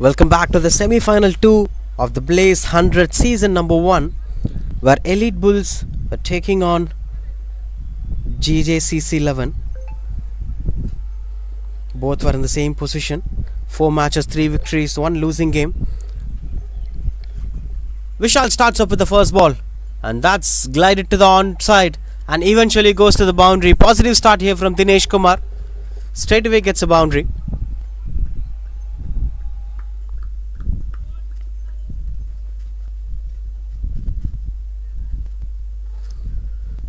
Welcome back to the semi-final 2 of the Blaze 100 season number 1, where Elite Bulls were taking on GJCC 11. Both were in the same position. 4 matches, 3 victories, 1 losing game. Vishal starts up with the first ball, and that's glided to the onside and eventually goes to the boundary. Positive start here from Dinesh Kumar. Straight away gets a boundary.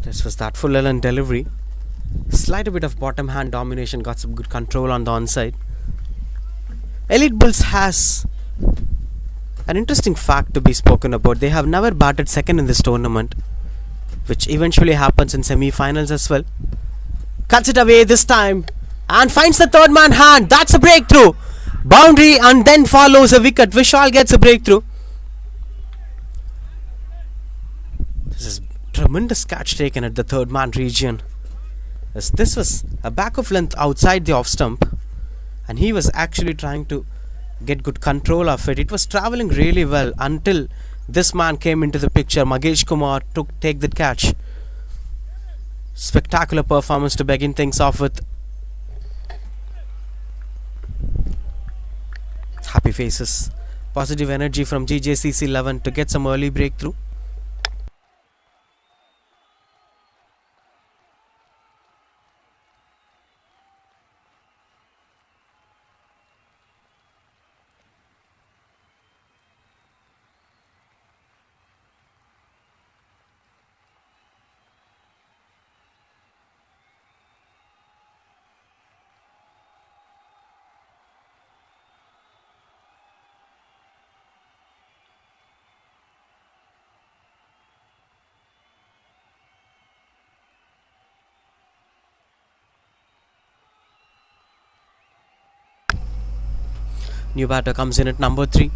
This was that full Ellen delivery. Slight bit of bottom hand domination, got some good control on the onside. Elite Bulls has an interesting fact to be spoken about. They have never batted second in this tournament, which eventually happens in semi-finals as well. Cuts it away this time and finds the third man hand. That's a breakthrough. Boundary and then follows a wicket. Vishal gets a breakthrough. This is tremendous catch taken at the third man region. This was a back of length outside the off stump, and he was actually trying to get good control of it. It was travelling really well until this man came into the picture. Magesh Kumar take the catch. Spectacular performance to begin things off with. Happy faces, positive energy from GJCC 11 to get some early breakthrough. New batter comes in at number 3.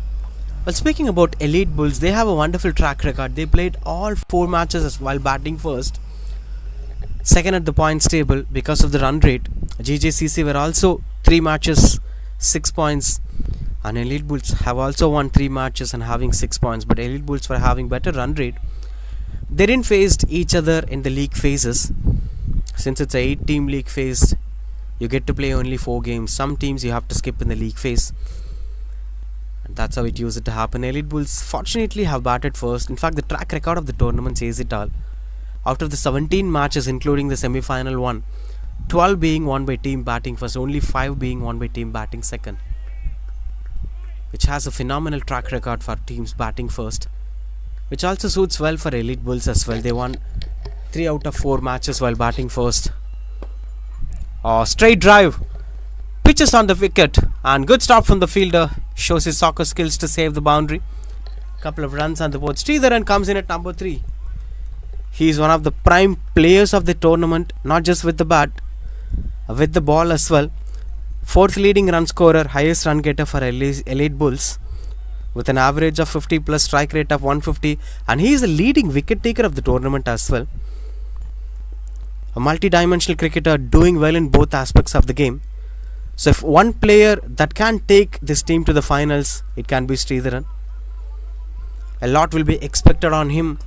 Well, speaking about Elite Bulls, they have a wonderful track record. They played all 4 matches while batting first. Second at the points table because of the run rate. GJCC were also 3 matches, 6 points. And Elite Bulls have also won 3 matches and having 6 points. But Elite Bulls were having better run rate. They didn't face each other in the league phases. Since it's a 8-team league phase, you get to play only 4 games. Some teams you have to skip in the league phase. That's how it used to happen. Elite Bulls fortunately have batted first. In fact, the track record of the tournament says it all. Out of the 17 matches, including the semi-final one, 12 being won by team batting first, only 5 being won by team batting second, which has a phenomenal track record for teams batting first, which also suits well for Elite Bulls as well. They won 3 out of 4 matches while batting first. Straight drive, pitches on the wicket, and good stop from the fielder. Shows his soccer skills to save the boundary. Couple of runs on the board. Sridharan comes in at number 3. He is one of the prime players of the tournament, not just with the bat, with the ball as well. 4th leading run scorer, highest run getter for Elite Bulls, with an average of 50 plus strike rate of 150, and he is the leading wicket taker of the tournament as well. A multi-dimensional cricketer doing well in both aspects of the game. So if one player that can take this team to the finals, it can be Sridharan. A lot will be expected on him.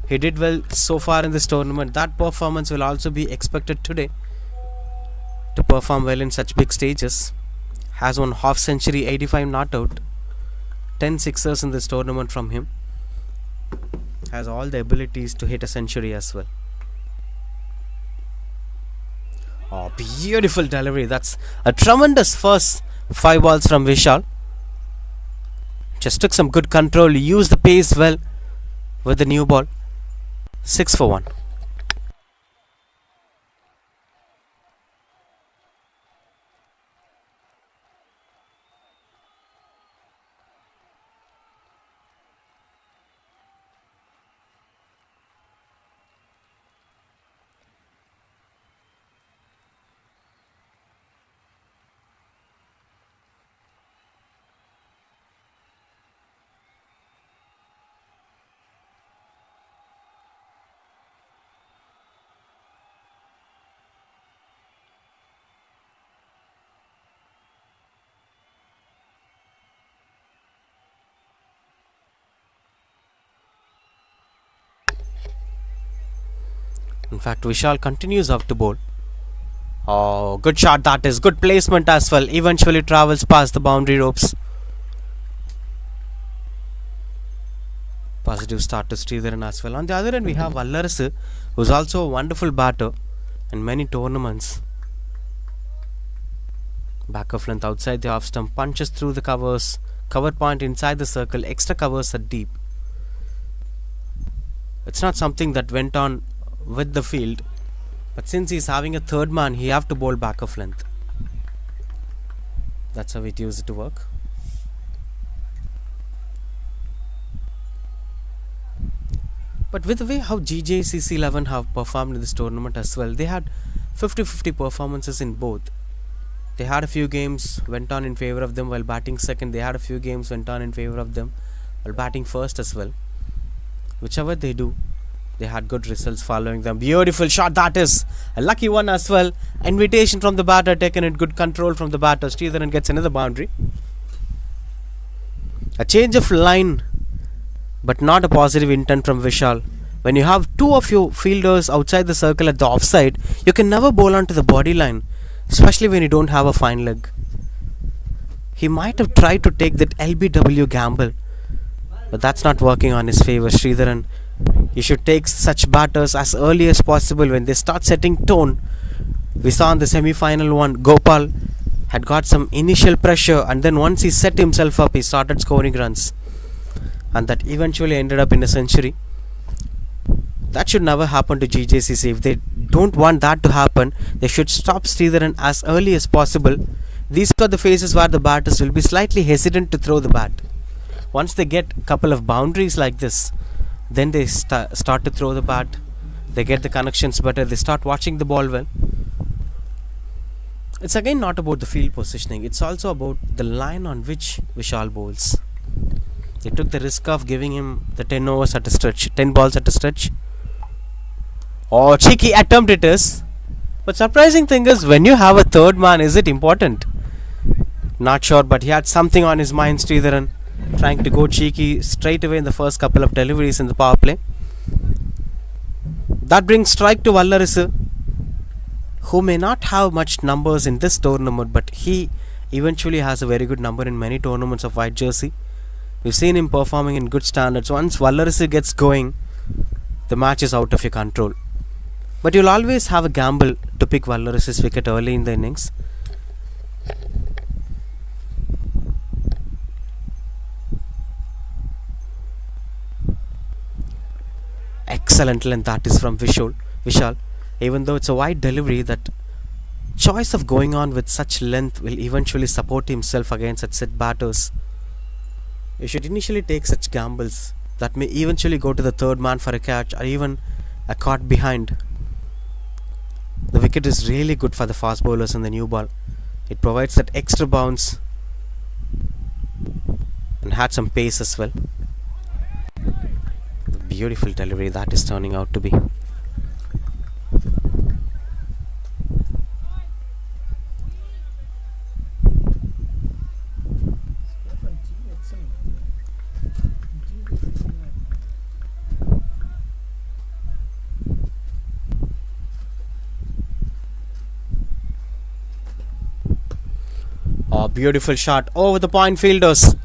He did well so far in this tournament. That performance will also be expected today to perform well in such big stages. Has one half century, 85 not out, 10 sixers in this tournament from him. Has all the abilities to hit a century as well. Beautiful delivery. That's a tremendous first 5 balls from Vishal. Just took some good control, used the pace well with the new ball. 6 for 1. In fact, Vishal continues out to bowl. Oh, good shot that is. Good placement as well. Eventually travels past the boundary ropes. Positive start to Sridharan as well. On the other end, we have Vallarasu, who's also a wonderful batter in many tournaments. Back of length outside the off stump, punches through the covers. Cover point inside the circle. Extra covers are deep. It's not something that went on with the field, but since he's having a third man, he have to bowl back of length. That's how it used to work. But with the way how GJCC 11 have performed in this tournament as well, they had 50-50 performances in both. They had a few games went on in favor of them while batting second. They had a few games went on in favor of them while batting first as well. Whichever they do, they had good results following them. Beautiful shot that is. A lucky one as well. Invitation from the batter taken in. Good control from the batter. Sridharan gets another boundary. A change of line, but not a positive intent from Vishal. When you have two of your fielders outside the circle at the offside, you can never bowl onto the body line, especially when you don't have a fine leg. He might have tried to take that LBW gamble, but that's not working on his favor. Sridharan, you should take such batters as early as possible when they start setting tone. We saw in the semi-final one, Gopal had got some initial pressure, and then once he set himself up, he started scoring runs, and that eventually ended up in a century. That should never happen to GJCC. If they don't want that to happen, they should stop Sridharan as early as possible. These are the phases where the batters will be slightly hesitant to throw the bat. Once they get a couple of boundaries like this, then they start to throw the bat. They get the connections better. They start watching the ball well. It's again not about the field positioning. It's also about the line on which Vishal bowls. They took the risk of giving him the 10 overs at a stretch, 10 balls at a stretch. Oh, cheeky attempt it is. But surprising thing is, when you have a third man, is it important? Not sure, but he had something on his mind, Sridharan, trying to go cheeky straight away in the first couple of deliveries in the power play. That brings strike to Vallarasu, who may not have much numbers in this tournament, but he eventually has a very good number in many tournaments of white jersey. We've seen him performing in good standards. Once Vallarasu gets going, the match is out of your control. But you'll always have a gamble to pick Vallarasu's wicket early in the innings. Excellent length that is from Vishal. Even though it's a wide delivery, that choice of going on with such length will eventually support himself against such set batters. You should initially take such gambles that may eventually go to the third man for a catch or even a caught behind. The wicket is really good for the fast bowlers in the new ball. It provides that extra bounce and had some pace as well. Beautiful delivery that is turning out to be. Oh, beautiful shot over the point fielders.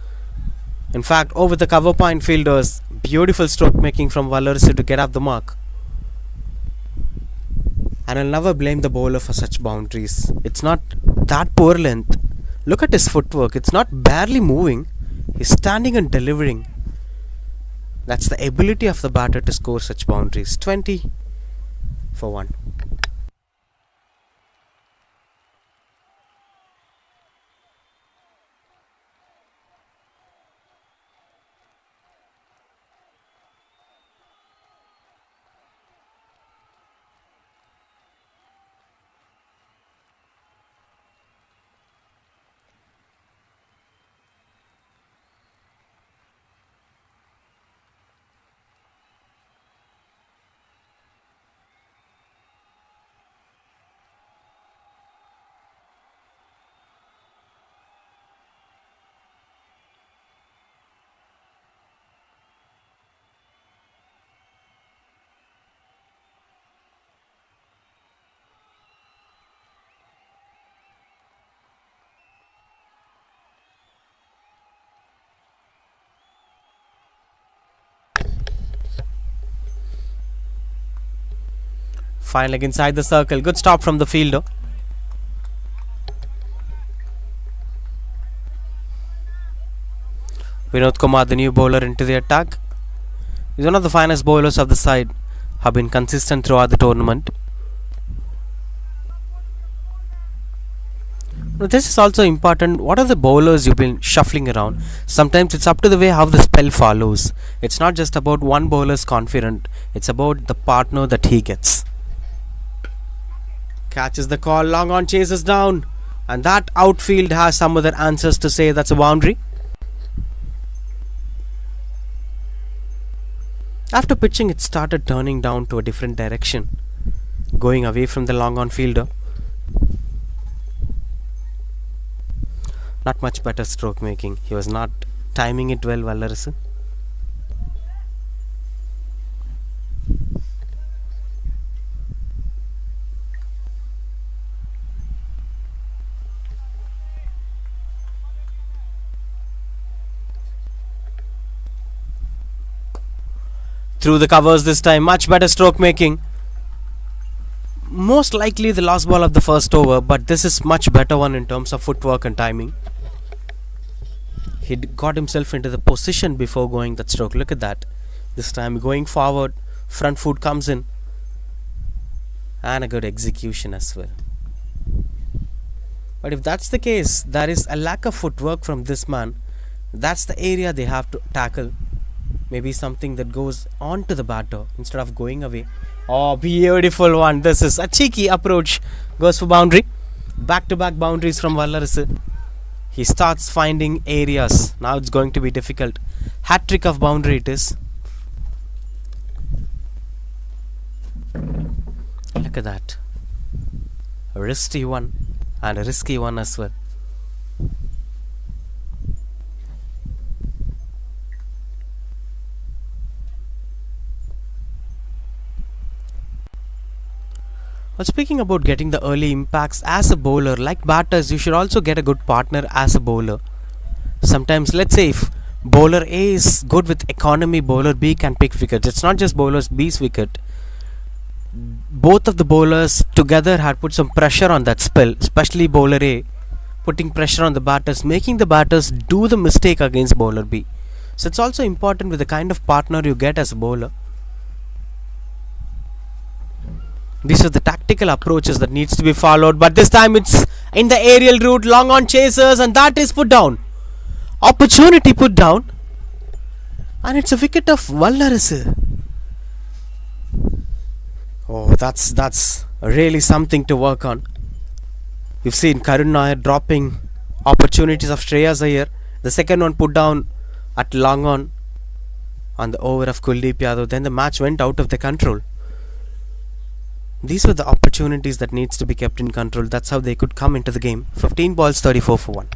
In fact, over the cover point fielders. Beautiful stroke making from Vallarasu to get up the mark. And I'll never blame the bowler for such boundaries. It's not that poor length. Look at his footwork. It's not barely moving. He's standing and delivering. That's the ability of the batter to score such boundaries. 20 for 1. Fine leg inside the circle. Good stop from the fielder. Vinod Kumar, the new bowler, into the attack. He's one of the finest bowlers of the side. Have been consistent throughout the tournament. But this is also important. What are the bowlers you've been shuffling around? Sometimes it's up to the way how the spell follows. It's not just about one bowler's confident. It's about the partner that he gets. Catches the call. Long on, chases down. And that outfield has some other answers to say that's a boundary. After pitching, it started turning down to a different direction, going away from the long on fielder. Not much better stroke making. He was not timing it well, Vallarasu. Through the covers this time. Much better stroke making. Most likely the last ball of the first over, but this is much better one in terms of footwork and timing. He got himself into the position before going that stroke. Look at that. This time going forward, front foot comes in, and a good execution as well. But if that's the case, there is a lack of footwork from this man. That's the area they have to tackle. Maybe something that goes on to the batter instead of going away. Oh, beautiful one. This is a cheeky approach. Goes for boundary. Back-to-back boundaries from Vallarasu. He starts finding areas. Now it's going to be difficult. Hat-trick of boundary it is. Look at that. A risky one and a risky one as well. Well, speaking about getting the early impacts as a bowler, like batters, you should also get a good partner as a bowler. Sometimes, let's say if bowler A is good with economy, bowler B can pick wickets. It's not just bowler B's wicket. Both of the bowlers together had put some pressure on that spell, especially bowler A, putting pressure on the batters, making the batters do the mistake against bowler B. So it's also important with the kind of partner you get as a bowler. These are the tactical approaches that needs to be followed, but this time it's in the aerial route, long on chasers, and that is put down. Opportunity put down, and it's a wicket of Vallarasu. Oh, that's really something to work on. You've seen Karun Nair dropping opportunities of Shreyas Iyer. The second one put down at long on the over of Kuldeep Yadav. Then the match went out of the control. These were the opportunities that needs to be kept in control. That's how they could come into the game. 15 balls, 34 for 1.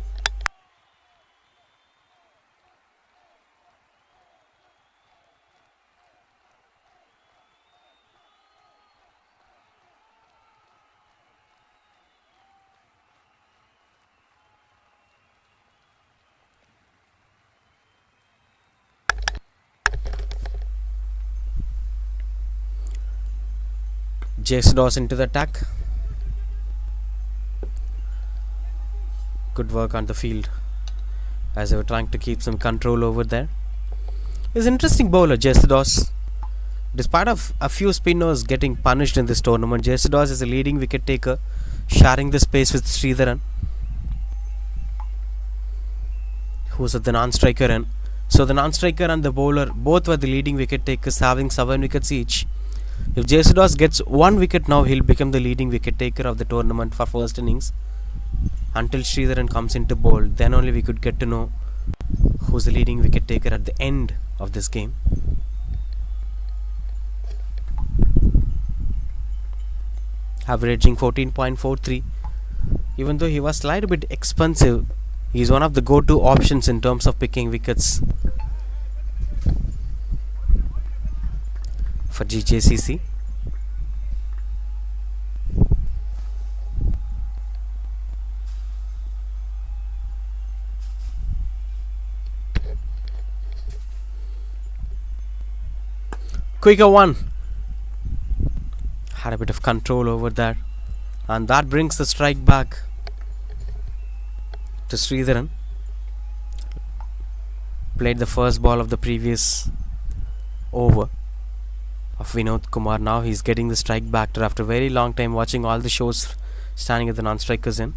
Jace into the attack. Good work on the field as they were trying to keep some control over there. He's an interesting bowler, Jace. Despite of a few spinners getting punished in this tournament, Jace is a leading wicket taker, sharing the space with Sridharan, who's at the non-striker end. So the non-striker and the bowler both were the leading wicket takers, having 7 wickets each. If Jace gets 1 wicket now, he'll become the leading wicket taker of the tournament for first innings. Until Sridharan comes into bowl, then only we could get to know who's the leading wicket taker at the end of this game. Averaging 14.43. Even though he was slightly bit expensive, he's one of the go-to options in terms of picking wickets for GJCC. Quicker one. Had Had a bit of control over that. And that brings the strike back to Sridharan. Played the first ball of the previous over of Vinod Kumar. Now he's getting the strike back after a very long time watching all the shows standing at the non-strikers end.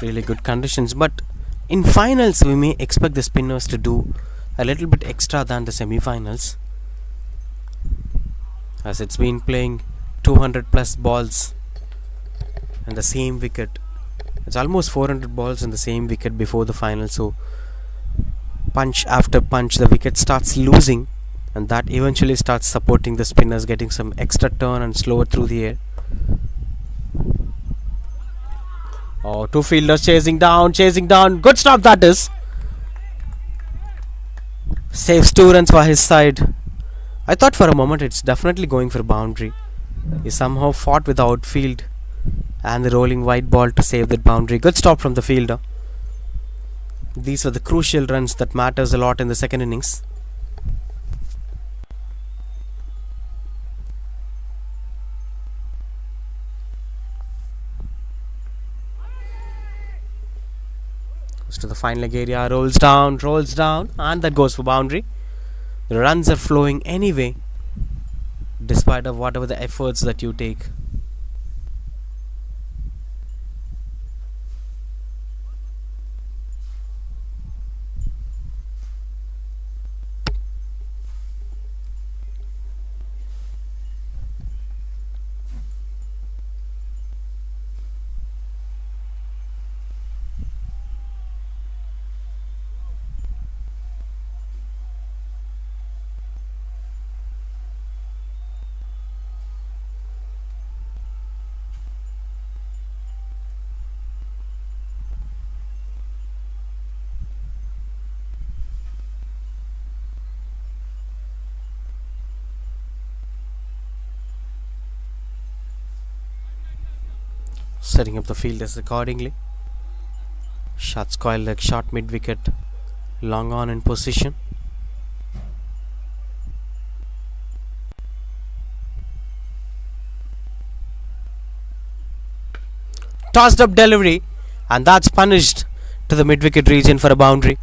Really good conditions, but in finals we may expect the spinners to do a little bit extra than the semi-finals, as it's been playing 200 plus balls and the same wicket. It's almost 400 balls in the same wicket before the final, so punch after punch the wicket starts losing, and that eventually starts supporting the spinners getting some extra turn and slower through the air. Oh, two fielders chasing down. Good stop that is. Saves 2 runs for his side. I thought for a moment it's definitely going for boundary. He somehow fought with the outfield and the rolling white ball to save that boundary. Good stop from the fielder. These are the crucial runs that matters a lot in the second innings. To the fine leg area, rolls down, and that goes for boundary. The runs are flowing anyway, despite of whatever the efforts that you take. Setting up the fielders accordingly. Shots coiled like short mid wicket, long on in position. Tossed up delivery, and that's punished to the mid wicket region for a boundary.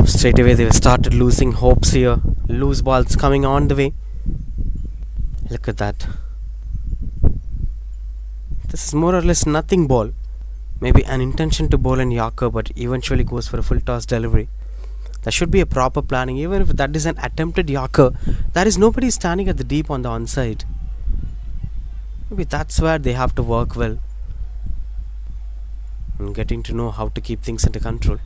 Straight away they started losing hopes here. Loose balls coming on the way. Look at that. This is more or less nothing ball. Maybe an intention to bowl an Yorker, but eventually goes for a full toss delivery. There should be a proper planning. Even if that is an attempted Yorker, there is nobody standing at the deep on the onside. Maybe that's where they have to work well and getting to know how to keep things under control.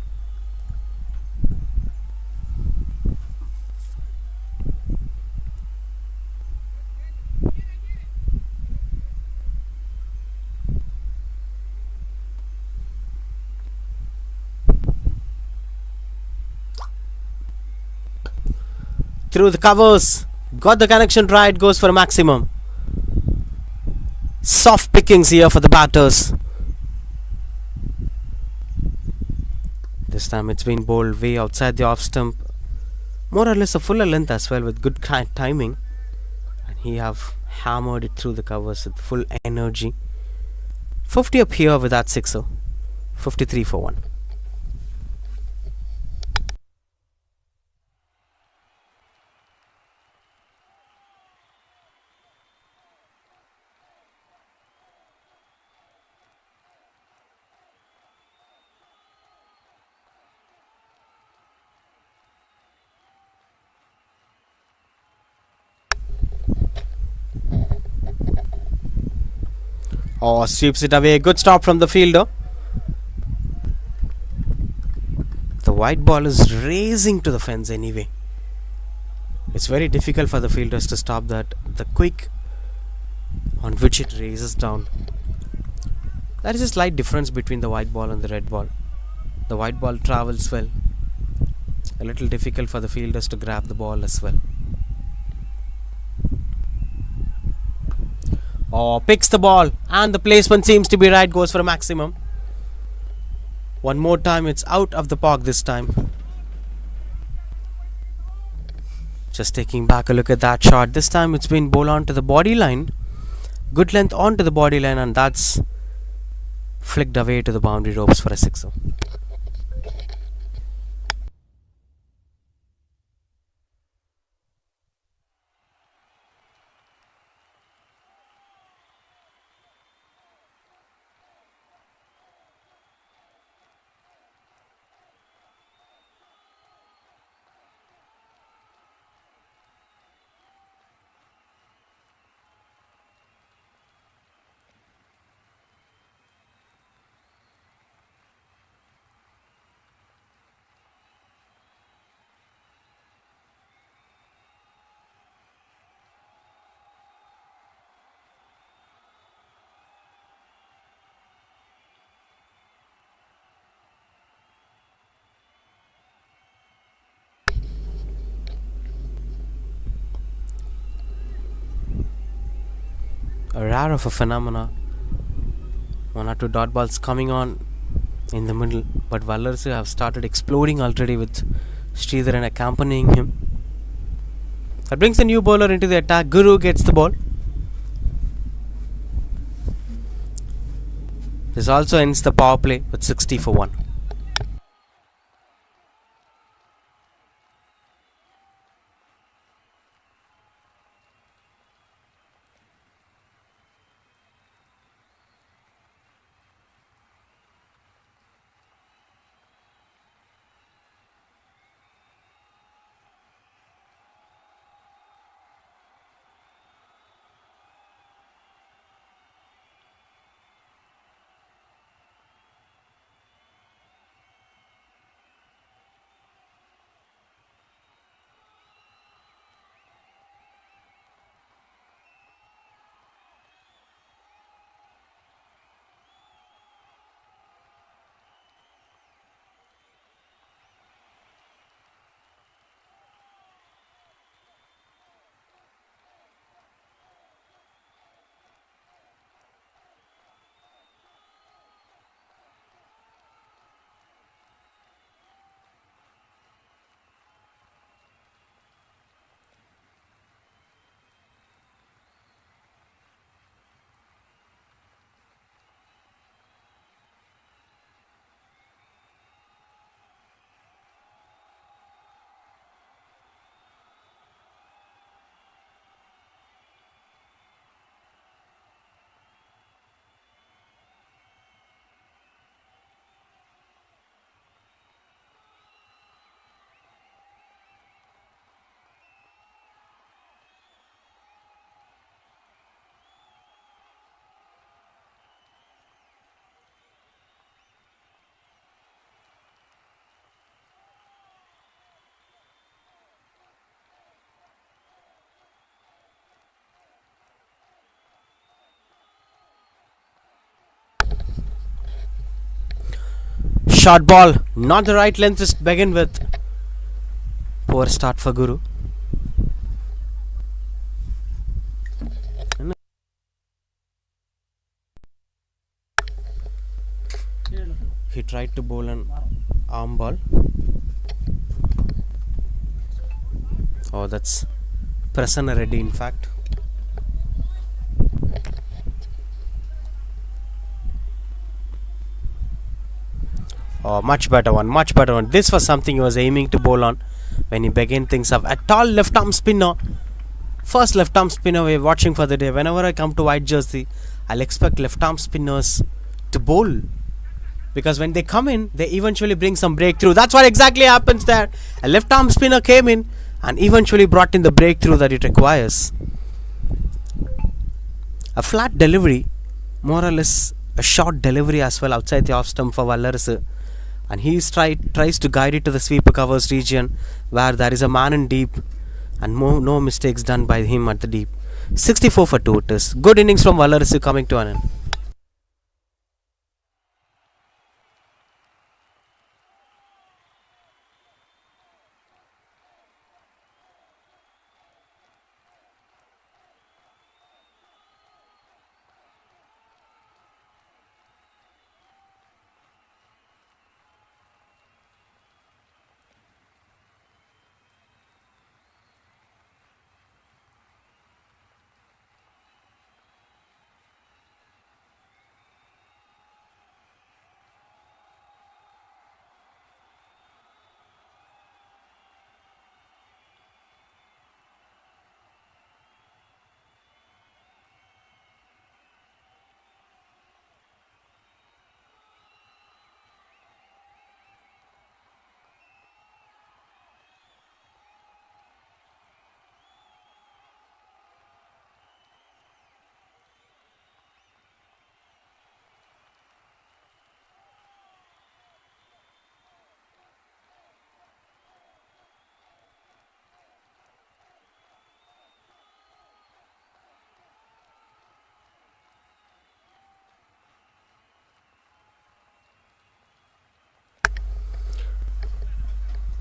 Through the covers, got the connection right, goes for a maximum. Soft pickings here for the batters. This time it's been bowled way outside the off stump. More or less a fuller length as well, with good timing. And he have hammered it through the covers with full energy. 50 up here with that sixer. 53 for 1. Oh, sweeps it away. Good stop from the fielder. The white ball is racing to the fence anyway. It's very difficult for the fielders to stop that. The quick on which it races down. There is a slight difference between the white ball and the red ball. The white ball travels well. A little difficult for the fielders to grab the ball as well. Oh, picks the ball and the placement seems to be right, goes for a maximum. One more time, it's out of the park this time. Just taking back a look at that shot. This time it's been bowled onto the body line. Good length onto the body line, and that's flicked away to the boundary ropes for a sixer. A rare of a phenomena. One or two dot balls coming on in the middle, but Vallarsu have started exploding already with Sridharan accompanying him. That brings a new bowler into the attack. Guru gets the ball. This also ends the power play with 60 for 1. Short ball, not the right length to begin with. Poor start for Guru. He tried to bowl an arm ball. Oh, that's Prasanna Reddy, in fact. Oh, much better one, much better one. This was something he was aiming to bowl on when he began things up. A tall left arm spinner. First left arm spinner we're watching for the day. Whenever I come to white jersey, I'll expect left arm spinners to bowl. Because when they come in, they eventually bring some breakthrough. That's what exactly happens there. A left arm spinner came in and eventually brought in the breakthrough that it requires. A flat delivery, more or less a short delivery as well outside the off stump for Vallarsu. And he tries to guide it to the sweeper covers region where there is a man in deep and no mistakes done by him at the deep. 64 for 2 it is. Good innings from Vallarsu coming to an end.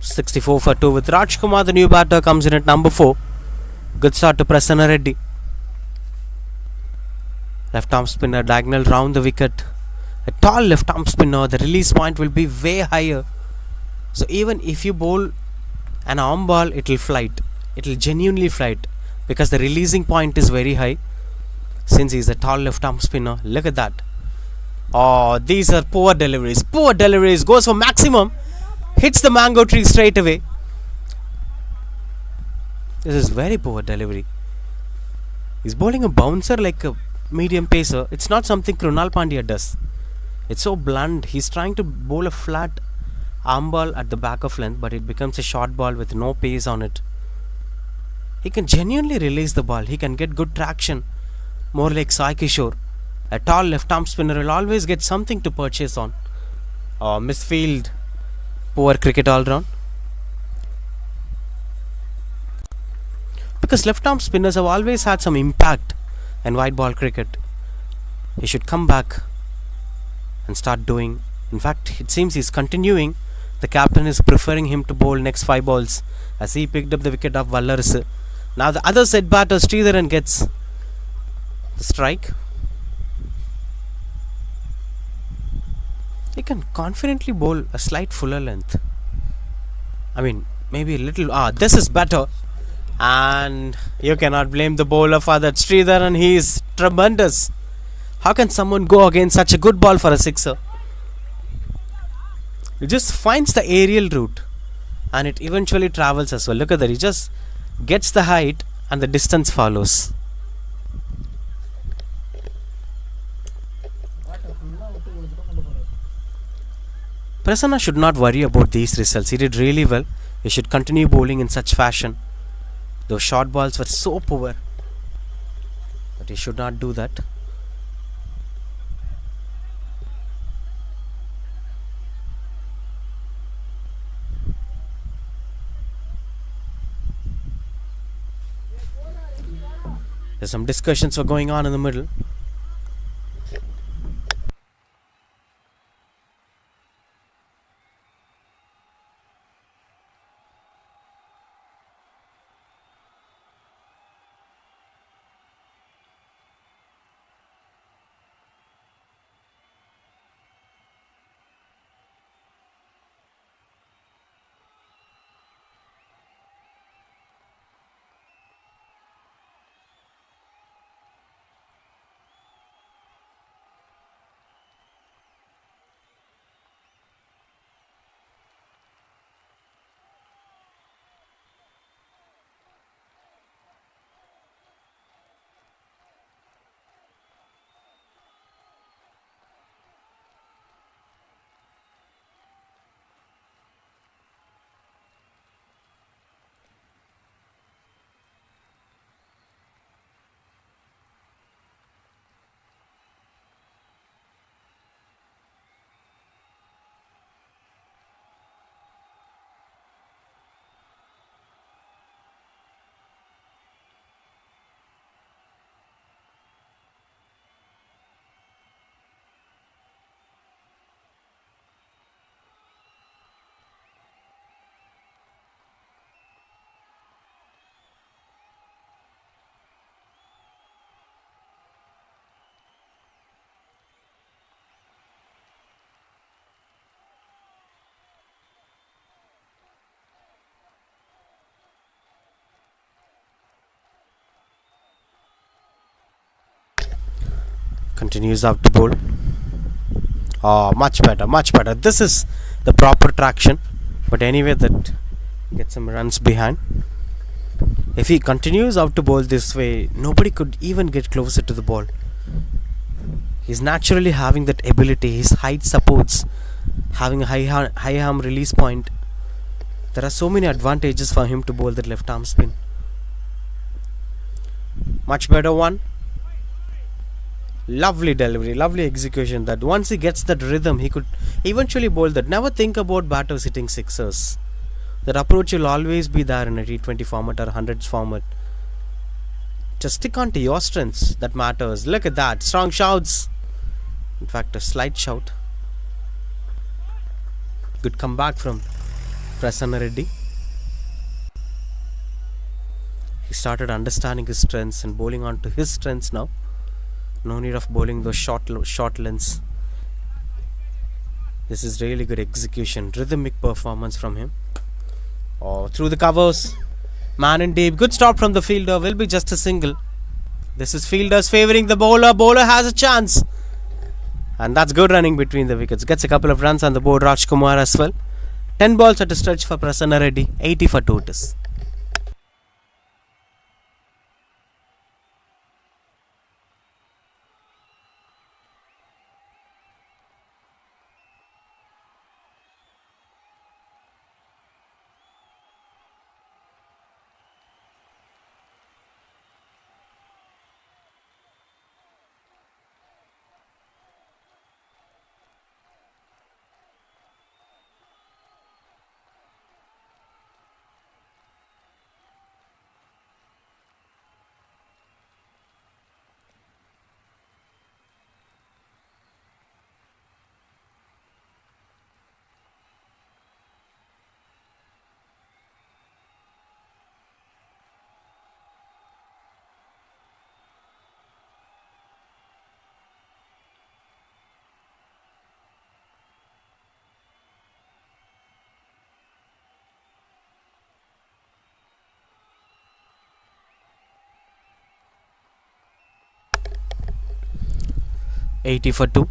64 for 2 with Rajkumar, the new batter, comes in at number 4. Good start to Prasanna Reddy. Left arm spinner diagonal round the wicket. A tall left arm spinner, the release point will be way higher. So even if you bowl an arm ball, it will flight. It will genuinely flight because the releasing point is very high. Since he's a tall left arm spinner, look at that. Oh, these are poor deliveries. Poor deliveries. Goes for maximum. Hits the mango tree straight away. This is very poor delivery. He's bowling a bouncer like a medium pacer. It's not something Krunal Pandya does. It's so blunt. He's trying to bowl a flat arm ball at the back of length, but it becomes a short ball with no pace on it. He can genuinely release the ball. He can get good traction. More like Sai Kishore. A tall left arm spinner will always get something to purchase on. Oh, misfield. Poor cricket all round. Because left arm spinners have always had some impact in white ball cricket. He should come back and start doing. In fact, it seems he's continuing. The captain is preferring him to bowl next 5 balls as he picked up the wicket of Vallarse. Now the other set batter Sridharan gets the strike. He can confidently bowl a slight fuller length. I mean, maybe a little. This is better. And you cannot blame the bowler for that. Sridharan, he is tremendous. How can someone go against such a good ball for a sixer? He just finds the aerial route and it eventually travels as well. Look at that. He just gets the height and the distance follows. Prasanna should not worry about these results. He did really well. He should continue bowling in such fashion. Those short balls were so poor, but he should not do that. There's some discussions were going on in the middle. Continues up to bowl. Much better, much better. This is the proper traction. But anyway, that gets some runs behind. If he continues out to bowl this way, nobody could even get closer to the ball. He's naturally having that ability. His height supports having a high arm release point. There are so many advantages for him to bowl that left arm spin. Much better one. Lovely delivery, lovely execution. That once he gets that rhythm, he could eventually bowl that. Never think about batters hitting sixers. That approach will always be there in a T20 format or 100s format. Just stick on to your strengths. That matters. Look at that. Strong shouts. In fact, a slight shout. Good comeback from Prasanna Reddy. He started understanding his strengths and bowling on to his strengths now. No need of bowling those short lengths. This is really good execution, rhythmic performance from him. Oh, through the covers. Man in deep. Good stop from the fielder. Will be just a single. This is fielders favouring the bowler. Bowler has a chance. And that's good running between the wickets. Gets a couple of runs on the board. Rajkumar as well. 10 balls at a stretch for Prasanna Reddy. 80 for 2 it is. $80 for 2.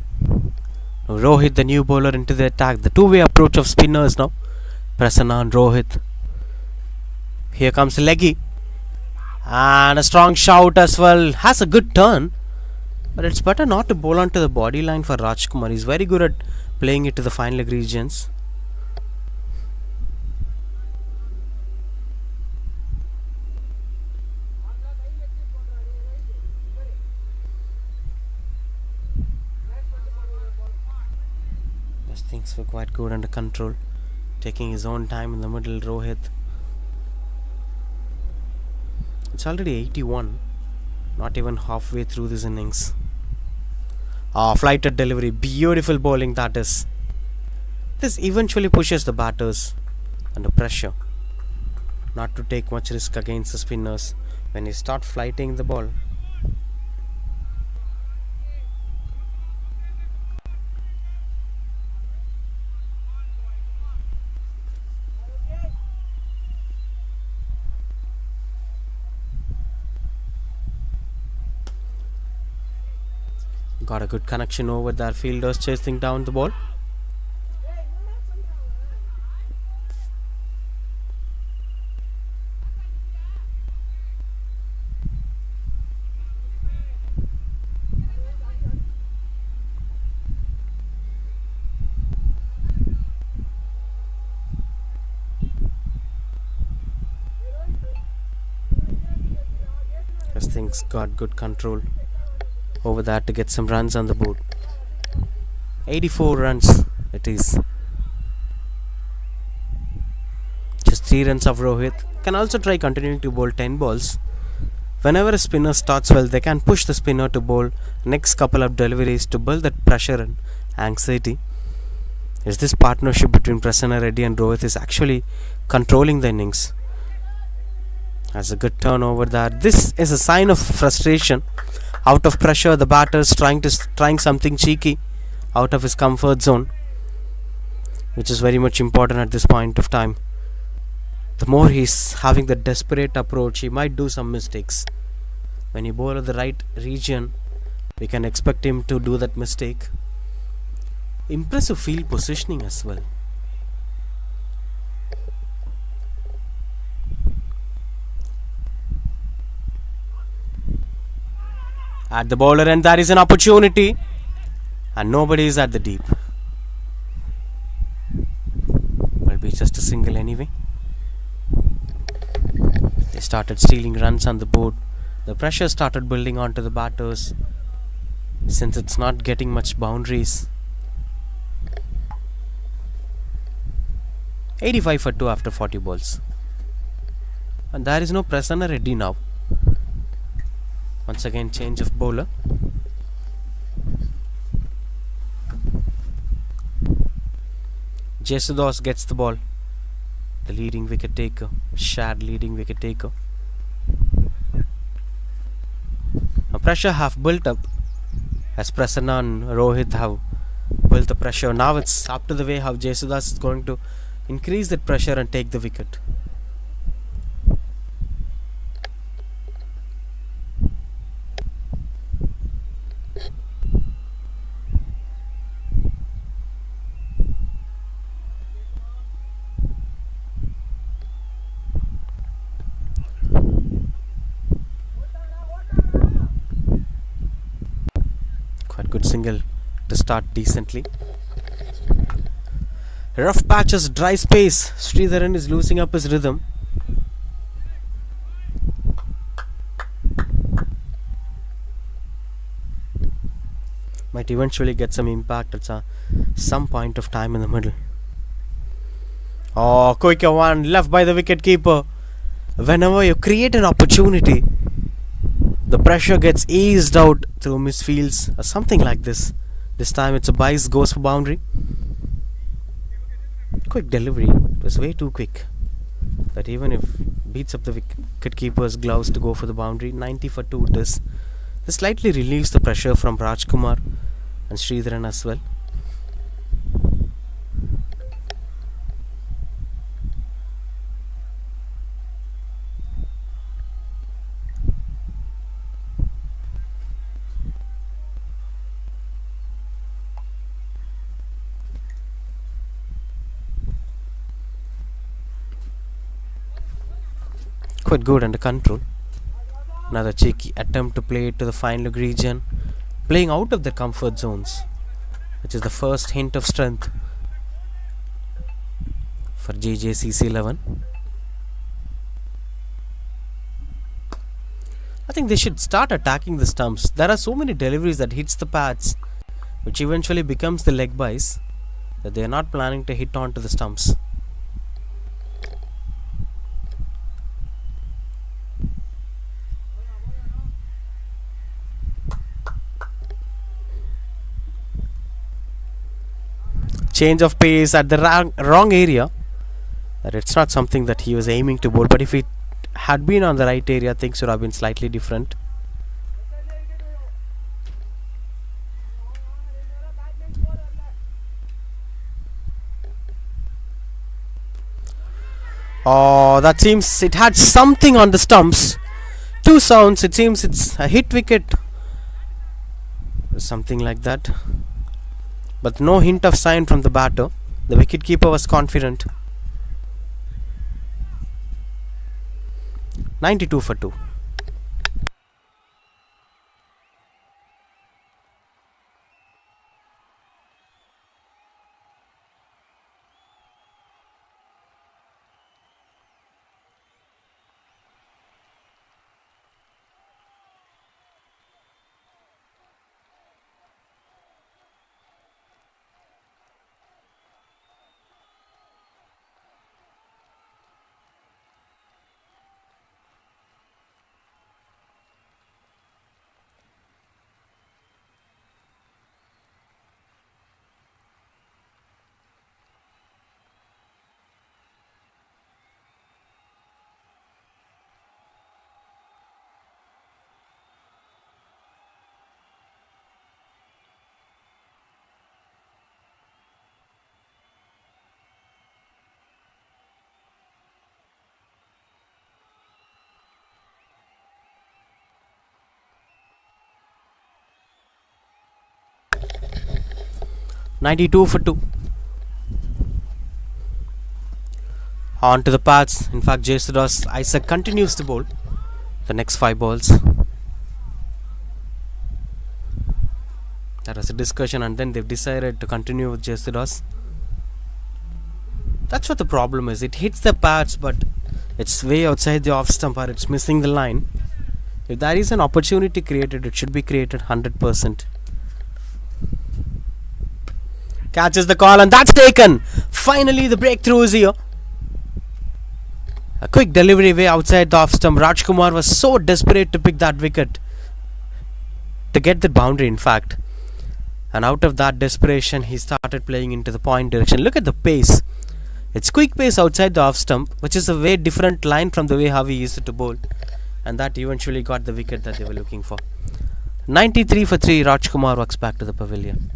Now Rohit, the new bowler, into the attack. The two-way approach of spinners now. Prasanna and Rohit. Here comes Leggy. And a strong shout as well. Has a good turn. But it's better not to bowl onto the body line for Rajkumar. He's very good at playing it to the fine leg regions. Things were quite good under control. Taking his own time in the middle, Rohit. It's already 81. Not even halfway through this innings. Flighted delivery. Beautiful bowling that is. This eventually pushes the batters under pressure. Not to take much risk against the spinners. When you start flighting the ball, got a good connection over their fielders chasing down the ball. As things got good control over that to get some runs on the board. 84 runs it is. Just 3 runs of Rohit. Can also try continuing to bowl 10 balls. Whenever a spinner starts well, they can push the spinner to bowl next couple of deliveries to build that pressure and anxiety. Is this partnership between Prasanna Reddy and Rohit is actually controlling the innings. Has a good turnover there. This is a sign of frustration. Out of pressure, the batter's trying something cheeky out of his comfort zone, which is very much important at this point of time. The more he's having the desperate approach, he might do some mistakes. When you bowl at the right region, we can expect him to do that mistake. Impressive field positioning as well. At the bowler end, there is an opportunity, and nobody is at the deep. Will be just a single anyway. They started stealing runs on the board. The pressure started building onto the batters since it's not getting much boundaries. 85 for 2 after 40 balls. And there is no Prasanna Reddy now. Once again, change of bowler. Jesudas gets the ball. the leading wicket taker, shared leading wicket taker. Now pressure have built up as Prasanna and Rohit have built the pressure. Now it's up to the way how Jesudas is going to increase that pressure and take the wicket. Quite good single to start decently. Rough patches, dry space. Sridharan is losing up his rhythm. Might eventually get some impact at some point of time in the middle. Oh, quicker one left by the wicket keeper. Whenever you create an opportunity, the pressure gets eased out through misfields or something like this. This time it's a bias, goes for boundary. Quick delivery. It was way too quick. That even if beats up the wicket keeper's gloves to go for the boundary. 90 for 2 it is. This slightly relieves the pressure from Rajkumar and Sridharan as well. Quite good under control. Another cheeky attempt to play it to the fine leg region, playing out of their comfort zones, which is the first hint of strength for GJCC 11. I think they should start attacking the stumps. There are so many deliveries that hits the pads, which eventually becomes the leg buys, that they are not planning to hit onto the stumps. Change of pace at the wrong area. That it's not something that he was aiming to bowl, but if it had been on the right area, things would have been slightly different. Oh, that seems it had something on the stumps. 2 sounds. It seems it's a hit wicket, something like that. But no hint of sign from the batter. The wicketkeeper was confident. 92 for 2. $92 for 2. On to the pads. In fact, Jesudas Isaac continues to bowl the next 5 balls. That was a discussion, and then they've decided to continue with Jesudas. That's what the problem is. It hits the pads, but it's way outside the off stump, or it's missing the line. If there is an opportunity created, it should be created 100%. Catches the call, and that's taken. Finally, the breakthrough is here. A quick delivery way outside the off stump. Rajkumar was so desperate to pick that wicket, to get the boundary, in fact. And out of that desperation, he started playing into the point direction. Look at the pace. It's quick pace outside the off stump, which is a way different line from the way Harvey used it to bowl, and that eventually got the wicket that they were looking for. 93 for 3, Rajkumar walks back to the pavilion.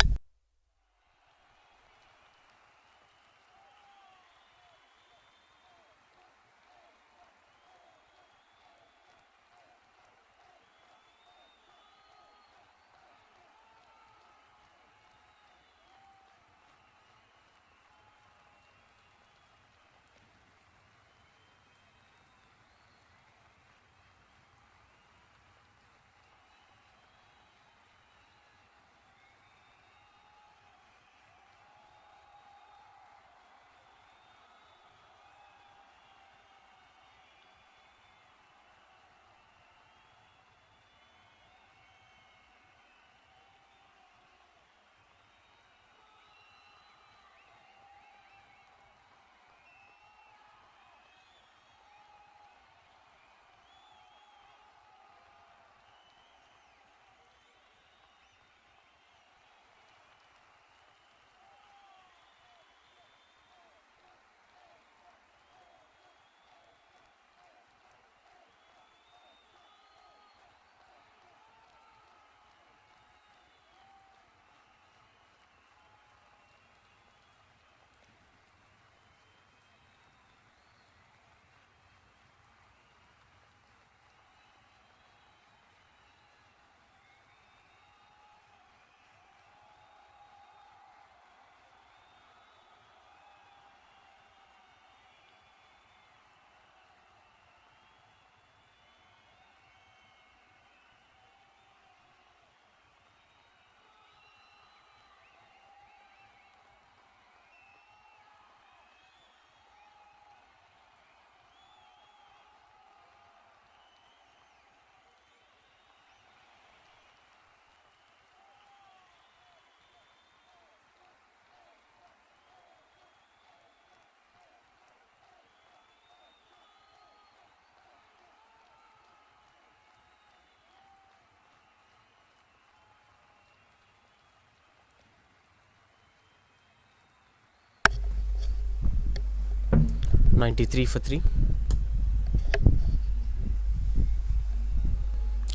.93 for 3.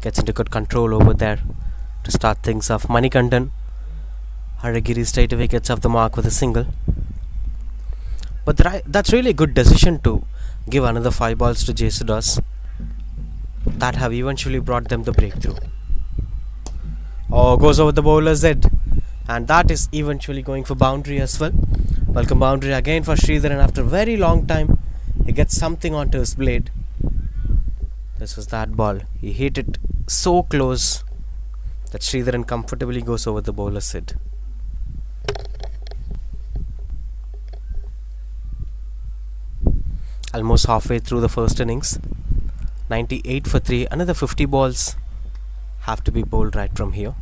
Gets into good control over there to start things off. Manikandan, Haragiri straight away gets off the mark with a single. But that's really a good decision to give another 5 balls to Jesudas that have eventually brought them the breakthrough. Oh, goes over the bowler's head, and that is eventually going for boundary as well. Welcome boundary again for Sridharan. After a very long time, he gets something onto his blade. This was that ball. He hit it so close that Sridharan comfortably goes over the bowler's head. Almost halfway through the first innings. 98 for 3. Another 50 balls have to be bowled right from here.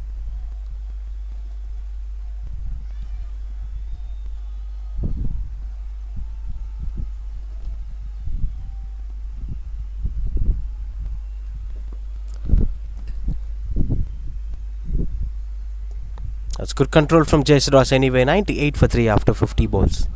That's good control from Jesudas anyway. 98 for 3 after 50 balls.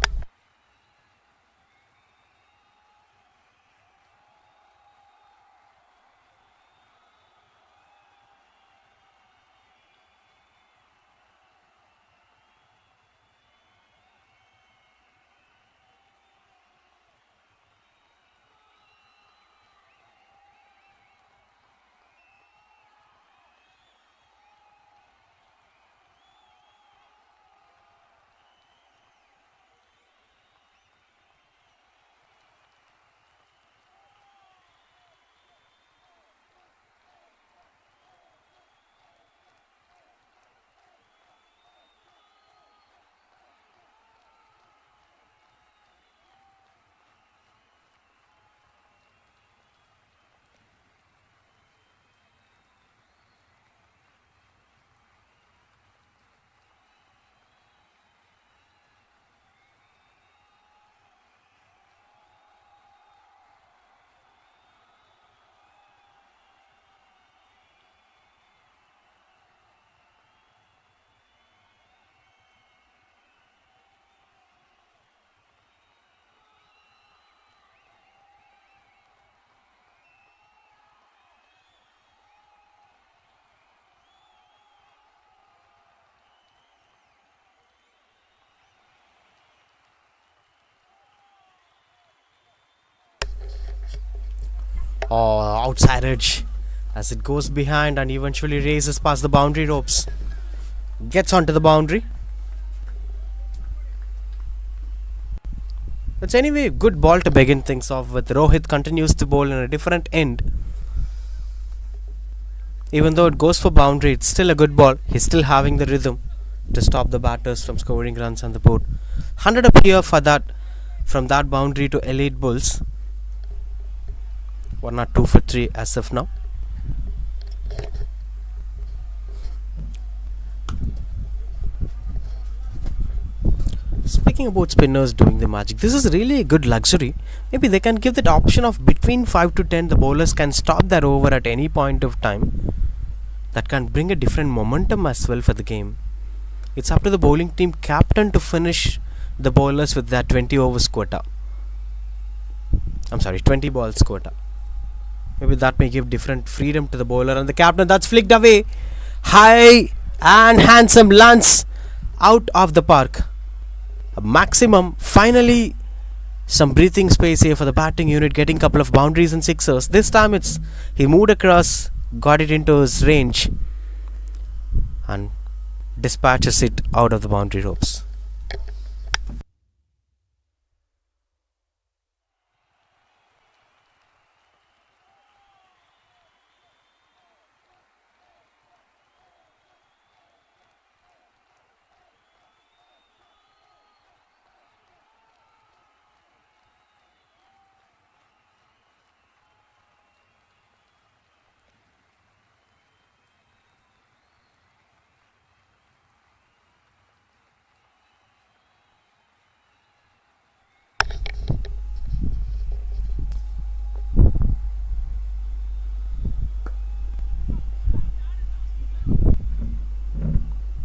Oh, outside edge as it goes behind and eventually races past the boundary ropes. Gets onto the boundary. It's anyway a good ball to begin things off with. Rohit continues to bowl in a different end. Even though it goes for boundary, it's still a good ball. He's still having the rhythm to stop the batters from scoring runs on the board. 100 up here for that, from that boundary to Elite Bulls. 1 not 2 for 3 as of now. Speaking about spinners doing the magic, this is really a good luxury. Maybe they can give that option of between 5 to 10 the bowlers can stop their over at any point of time. That can bring a different momentum as well for the game. It's up to the bowling team captain to finish the bowlers with that 20 overs quota. 20 balls quota. Maybe that may give different freedom to the bowler and the captain. That's flicked away. High and handsome lance out of the park. A maximum. Finally, some breathing space here for the batting unit, getting a couple of boundaries and sixers. This time he moved across, got it into his range and dispatches it out of the boundary ropes.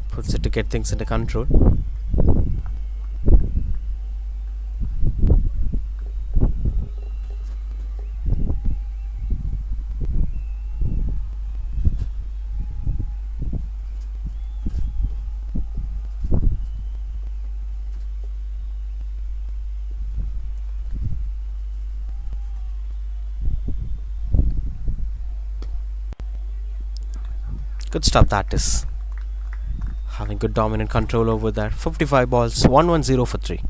Puts it to get things under control. Good stuff that is. Having good dominant control over that. 55 balls, 110 for 3.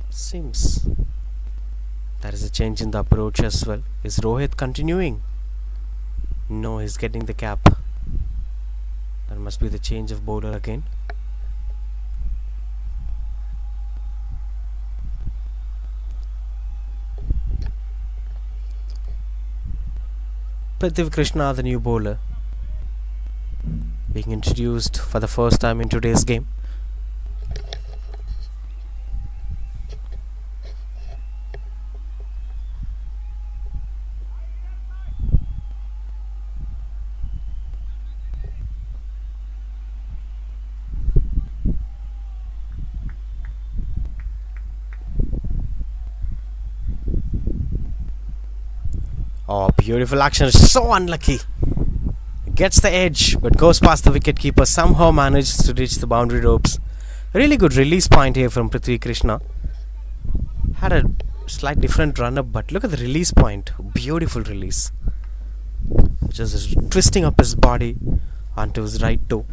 Seems there is a change in the approach as well. Is Rohit continuing? No, he's getting the cap. That must be the change of bowler again. Prithvi Krishna, the new bowler, being introduced for the first time in today's game. Oh, beautiful action. So unlucky. Gets the edge but goes past the wicket keeper. Somehow manages to reach the boundary ropes. Really good release point here from Prithvi Krishna. Had a slight different run up, but look at the release point. Beautiful release. Just twisting up his body onto his right toe.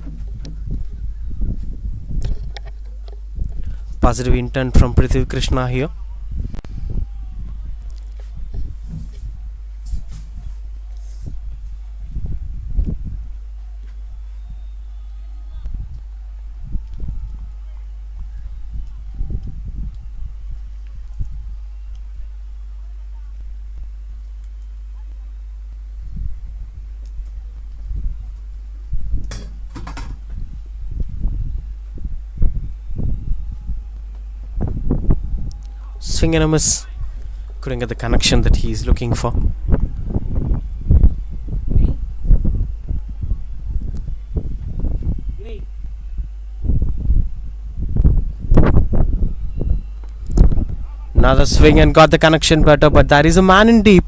Positive intent from Prithvi Krishna here. Swing and a miss. Couldn't get the connection that he is looking for. Another swing and got the connection better, but that is a man in deep,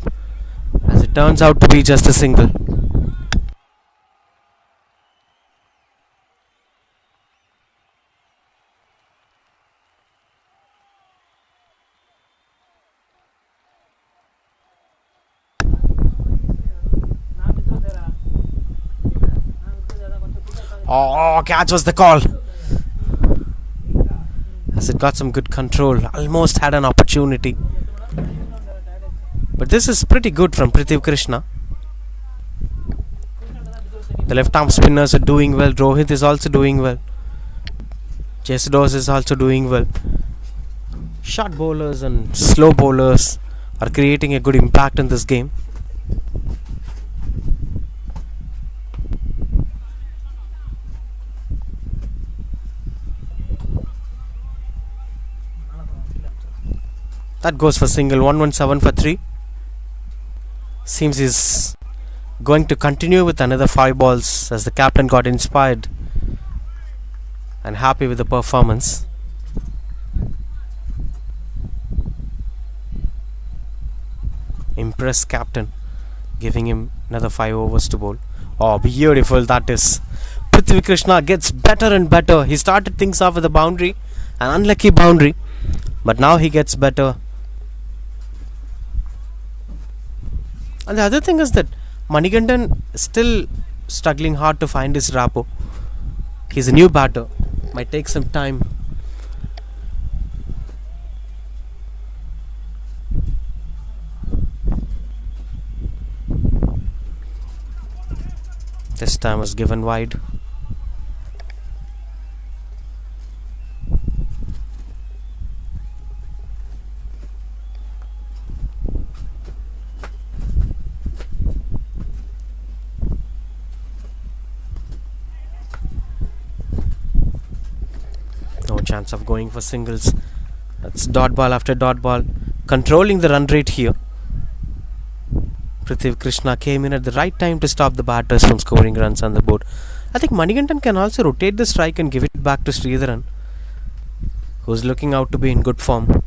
as it turns out to be just a single. Oh, catch was the call. As it got some good control. Almost had an opportunity. But this is pretty good from Prithvi Krishna. The left arm spinners are doing well. Rohit is also doing well. Jesdos is also doing well. Short bowlers and slow bowlers are creating a good impact in this game. That goes for single. 117 for 3. Seems he's going to continue with another 5 balls as the captain got inspired and happy with the performance. Impressed captain, giving him another 5 overs to bowl. Oh, beautiful that is. Prithvi Krishna gets better and better. He started things off with a boundary, an unlucky boundary, but now he gets better. And the other thing is that Manikandan is still struggling hard to find his rapport. He's a new batter. Might take some time. This time was given wide. No chance of going for singles. That's dot ball after dot ball. Controlling the run rate here. Prithvi Krishna came in at the right time to stop the batters from scoring runs on the board. I think Manikandan can also rotate the strike and give it back to Sridharan, who's looking out to be in good form.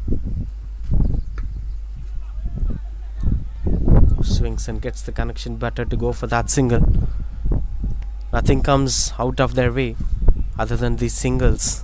Swings and gets the connection better to go for that single. Nothing comes out of their way other than these singles.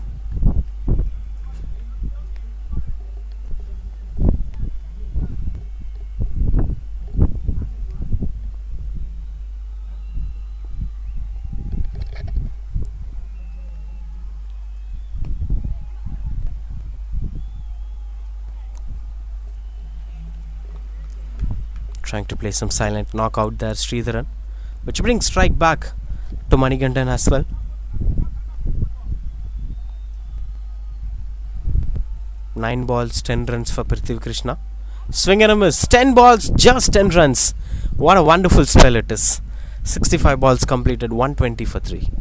Trying to play some silent knockout there, Sridharan, which brings strike back to Manikandan as well. Nine balls, 10 runs for Prithvi Krishna. Swing and a miss. 10 balls, just 10 runs. What a wonderful spell it is. 65 balls completed, 120 for 3.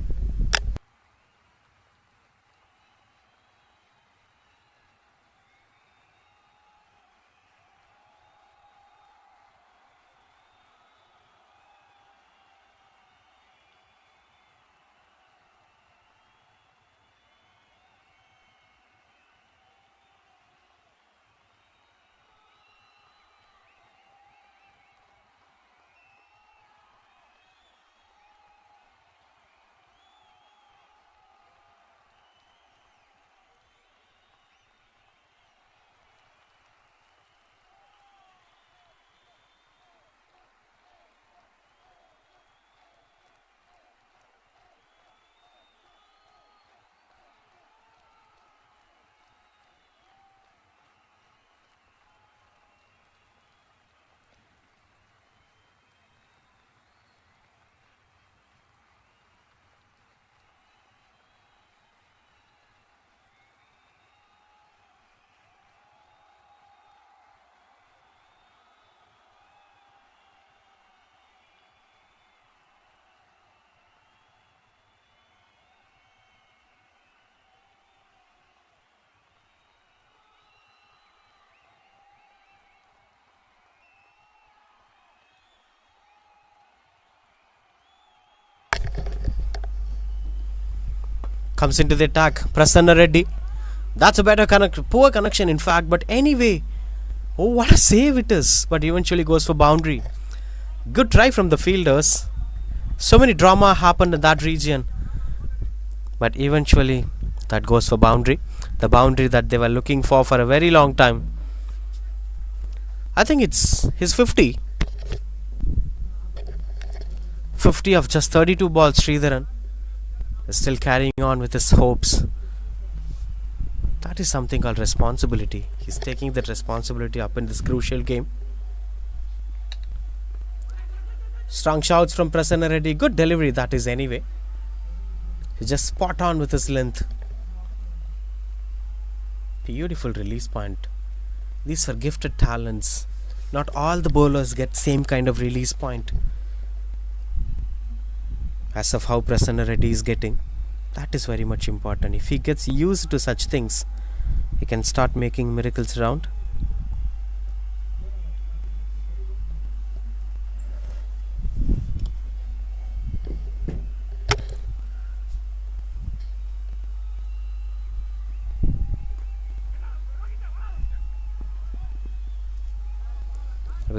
Comes into the attack, Prasanna Reddy. That's a better poor connection in fact, but anyway. Oh, what a save it is. But eventually goes for boundary. Good try from the fielders. So many drama happened in that region. But eventually that goes for boundary. The boundary that they were looking for a very long time. I think it's his 50. 50 of just 32 balls, Sridharan. is still carrying on with his hopes. That is something called responsibility. He's taking that responsibility up in this crucial game. Strong shouts from Prasanna Reddy. Good delivery that is anyway. He's just spot on with his length. Beautiful release point. These are gifted talents. Not all the bowlers get same kind of release point. As of how Prasanna Reddy is getting, that is very much important. If he gets used to such things, he can start making miracles around.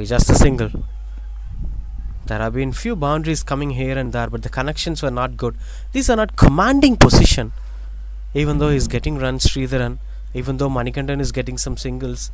Just a single. There have been few boundaries coming here and there, but the connections were not good. These are not commanding position. Even though he's getting runs, Sridharan, even though Manikandan is getting some singles.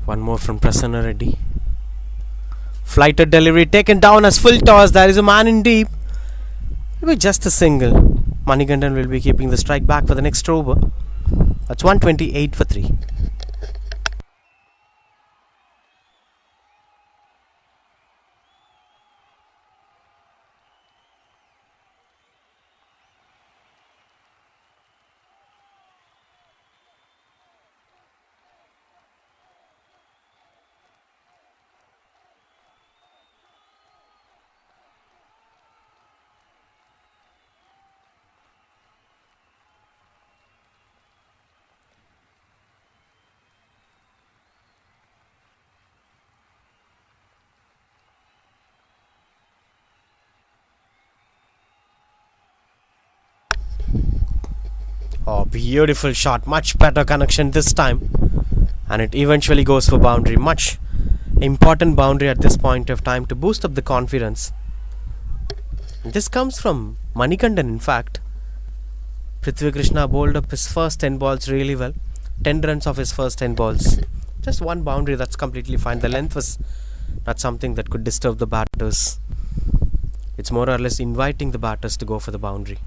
One more from Prasanna Reddy. Flighted delivery taken down as full toss. There is a man in deep. It will be just a single. Manikandan will be keeping the strike back for the next over. That's 128 for 3. Oh, beautiful shot. Much better connection this time. And it eventually goes for boundary. Much important boundary at this point of time to boost up the confidence. This comes from Manikandan, in fact. Prithvi Krishna bowled up his first 10 balls really well. 10 runs off his first 10 balls. Just one boundary, that's completely fine. The length was not something that could disturb the batters. It's more or less inviting the batters to go for the boundary.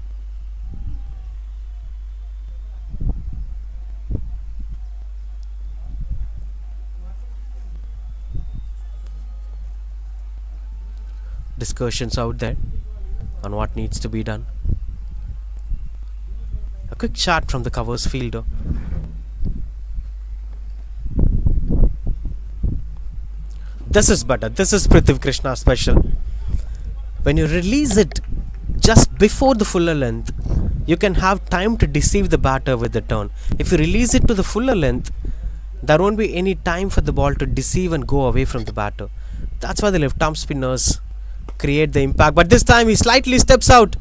Discussions out there on what needs to be done. A quick shot from the covers fielder. This is better. This is Prithvi Krishna special. When you release it just before the fuller length, you can have time to deceive the batter with the turn. If you release it to the fuller length, there won't be any time for the ball to deceive and go away from the batter. That's why the left arm spinners create the impact. But this time he slightly steps out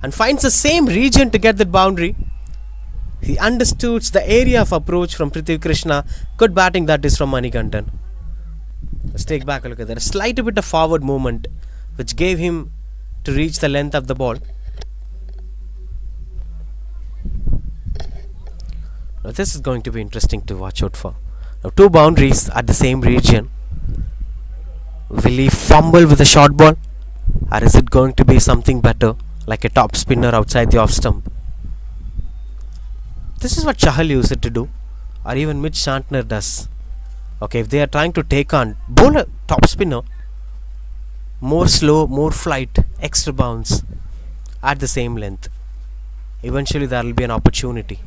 and finds the same region to get that boundary. He understood the area of approach from Prithvi Krishna. Good batting that is from Manikandan. Let's take back a look at that. A slight bit of forward movement which gave him to reach the length of the ball. Now this is going to be interesting to watch out for. Now two boundaries at the same region. Will he fumble with a short ball, or is it going to be something better like a top spinner outside the off stump? This is what Chahal used it to do, or even Mitch Shantner does. Okay, if they are trying to take on bowl a top spinner, more slow, more flight, extra bounce at the same length, eventually there will be an opportunity.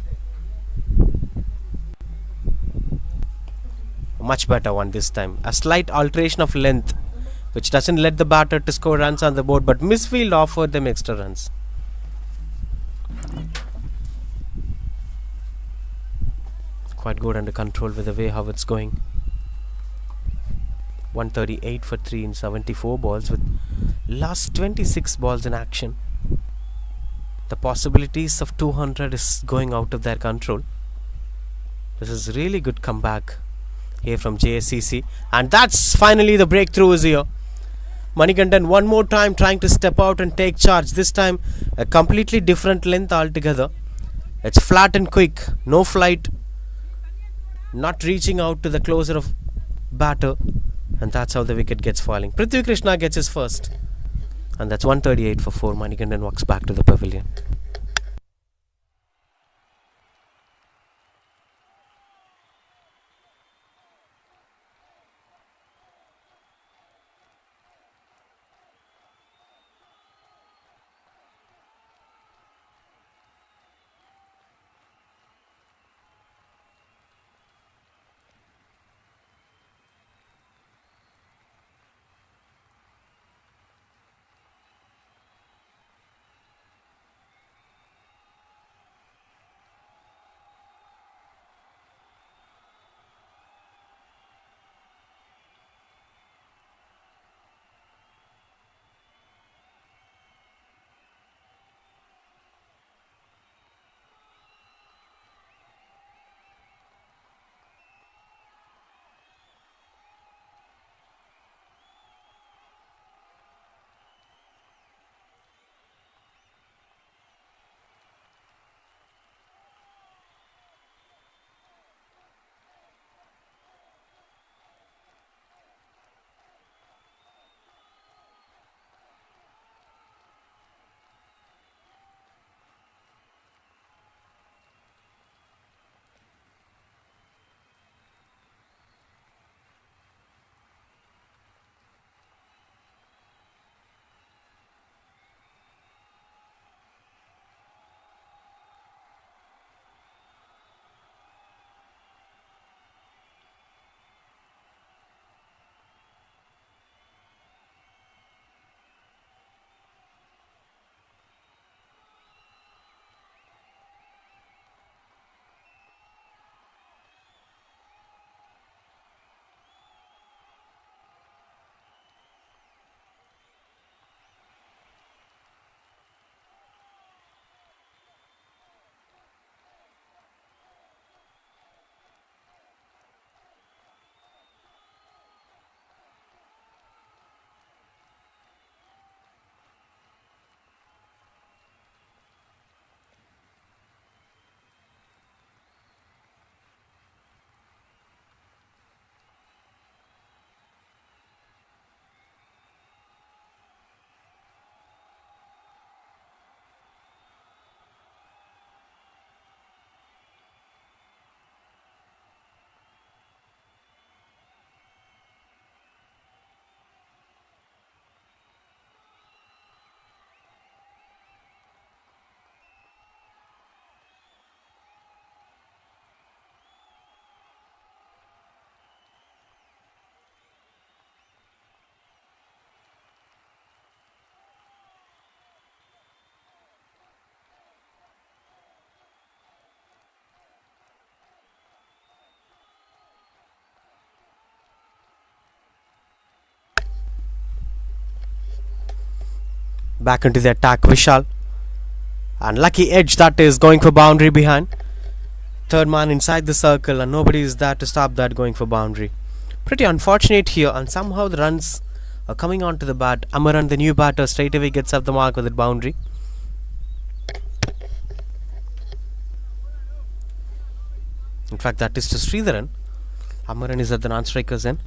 Much better one this time. A slight alteration of length which doesn't let the batter to score runs on the board, but misfield offered them extra runs. Quite good under control with the way how it's going. 138 for 3 in 74 balls with last 26 balls in action. The possibilities of 200 is going out of their control. This is really good comeback here from JSCC, and that's finally the breakthrough is here. Manikandan one more time trying to step out and take charge. This time a completely different length altogether. It's flat and quick, no flight, not reaching out to the closer of batter, and that's how the wicket gets falling. Prithvi Krishna gets his first, and that's 138 for 4. Manikandan walks back to the pavilion. Back into the attack, Vishal. And lucky edge that is, going for boundary behind. Third man inside the circle, and nobody is there to stop that, going for boundary. Pretty unfortunate here, and somehow the runs are coming onto the bat. Amaran, the new batter, straight away gets up the mark with that boundary. In fact, that is to Sridharan. Amaran is at the non-striker's end.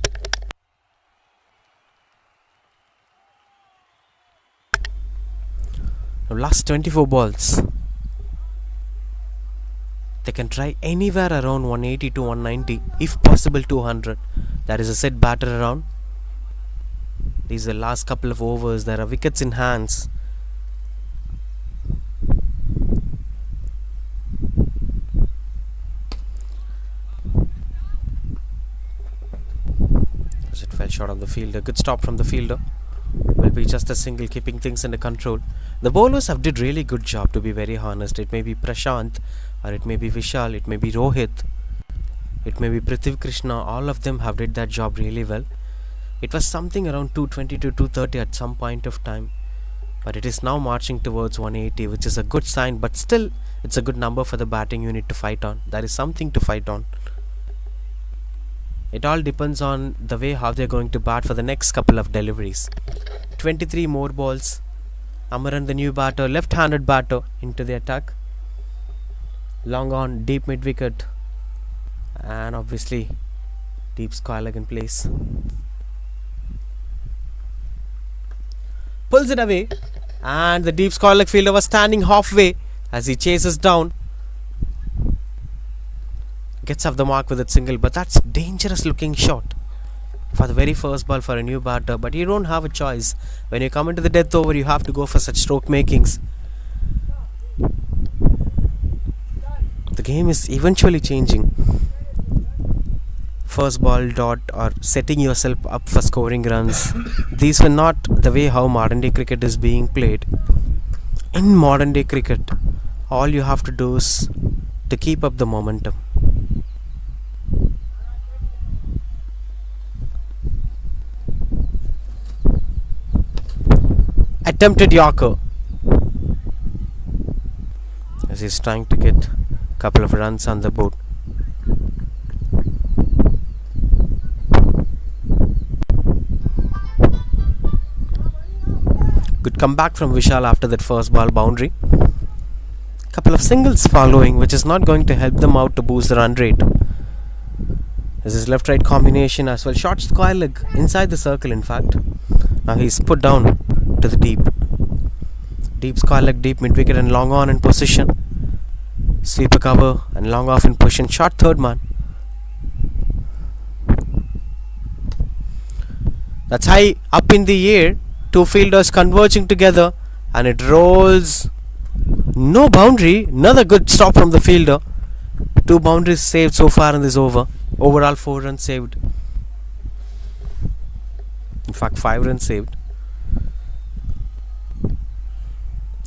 Now last 24 balls. They can try anywhere around 180 to 190, if possible 200. There is a set batter around. These are the last couple of overs. There are wickets in hands. As it fell short of the fielder. Good stop from the fielder. Will be just a single, keeping things under control. The bowlers have did really good job, to be very honest. It may be Prashant, or it may be Vishal, it may be Rohit, it may be Prithvi Krishna. All of them have did that job really well. It was something around 220 to 230 at some point of time, but it is now marching towards 180, which is a good sign. But still, it's a good number for the batting unit to fight on. There is something to fight on. It all depends on the way how they're going to bat for the next couple of deliveries. 23 more balls. Amaran, the new batter, left-handed batter, into the attack. Long on, deep mid-wicket. And obviously, deep square leg in place. Pulls it away. And the deep square leg fielder was standing halfway as he chases down. Gets off the mark with a single, but that's dangerous looking shot for the very first ball for a new batter. But you don't have a choice. When you come into the death over, you have to go for such stroke makings. The game is eventually changing. First ball dot or setting yourself up for scoring runs. These were not the way how modern day cricket is being played. In modern day cricket, all you have to do is to keep up the momentum. Attempted Yorker as he's trying to get a couple of runs on the board. Good comeback from Vishal after that first ball boundary. Couple of singles following, which is not going to help them out to boost the run rate. This is left-right combination as well. Short square leg inside the circle, in fact. Now he's put down to the deep. Deep square leg, deep mid-wicket and long on in position. Sweeper cover and long off in position. Short third man. That's high up in the air. Two fielders converging together and it rolls. No boundary. Another good stop from the fielder. 2 boundaries saved so far in this over. Overall 4 runs saved. In fact 5 runs saved.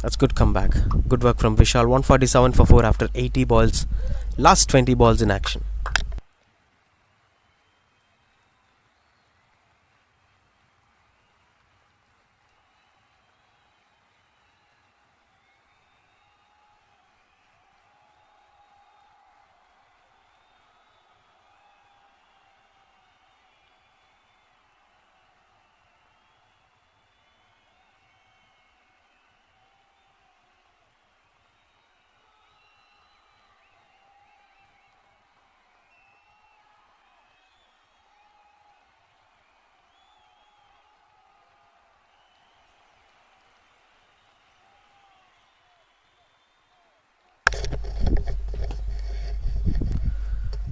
That's good comeback. Good work from Vishal. 147 for 4 after 80 balls. Last 20 balls in action.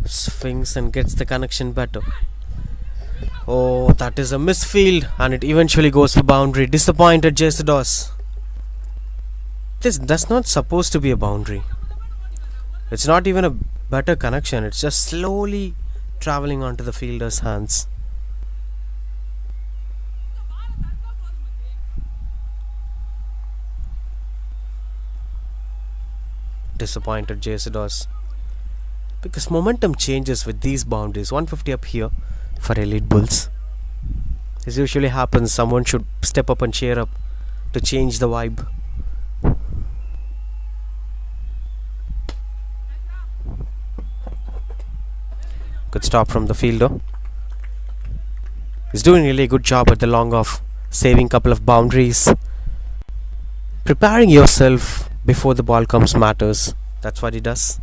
Swings and gets the connection better. Oh, that is a misfield and it eventually goes for boundary. Disappointed JCC. That's not supposed to be a boundary. It's not even a better connection. It's just slowly traveling onto the fielder's hands. Disappointed JCC. Because momentum changes with these boundaries. 150 up here for Elite Bulls. This usually happens. Someone should step up and cheer up to change the vibe. Good stop from the fielder. He's doing a really good job at the long off, saving a couple of boundaries. Preparing yourself before the ball comes matters. That's what he does.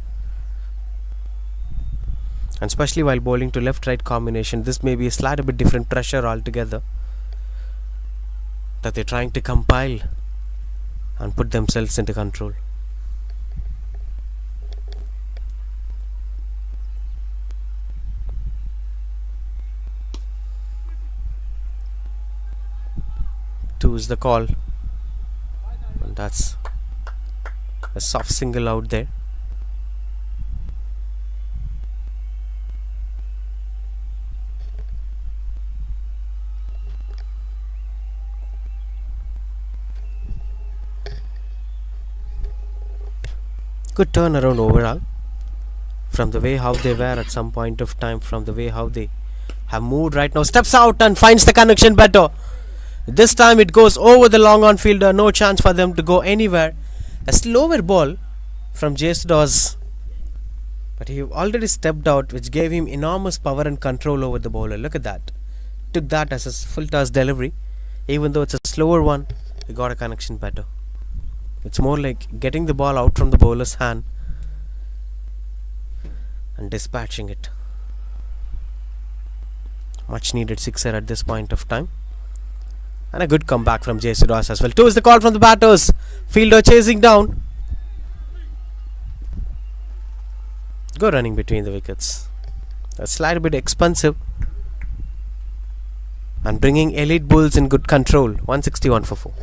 And especially while bowling to left-right combination, this may be a slight bit different pressure altogether that they're trying to compile and put themselves into control. Two is the call, and that's a soft single out there. Good turnaround overall from the way how they were at some point of time, from the way how they have moved right now. Steps out and finds the connection better. This time it goes over the long on fielder. No chance for them to go anywhere. A slower ball from JCC But he already stepped out, which gave him enormous power and control over the bowler. Look at that. Took that as a full toss delivery. Even though it's a slower one, he got a connection better. It's more like getting the ball out from the bowler's hand and dispatching it. Much needed sixer at this point of time. And a good comeback from JC as well. 2 is the call from the batters. Fielder chasing down. Good running between the wickets. A slight bit expensive. And bringing Elite Bulls in good control. 161 for 4.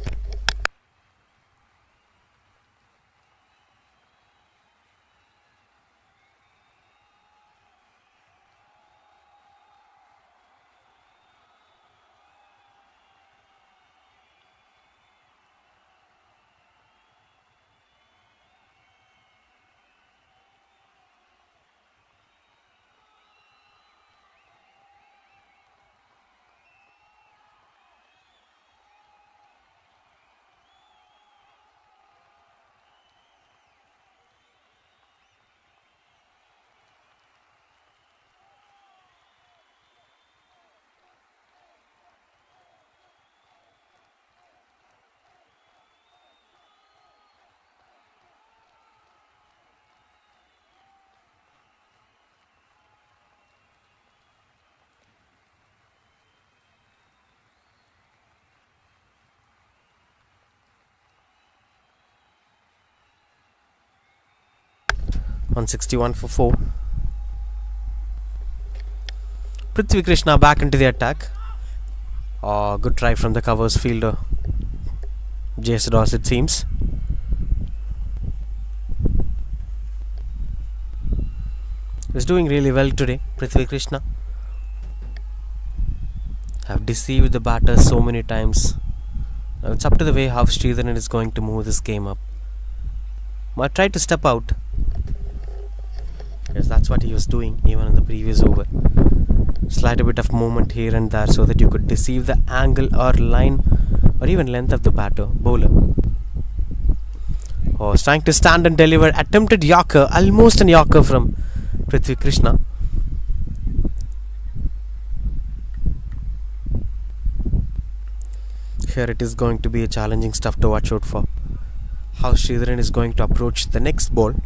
(161 for 4). Prithvi Krishna back into the attack. Oh, good try from the covers fielder. Jason Ross, it seems. He's doing really well today, Prithvi Krishna. Have deceived the batters so many times. Now it's up to the way how Sridharan is going to move this game up. Might try to step out. Yes, that's what he was doing even in the previous over. Slide a bit of movement here and there so that you could deceive the angle or line or even length of the bowler. Oh, he's trying to stand and deliver. Attempted Yorker, almost an Yorker from Prithvi Krishna. Here it is going to be a challenging stuff to watch out for. How Sridharan is going to approach the next ball.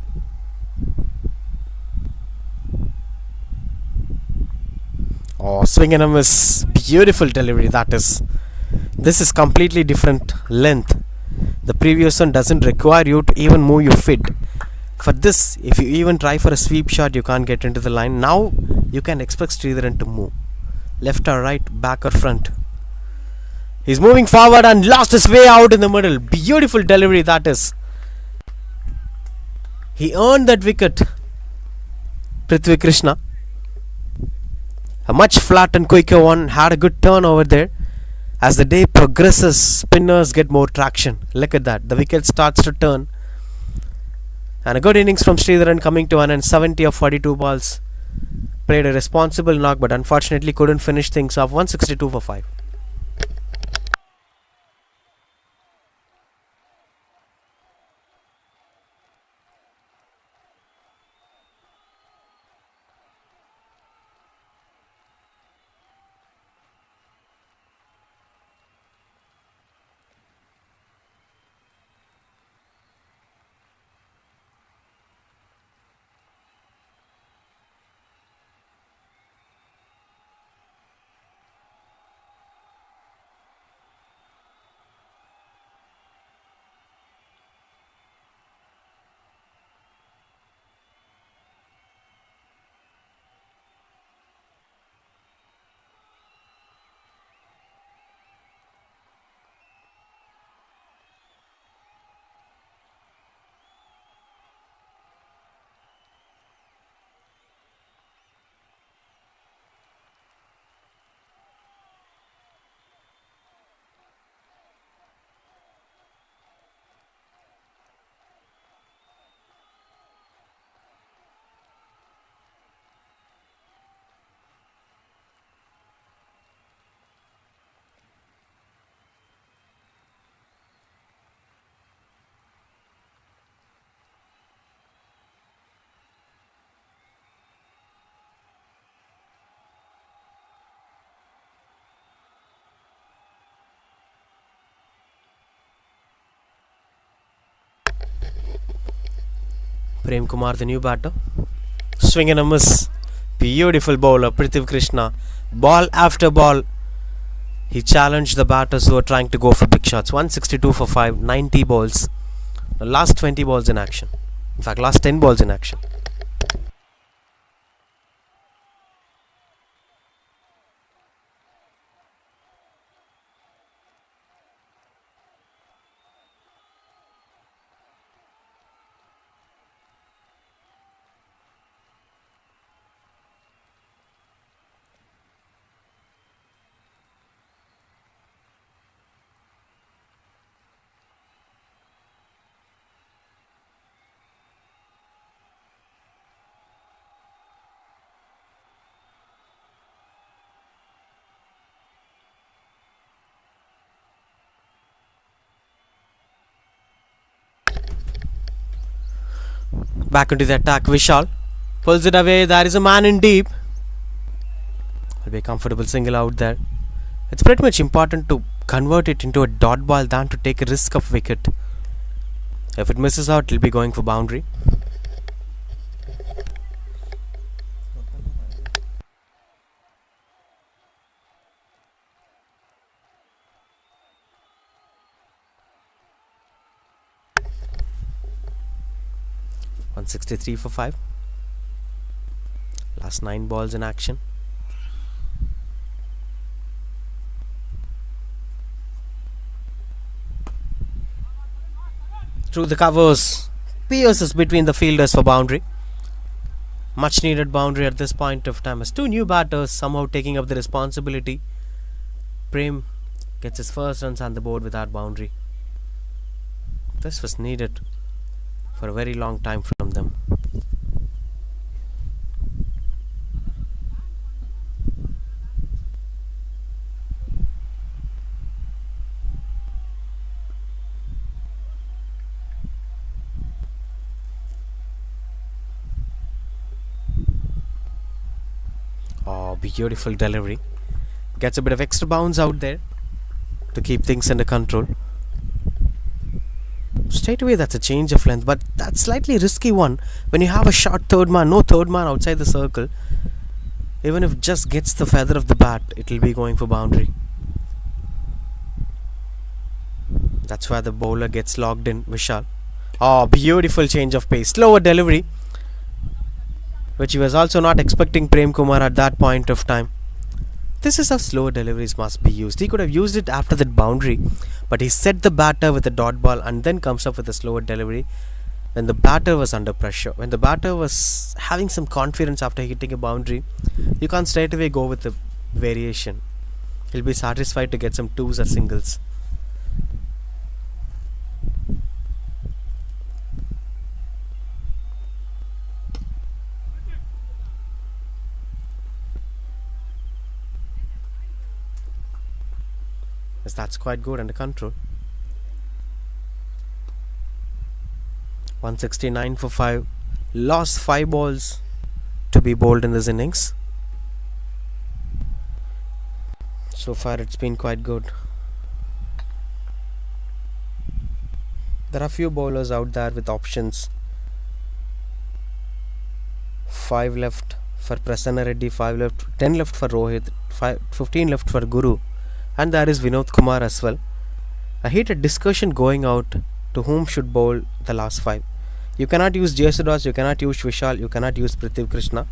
Oh, swing and a miss. Beautiful delivery, that is. This is completely different length. The previous one doesn't require you to even move your feet. For this, if you even try for a sweep shot, you can't get into the line. Now, you can expect Sridharan to move. Left or right, back or front. He's moving forward and lost his way out in the middle. Beautiful delivery, that is. He earned that wicket. Prithvi Krishna. A much flat and quicker one. Had a good turn over there. As the day progresses, spinners get more traction. Look at that. The wicket starts to turn. And a good innings from Sridharan coming to an end. 70 of 42 balls. Played a responsible knock, but unfortunately couldn't finish things off. 162 for 5. Prem Kumar, the new batter. Swing and a miss. Beautiful bowler, Prithvi Krishna. Ball after ball. He challenged the batters who were trying to go for big shots. 162 for 5, 90 balls. The last 20 balls in action. In fact, last 10 balls in action. Back into the attack, Vishal pulls it away. There is a man in deep. Will be a comfortable single out there. It's pretty much important to convert it into a dot ball than to take a risk of wicket. If it misses out, it'll be going for boundary. .163 for 5. Last 9 balls in action. Through the covers, pierces between the fielders for boundary. Much needed boundary at this point of time as two new batters somehow taking up the responsibility. Prem gets his first runs on the board without boundary. This was needed for a very long time from them. Oh, beautiful delivery. Gets a bit of extra bounce out there to keep things under control. Straight away, that's a change of length, but that's slightly risky one when you have a short third man, no third man outside the circle. Even if just gets the feather of the bat, it'll be going for boundary. That's where the bowler gets logged in, Vishal. Oh, beautiful change of pace, slower delivery, which he was also not expecting Prem Kumar at that point of time. This is how slower deliveries must be used. He could have used it after that boundary, but he set the batter with a dot ball and then comes up with a slower delivery when the batter was under pressure. When the batter was having some confidence after hitting a boundary, you can't straight away go with the variation. He'll be satisfied to get some twos or singles. Yes, that's quite good, under control. 169 for 5. Lost 5 balls to be bowled in this innings. So far it's been quite good. There are few bowlers out there with options. 5 left for Prasanna Reddy, 5 left, 10 left for Rohit, 15 left for Guru. And there is Vinod Kumar as well. A heated discussion going out to whom should bowl the last 5. You cannot use Jesudas, you cannot use Vishal, you cannot use Prithvi Krishna.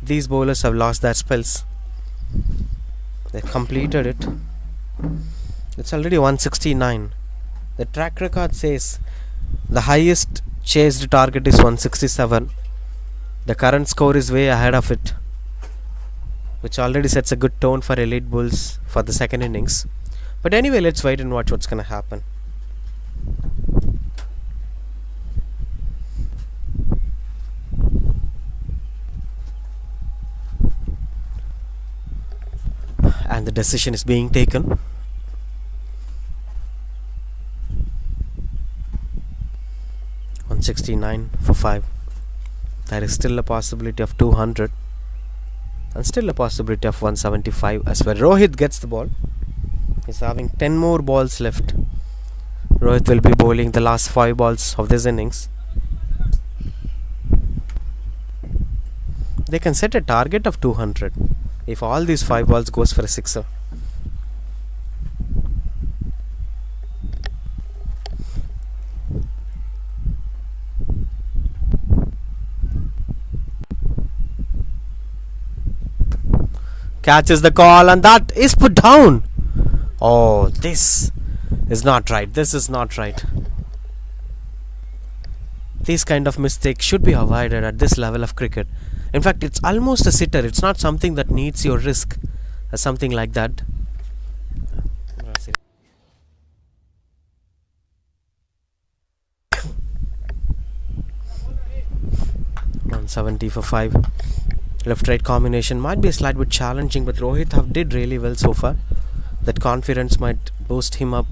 These bowlers have lost their spells. They completed it. It's already 169. The track record says the highest chased target is 167. The current score is way ahead of it, which already sets a good tone for Elite Bulls for the second innings. But anyway, let's wait and watch what's going to happen. And the decision is being taken. .169 for 5. There is still a possibility of 200. And still a possibility of 175 as well. Rohit gets the ball. He's having 10 more balls left. Rohit will be bowling the last 5 balls of this innings. they can set a target of 200 if all these 5 balls goes for a sixer. Catches the call and that is put down. Oh, this is not right. This is not right. These kind of mistakes should be avoided at this level of cricket. In fact, it's almost a sitter. It's not something that needs your risk or something like that. 170 for 5. Left-right combination might be a slight bit challenging, but Rohit did really well so far. That confidence might boost him up.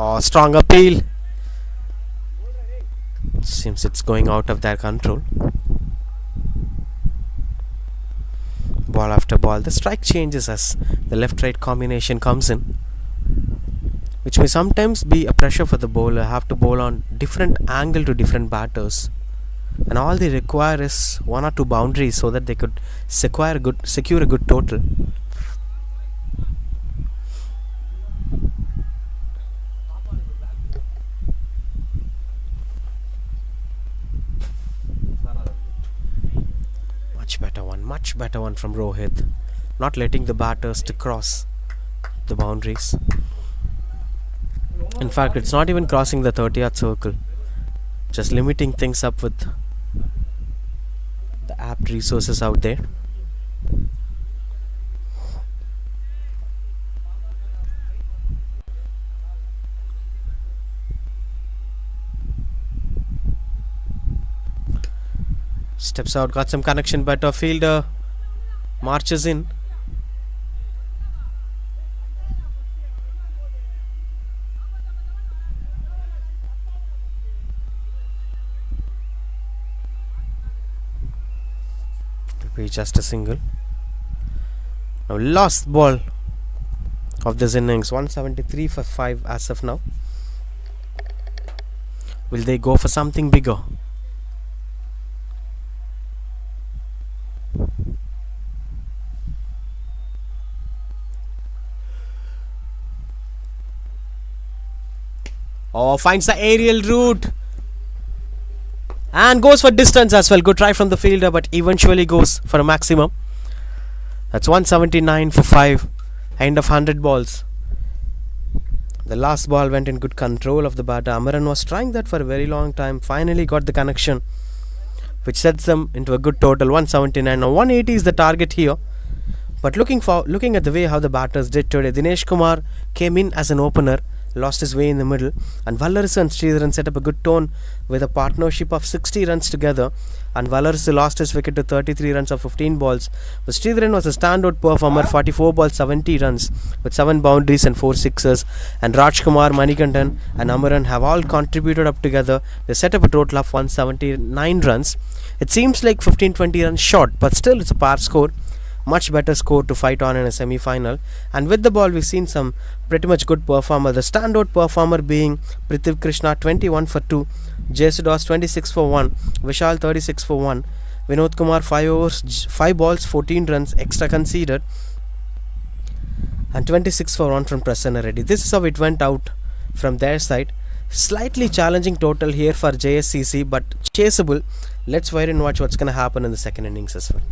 Oh, strong appeal. Seems it's going out of their control. Ball after ball. The strike changes as the left-right combination comes in, which may sometimes be a pressure for the bowler. Have to bowl on different angle to different batters, and all they require is 1 or 2 boundaries so that they could secure a good total. Much better one from Rohit, not letting the batters to cross the boundaries. In fact, it's not even crossing the 30th circle, just limiting things up with the apt resources out there. Steps out, got some connection, better fielder marches in. It'll be just a single. Now last ball of this innings, 173 for 5 as of now. Will they go for something bigger? Oh, finds the aerial route and goes for distance as well. Good try from the fielder, but eventually goes for a maximum. That's 179 for 5. End of 100 balls. The last ball went in good control of the batter. Amaran was trying that for a very long time. Finally got the connection, which sets them into a good total, 179. Now 180 is the target here. But looking at the way how the batters did today, Dinesh Kumar came in as an opener, lost his way in the middle, and Vallarisu and Sridharan set up a good tone with a partnership of 60 runs together, and Vallarisu lost his wicket to 33 runs of 15 balls, but Sridharan was a standout performer, 44 balls, 70 runs with 7 boundaries and 4 sixes, and Rajkumar, Manikandan and Amaran have all contributed up together. They set up a total of 179 runs. It seems like 15-20 runs short, but still it's a par score. Much better score to fight on in a semi-final. And with the ball we've seen some pretty much good performer. The standout performer being Prithvi Krishna, 21 for 2, Jayasudas 26 for 1, Vishal 36 for 1, Vinod Kumar 5 balls 14 runs extra conceded, and 26 for 1 from Prasanna Reddy. This is how it went out from their side. Slightly challenging total here for JSCC, but chaseable. Let's wait and watch what's going to happen in the second innings as well.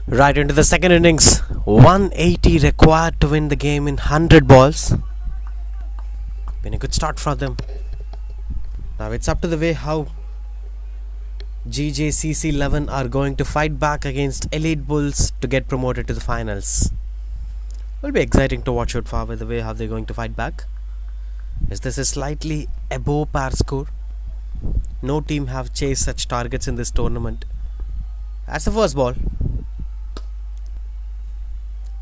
Right into the second innings. 180 required to win the game in 100 balls. Been a good start for them. Now it's up to the way how GJCC 11 are going to fight back against Elite Bulls to get promoted to the finals. Will be exciting to watch out for, by the way, how they're going to fight back. Is this a slightly above par score? No team have chased such targets in this tournament. That's the first ball.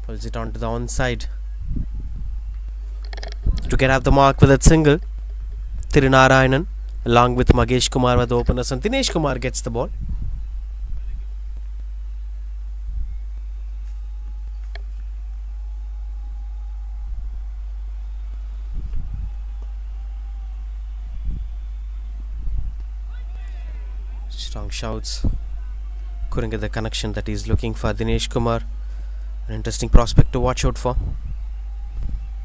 Pulls it onto the onside. To get off the mark with that single, Tirunarayanan along with Magesh Kumar were the openers, and Dinesh Kumar gets the ball. Strong shouts. Couldn't get the connection that he's looking for. Dinesh Kumar, an interesting prospect to watch out for.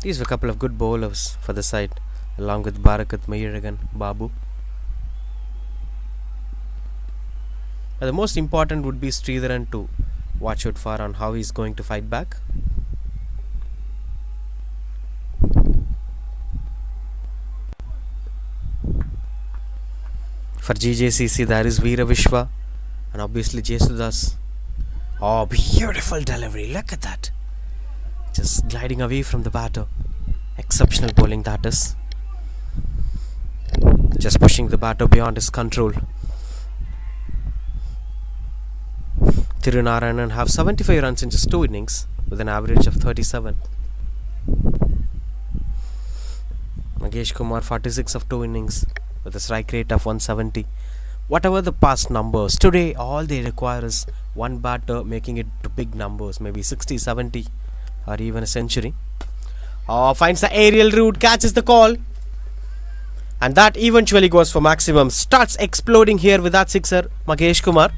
These were a couple of good bowlers for the side, along with Barakat, Mayuragan, Babu. But the most important would be Sridharan to watch out for on how he's going to fight back. For GJCC, there is Veera Vishwa and obviously Jesudas. Oh, beautiful delivery. Look at that. Just gliding away from the batter. Exceptional bowling, that is. Just pushing the batter beyond his control. Tirunarayanan have 75 runs in just 2 innings with an average of 37. Magesh Kumar 46 of 2 innings with a strike rate of 170. Whatever the past numbers, today all they require is one batter making it to big numbers, maybe 60, 70 or even a century. Oh, finds the aerial route, catches the call, and that eventually goes for maximum. Starts exploding here with that sixer. Magesh Kumar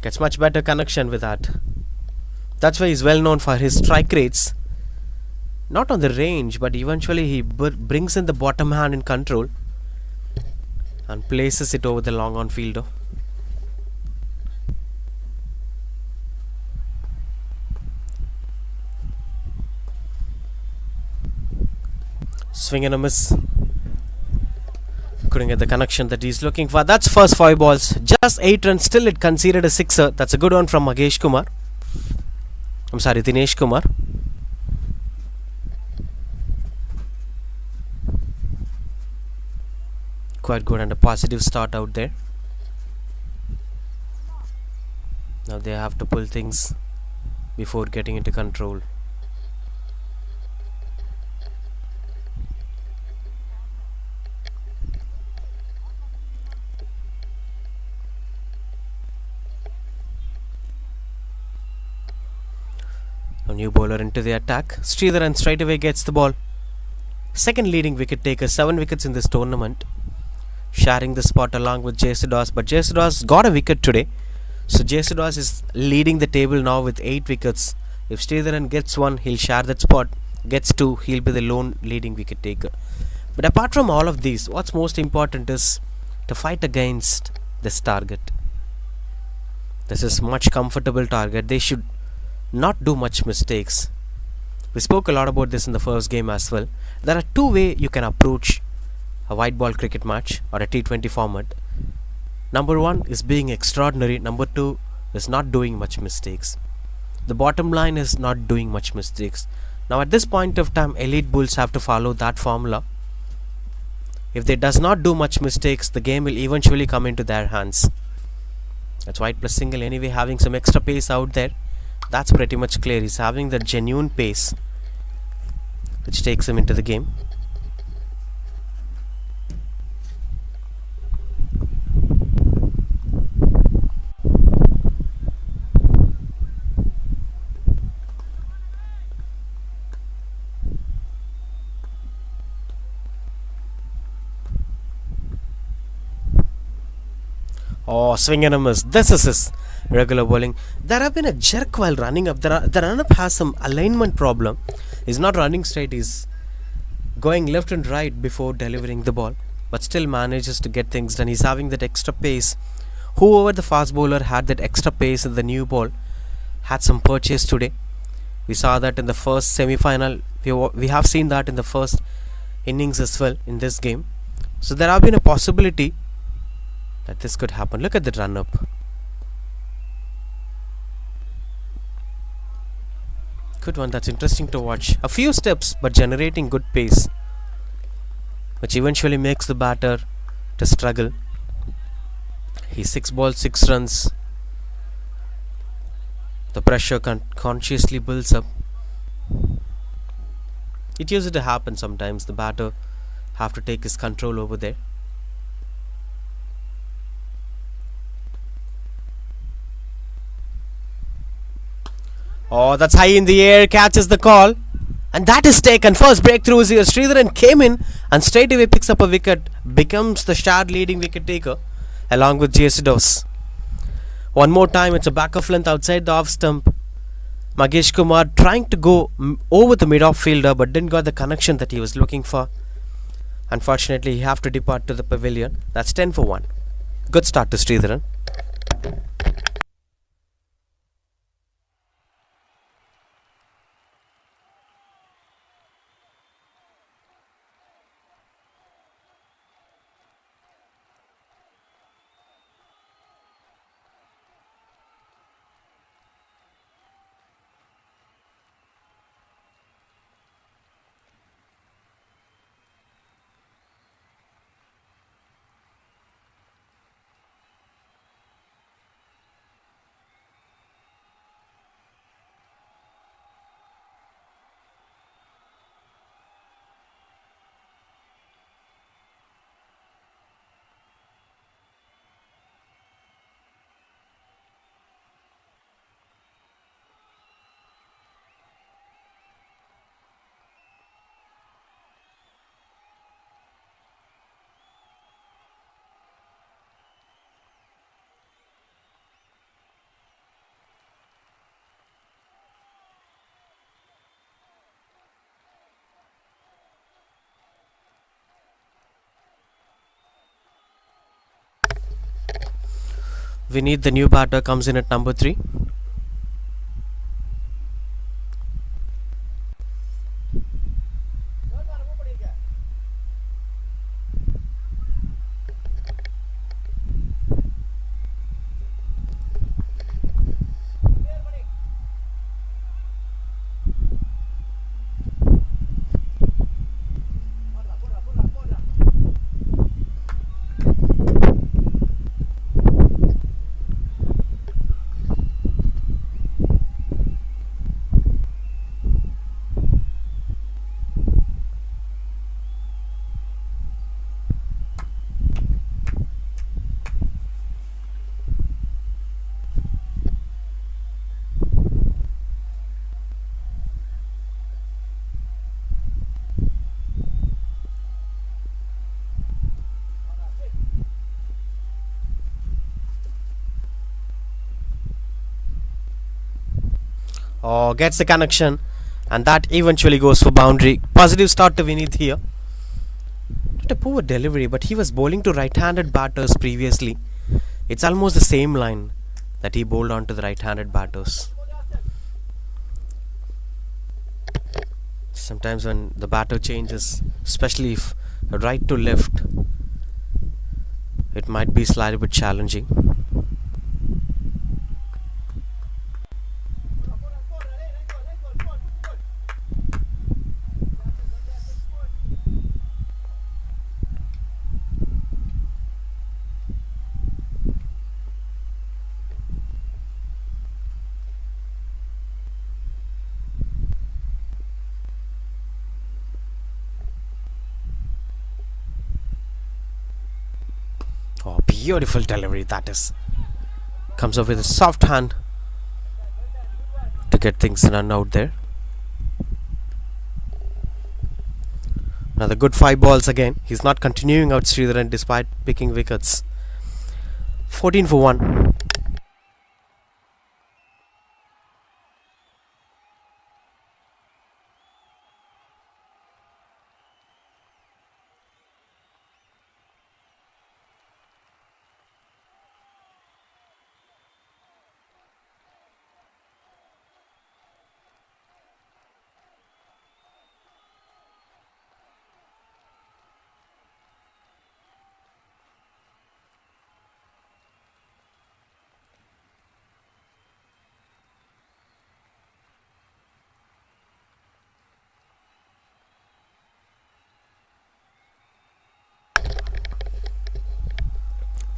gets much better connection with that. That's why he's well known for his strike rates. Not on the range, but eventually he brings in the bottom hand in control and places it over the long on fielder. Swing and a miss. Couldn't get the connection that he's looking for. That's first 5 balls. Just 8 runs. Still it conceded a sixer. That's a good one from Magesh Kumar. I'm sorry, Dinesh Kumar. Quite good and a positive start out there. Now they have to pull things before getting into control. A new bowler into the attack. Sridharan straight away gets the ball. Second leading wicket taker, 7 wickets in this tournament. Sharing the spot along with Jesudas, but Jesudas got a wicket today. So Jesudas is leading the table now with 8 wickets. If Sridharan gets 1, he'll share that spot. Gets 2, he'll be the lone leading wicket taker. But apart from all of these, what's most important is to fight against this target. This is much comfortable target. They should not do much mistakes. We spoke a lot about this in the first game as well. There are 2 ways you can approach a white ball cricket match or a T20 format. Number 1 is being extraordinary. Number 2 is not doing much mistakes. The bottom line is not doing much mistakes. Now at this point of time, Elite Bulls have to follow that formula. If they does not do much mistakes, the game will eventually come into their hands. That's white plus single anyway, having some extra pace out there. That's pretty much clear. He's having the genuine pace which takes him into the game. Oh, swing and a miss. This is his regular bowling. There have been a jerk while running up. The run-up has some alignment problem. He's not running straight. He's going left and right before delivering the ball, but still manages to get things done. He's having that extra pace Whoever the fast bowler had that extra pace in the new ball had some purchase today. We saw that in the first semi-final. We have seen that in the first innings as well in this game. So there have been a possibility that this could happen. Look at the run up. Good one. That's interesting to watch. A few steps but generating good pace, which eventually makes the batter to struggle. He's 6 balls, 6 runs. The pressure consciously builds up. It used to happen sometimes. The batter have to take his control over there. Oh, that's high in the air, catches the call. And that is taken. First breakthrough is here. Sridharan came in and straight away picks up a wicket. Becomes the shared leading wicket taker along with GJCC. One more time, it's a back of length outside the off stump. Magesh Kumar trying to go over the mid-off fielder but didn't got the connection that he was looking for. Unfortunately, he have to depart to the pavilion. That's 10 for 1. Good start to Sridharan. We need the new batter comes in at number 3. Oh, gets the connection, and that eventually goes for boundary. Positive start to Vineet here. Not a poor delivery, but he was bowling to right-handed batters previously. It's almost the same line that he bowled on to the right-handed batters. Sometimes when the batter changes, especially if right to left, it might be slightly bit challenging. Oh, beautiful delivery that is. Comes up with a soft hand to get things run out there. Another good 5 balls again. He's not continuing out Sridharan despite picking wickets. 14 for 1.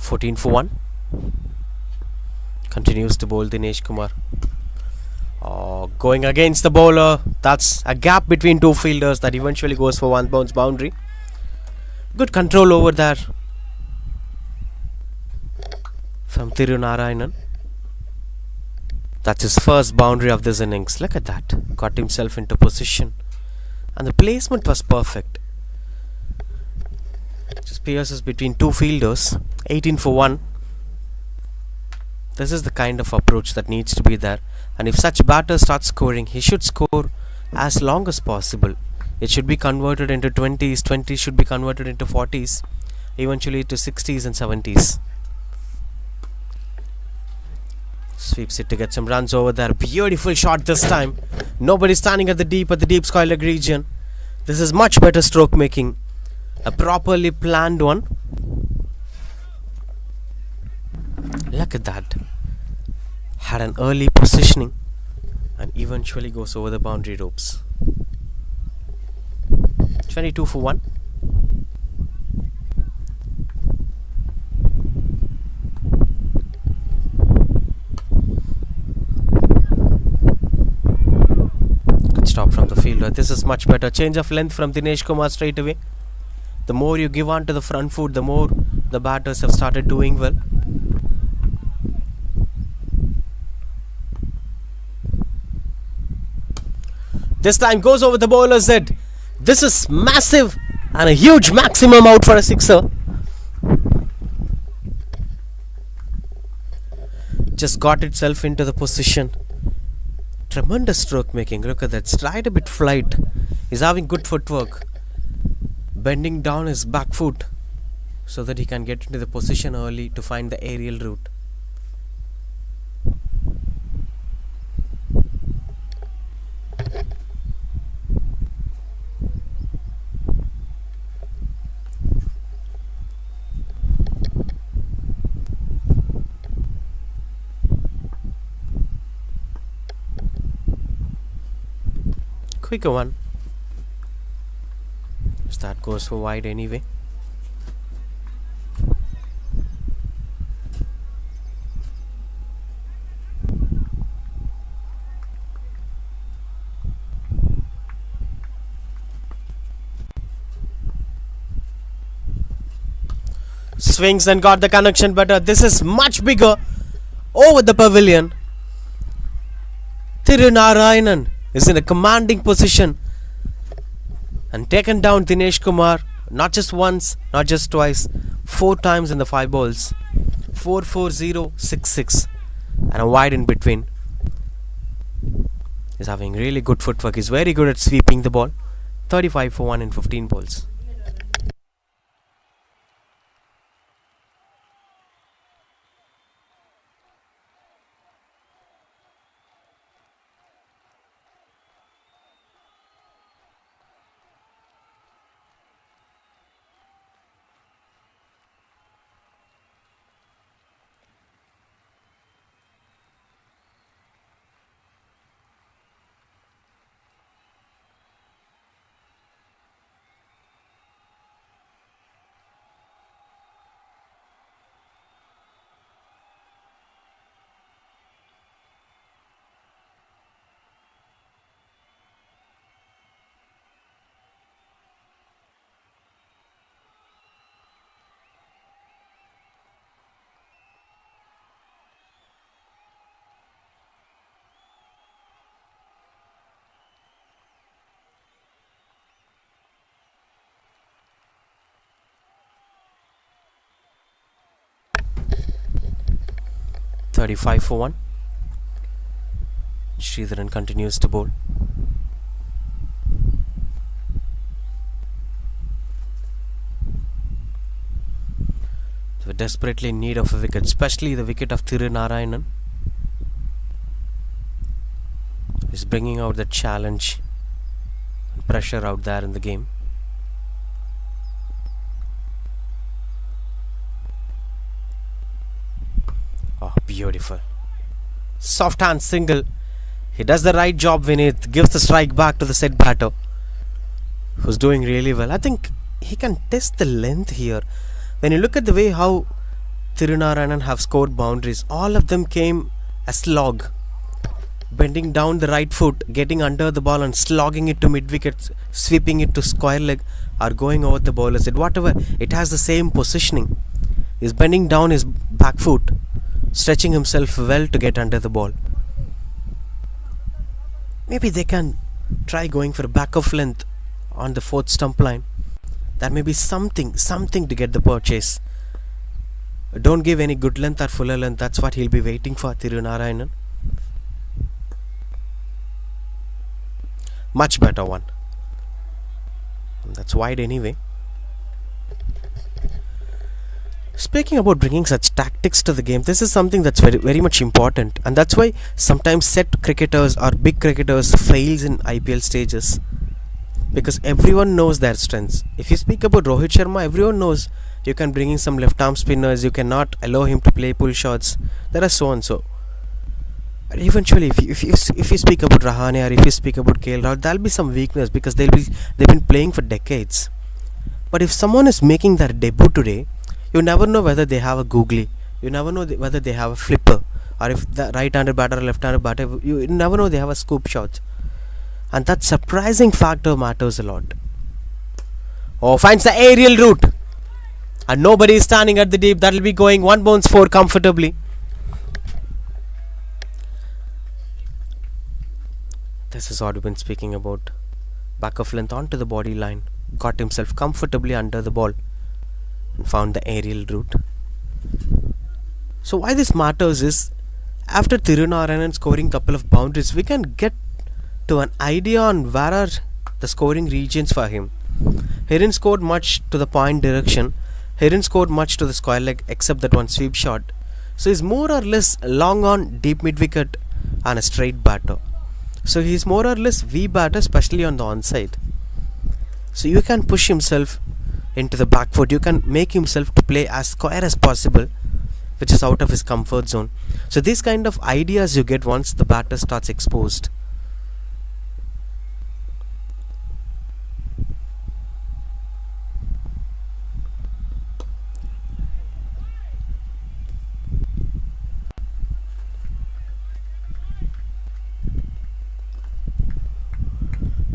14 for 1. Continues to bowl Dinesh Kumar. Going against the bowler. That's a gap between two fielders that eventually goes for one bounce boundary. Good control over there from Tirunarayanan. That's his first boundary of this innings. Look at that. Got himself into position. And the placement was perfect. Just pierces between two fielders. 18 for 1. This is the kind of approach that needs to be there. And if such batter starts scoring, he should score as long as possible. It should be converted into 20s. 20s should be converted into 40s. Eventually to 60s and 70s. Sweeps it to get some runs over there. Beautiful shot this time. Nobody standing at the deep square leg region. This is much better stroke making. A properly planned one. Look at that. Had an early positioning and eventually goes over the boundary ropes. 22 for 1. Good stop from the fielder. This is much better. Change of length from Dinesh Kumar straight away. The more you give on to the front foot, the more the batters have started doing well. This time goes over the bowler's head. This is massive and a huge maximum out for a sixer. Just got itself into the position. Tremendous stroke making. Look at that. Stride a bit flight. He's having good footwork. Bending down his back foot so that he can get into the position early to find the aerial route. Quicker one. That goes for wide anyway. Swings and got the connection better. This is much bigger over the pavilion. Tirunarayanan is in a commanding position and taken down Dinesh Kumar not just once, not just twice, 4 times in the 5 balls. 4-4-0, 6-6 and a wide in between. He's having really good footwork. He's very good at sweeping the ball. 35 for 1 in 15 balls. .35 for 1. Sridharan continues to bowl. They were desperately in need of a wicket, especially the wicket of Tirunarayanan. He's bringing out the challenge and pressure out there in the game. Oh, beautiful. Soft hand single. He does the right job, Vineet. Gives the strike back to the set batter, who's doing really well. I think he can test the length here. When you look at the way how Tirunarayanan have scored boundaries. All of them came a slog, bending down the right foot, getting under the ball and slogging it to mid wicket, sweeping it to square leg, or going over the bowler's head. Whatever, it has the same positioning. He's bending down his back foot, stretching himself well to get under the ball. Maybe they can try going for a back of length on the fourth stump line. That may be something to get the purchase. Don't give any good length or fuller length. That's what he'll be waiting for, Tirunarayanan. Much better one. That's wide anyway. Speaking about bringing such tactics to the game, this is something that's very, very much important, and that's why sometimes set cricketers or big cricketers fails in IPL stages, because everyone knows their strengths. If you speak about Rohit Sharma, everyone knows you can bring in some left arm spinners, you cannot allow him to play pull shots. There are so and so. And eventually, if you speak about Rahane or if you speak about KL Rahul, there'll be some weakness because they've been playing for decades. But if someone is making their debut today, you never know whether they have a googly, you never know whether they have a flipper, or if the right-handed batter or left-handed batter, you never know they have a scoop shot. And that surprising factor matters a lot. Oh, finds the aerial route, and nobody is standing at the deep. That will be going 1 bounce 4 comfortably. This is what we've been speaking about. Back of length onto the body line, got himself comfortably under the ball and found the aerial route. So why this matters is, after Tirunarayanan scoring couple of boundaries, we can get to an idea on where are the scoring regions for him. He didn't score much to the point direction, he didn't score much to the square leg except that one sweep shot. So he's more or less long on, deep mid wicket and a straight batter. So he's more or less V batter, especially on the onside. So you can push himself into the back foot, you can make himself to play as square as possible, which is out of his comfort zone. So these kind of ideas you get once the batter starts exposed.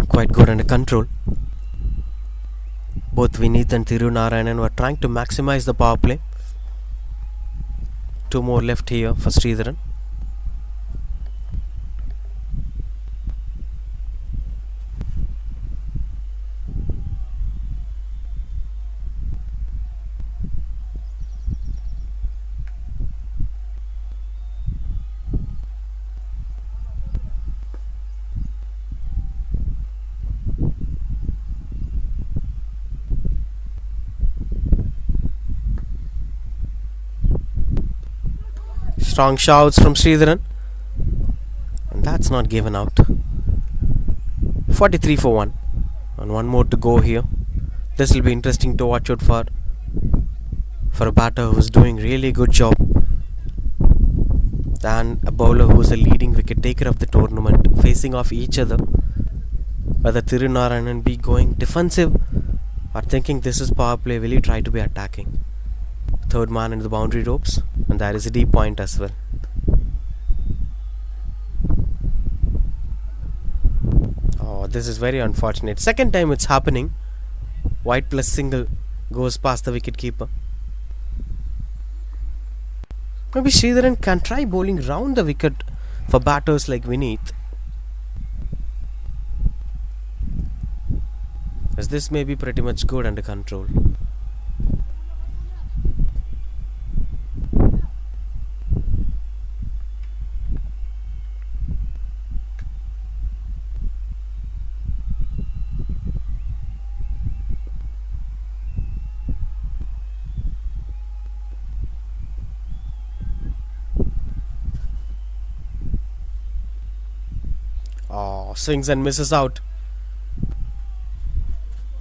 Quite good under control. Both Vineeth and Tirunarayanan were trying to maximize the power play. 2 more left here for Sridharan. Strong shouts from Sridharan, and that's not given out. 43 for 1, and 1 more to go here. This will be interesting to watch out for a batter who's doing really good job than a bowler who's a leading wicket taker of the tournament, facing off each other. Whether Tirunarayanan be going defensive or thinking this is power play, will he try to be attacking? Third man into the boundary ropes, and there is a deep point as well. Oh, this is very unfortunate. Second time it's happening. Wide plus single goes past the wicket keeper. Maybe Sridharan can try bowling round the wicket for batters like Vineeth, as this may be pretty much good under control. Oh, swings and misses out.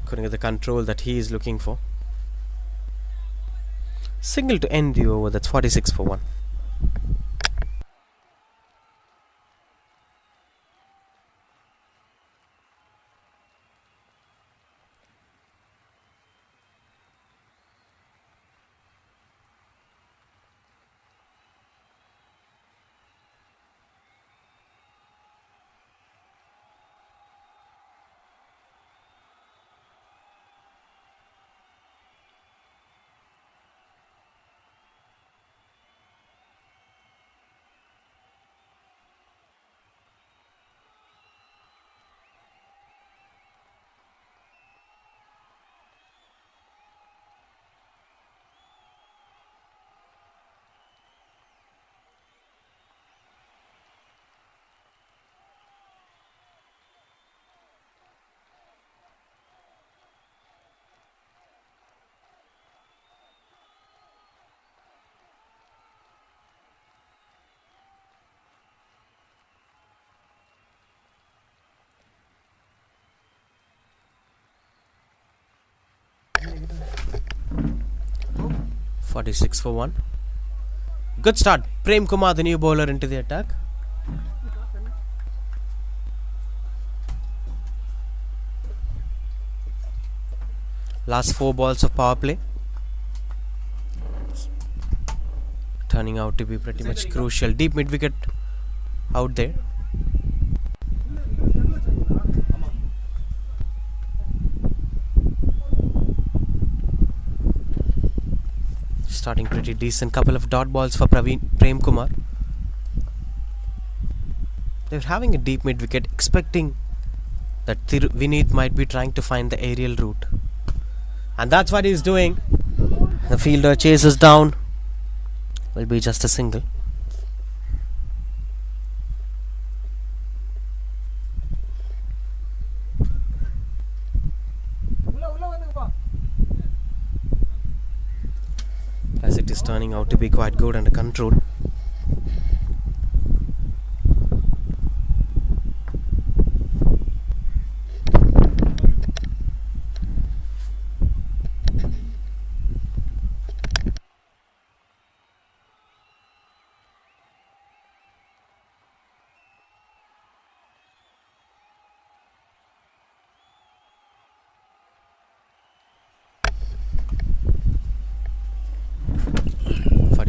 Couldn't get the control that he is looking for. Single to end the over. That's 46 for 1. 46 for 1. Good start. Prem Kumar, the new bowler, into the attack. Last 4 balls of power play, turning out to be pretty much crucial. Deep mid wicket out there. Starting pretty decent. Couple of dot balls for Prem Kumar. They're having a deep mid wicket, expecting that Vineet might be trying to find the aerial route. And that's what he's doing. The fielder chases down. Will be just a single. As it is turning out to be quite good under control.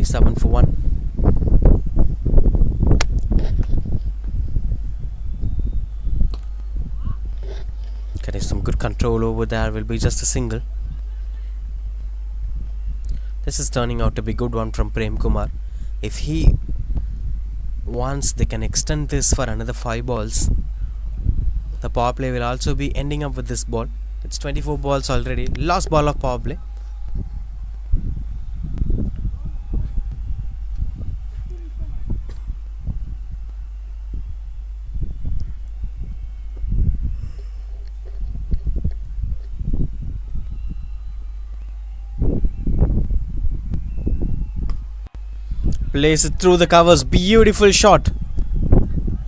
Seven for 1. Getting some good control over there. Will be just a single. This is turning out to be a good one from Prem Kumar. If he wants, they can extend this for another 5 balls. The power play will also be ending up with this ball. It's 24 balls already. Last ball of power play. Plays it through the covers. Beautiful shot.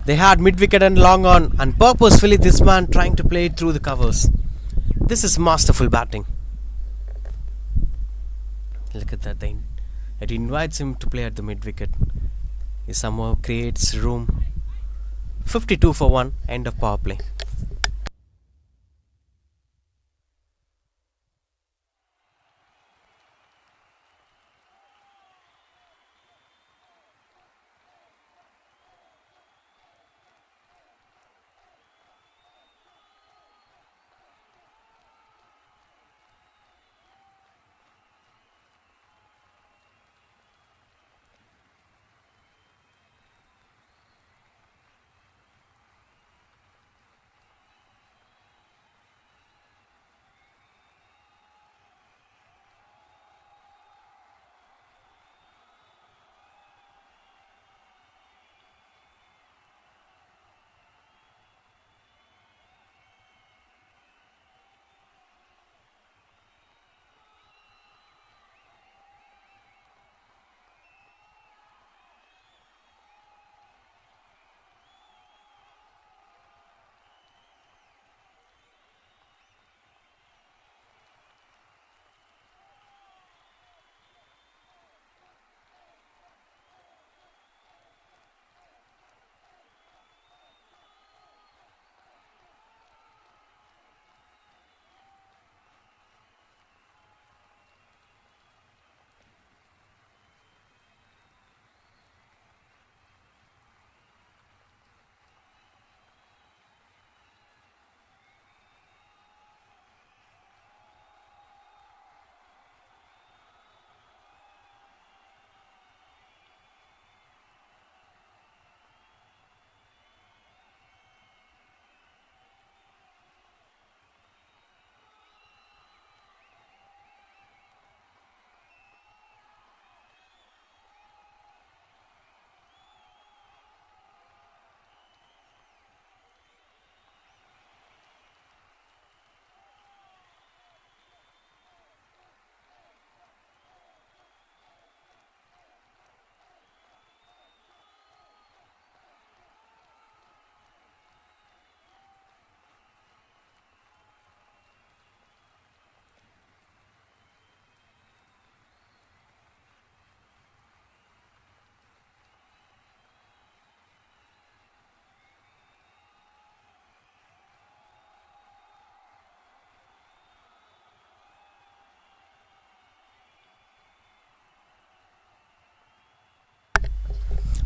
They had mid wicket and long on, and purposefully this man trying to play it through the covers. This is masterful batting. Look at that thing. It invites him to play at the mid wicket. He somehow creates room. 52 for 1. End of power play.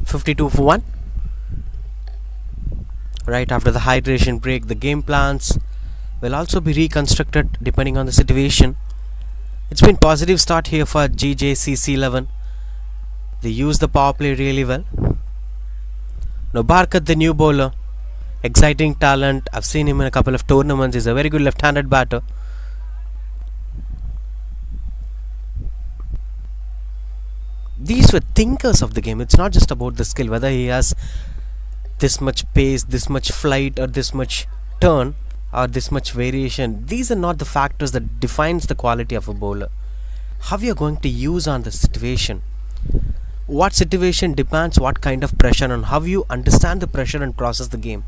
52 for 1. Right after the hydration break, the game plans will also be reconstructed depending on the situation. It's been positive start here for GJCC 11. They use the power play really well. Now Barkat, the new bowler, exciting talent. I've seen him in a couple of tournaments. He's a very good left-handed batter. These were thinkers of the game. It's not just about the skill, whether he has this much pace, this much flight, or this much turn, or this much variation. These are not the factors that defines the quality of a bowler. How you're going to use on the situation. What situation depends what kind of pressure, and how you understand the pressure and process the game.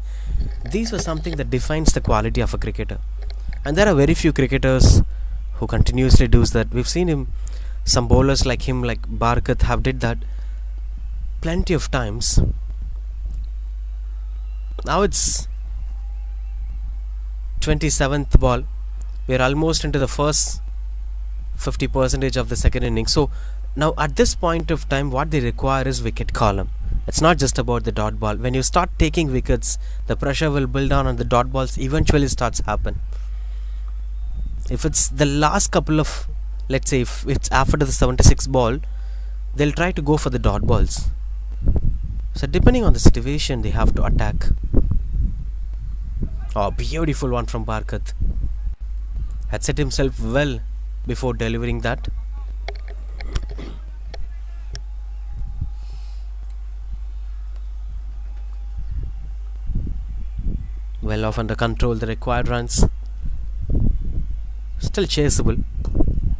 These were something that defines the quality of a cricketer. And there are very few cricketers who continuously do that. We've seen him, some bowlers like him, like Barkat, have did that plenty of times. Now it's 27th ball. We're almost into the first 50% of the second inning. So now at this point of time, what they require is wicket column. It's not just about the dot ball. When you start taking wickets, the pressure will build on, and the dot balls eventually starts happen. If it's the last couple of, let's say if it's after the 76th ball, they'll try to go for the dot balls. So depending on the situation, they have to attack. Oh, beautiful one from Barkat. Had set himself well before delivering that. Well off under control, the required runs. Still chaseable.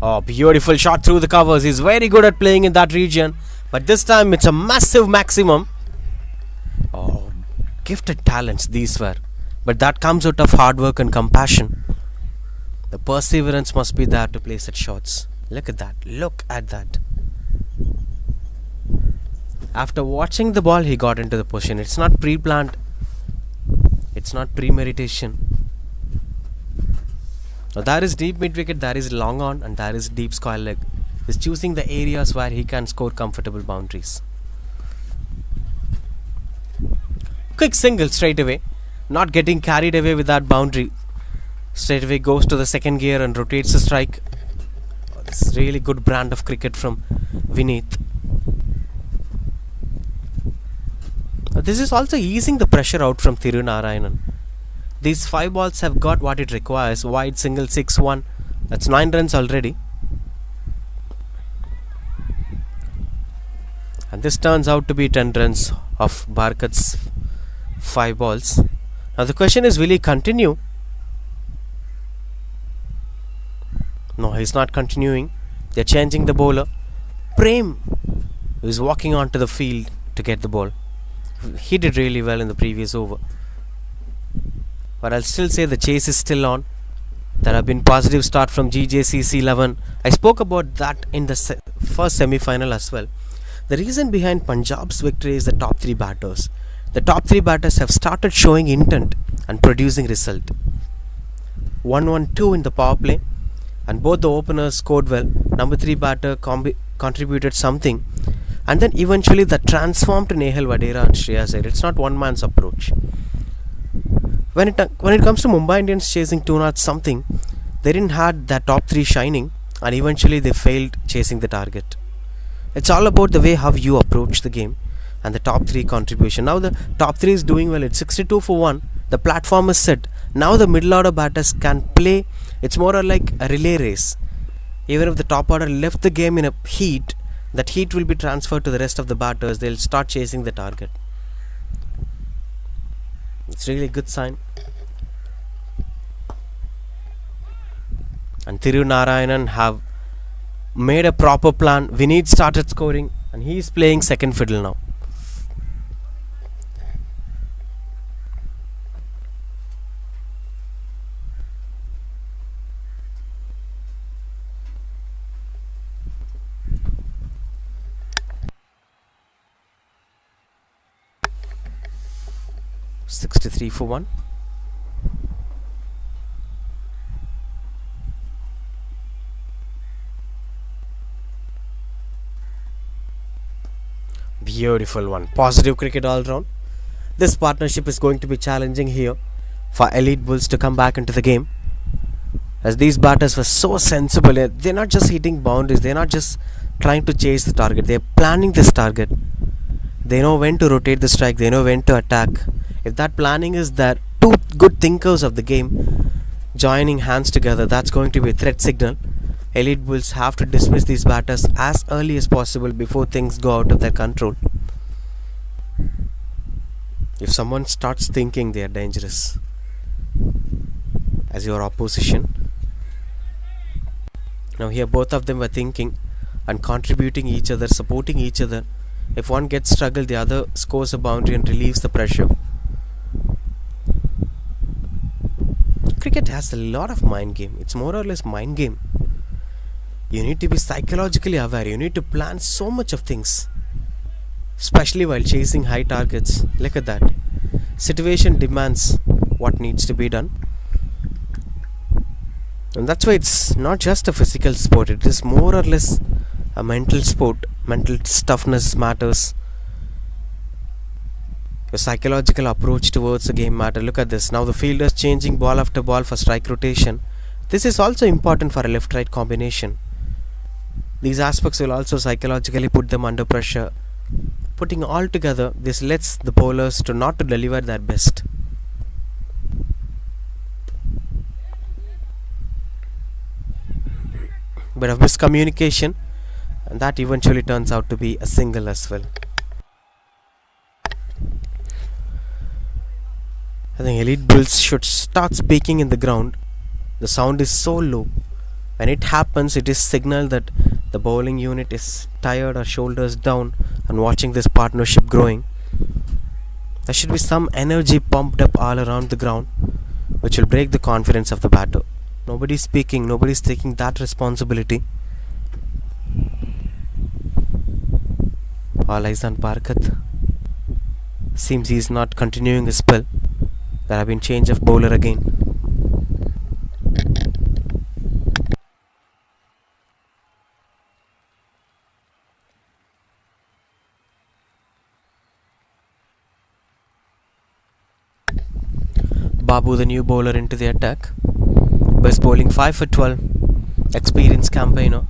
Oh, beautiful shot through the covers. He's very good at playing in that region. But this time it's a massive maximum. Oh, gifted talents these were. But that comes out of hard work and compassion. The perseverance must be there to place at shots. Look at that. Look at that. After watching the ball, he got into the position. It's not pre-planned. It's not premeditation. Now there is deep mid-wicket, there is long on, and there is deep square leg. He's choosing the areas where he can score comfortable boundaries. Quick single straight away. Not getting carried away with that boundary. Straight away goes to the second gear and rotates the strike. Oh, this is really good brand of cricket from Vineeth. This is also easing the pressure out from Thiru Narayanan. These 5 balls have got what it requires. Wide single 6-1. That's 9 runs already. And this turns out to be 10 runs of Barkat's 5 balls. Now the question is, will he continue? No, he's not continuing. They're changing the bowler. Prem is walking onto the field to get the ball. He did really well in the previous over. But I'll still say the chase is still on. There have been positive start from GJCC 11. I spoke about that in the first semi-final as well. The reason behind Punjab's victory is the top 3 batters. The top 3 batters have started showing intent and producing result. 1-1-2 in the power play, and both the openers scored well. Number 3 batter contributed something, and then eventually that transformed to Nehal Vadera and Shreyas Iyer. It's not one man's approach. When it comes to Mumbai Indians chasing 2-0 something, they didn't have that top 3 shining, and eventually they failed chasing the target. It's all about the way how you approach the game and the top 3 contribution. Now the top 3 is doing well. It's 62 for 1. The platform is set. Now the middle order batters can play. It's more like a relay race. Even if the top order left the game in a heat, that heat will be transferred to the rest of the batters. They'll start chasing the target. It's really a good sign. And Thiru Narayanan have made a proper plan. Vineeth started scoring, and he is playing second fiddle now. .63 for 1. Beautiful one. Positive cricket all round. This partnership is going to be challenging here for Elite Bulls to come back into the game. As these batters were so sensible, they're not just hitting boundaries, they're not just trying to chase the target, they're planning this target. They know when to rotate the strike, they know when to attack. If that planning is there, two good thinkers of the game joining hands together, that's going to be a threat signal. Elite Bulls have to dismiss these batters as early as possible before things go out of their control. If someone starts thinking they are dangerous as your opposition, now here both of them were thinking and contributing each other, supporting each other. If one gets struggled, the other scores a boundary and relieves the pressure. Cricket has a lot of mind game. It's more or less mind game. You need to be psychologically aware. You need to plan so much of things, especially while chasing high targets. Look at that. Situation demands what needs to be done. And that's why it's not just a physical sport. It is more or less a mental sport. Mental toughness matters. Your psychological approach towards the game matter. Look at this. Now the fielder's changing ball after ball for strike rotation. This is also important for a left-right combination. These aspects will also psychologically put them under pressure. Putting all together, this lets the bowlers to not to deliver their best. Bit of miscommunication, and that eventually turns out to be a single as well. I think Elite Bulls should start speaking in the ground. The sound is so low. When it happens, it is signal that the bowling unit is tired or shoulders down and watching this partnership growing. There should be some energy pumped up all around the ground, which will break the confidence of the batter. Nobody's speaking, nobody's taking that responsibility. All eyes on Parkat. Seems he's not continuing his spell. There have been change of bowler again. Babu, the new bowler, into the attack. Best bowling 5 for 12. Experienced campaigner.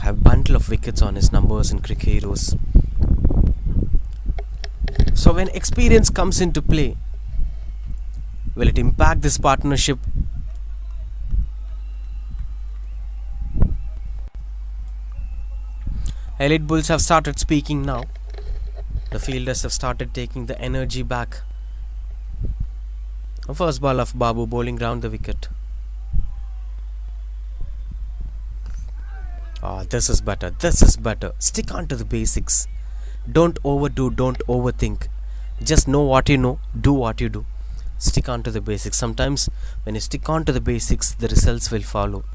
Have bundle of wickets on his numbers in Cricket Heroes. So when experience comes into play, will it impact this partnership? Elite Bulls have started speaking now. The fielders have started taking the energy back. A first ball of Babu bowling round the wicket. This is better. This is better. Stick on to the basics. Don't overdo, don't overthink. Just know what you know, do what you do. Stick on to the basics. Sometimes when you stick on to the basics, the results will follow.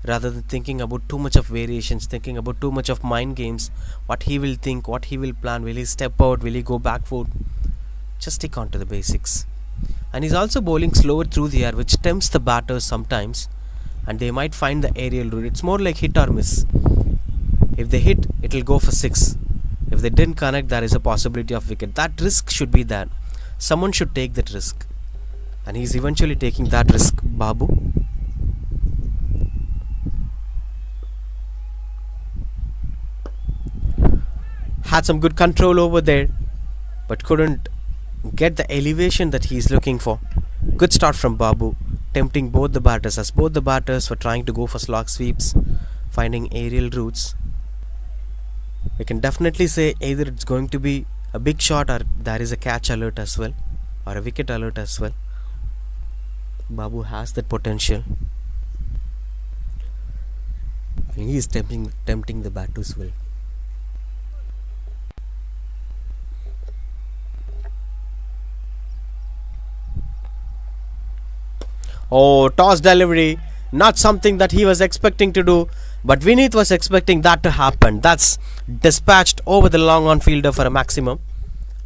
Rather than thinking about too much of variations, thinking about too much of mind games, what he will think, what he will plan, will he step out, will he go backward? Just stick on to the basics. And he's also bowling slower through the air, which tempts the batters sometimes, and they might find the aerial route. It's more like hit or miss. If they hit, it will go for 6. If they didn't connect, there is a possibility of wicket. That risk should be there. Someone should take that risk, and he's eventually taking that risk. Babu. Had some good control over there, but couldn't get the elevation that he's looking for. Good start from Babu, tempting both the batters, as both the batters were trying to go for slog sweeps, finding aerial routes. We can definitely say either it's going to be a big shot or there is a catch alert as well, or a wicket alert as well. Babu has that potential. And he is tempting the bat as well. Oh, toss delivery. Not something that he was expecting to do, but Vineet was expecting that to happen. That's dispatched over the long on fielder for a maximum.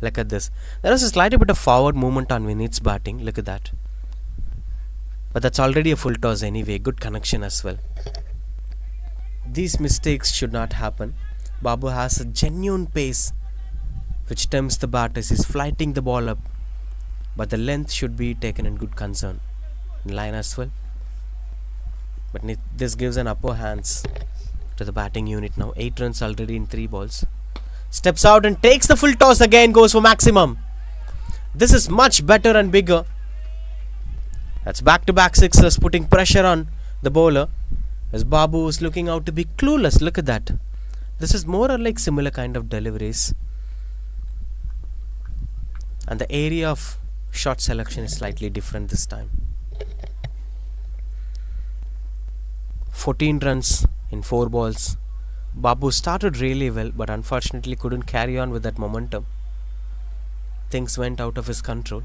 Look at this. There is a slight bit of forward movement on Vineet's batting. Look at that. But that's already a full toss anyway. Good connection as well. These mistakes should not happen. Babu has a genuine pace which tempts the batters. He's flighting the ball up, but the length should be taken in good concern. In line as well. But this gives an upper hands to the batting unit now. 8 runs already in 3 balls. Steps out and takes the full toss again. Goes for maximum. This is much better and bigger. That's back-to-back sixers, putting pressure on the bowler. As Babu is looking out to be clueless. Look at that. This is more or like similar kind of deliveries. And the area of shot selection is slightly different this time. 14 runs in 4 balls. Babu started really well, but unfortunately couldn't carry on with that momentum. Things went out of his control.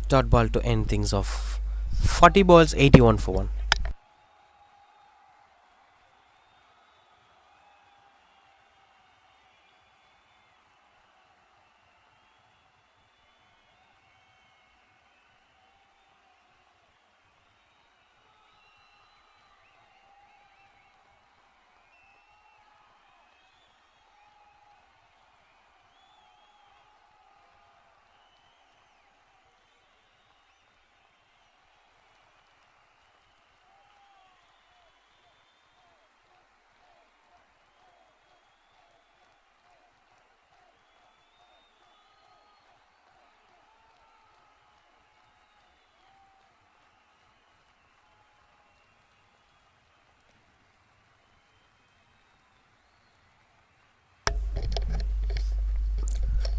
Dot ball to end things off. 40 balls, 81 for 1.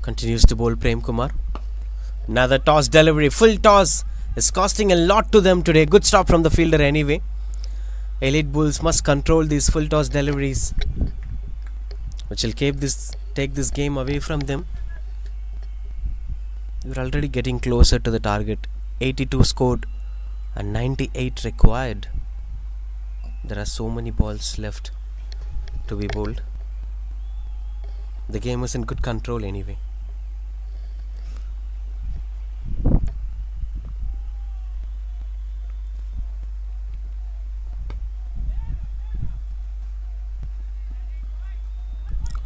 Continues to bowl Prem Kumar. Another toss delivery. Full toss is costing a lot to them today. Good stop from the fielder anyway. Elite Bulls must control these full toss deliveries, which will take this game away from them. We're already getting closer to the target. 82 scored and 98 required. There are so many balls left to be bowled. The game is in good control anyway.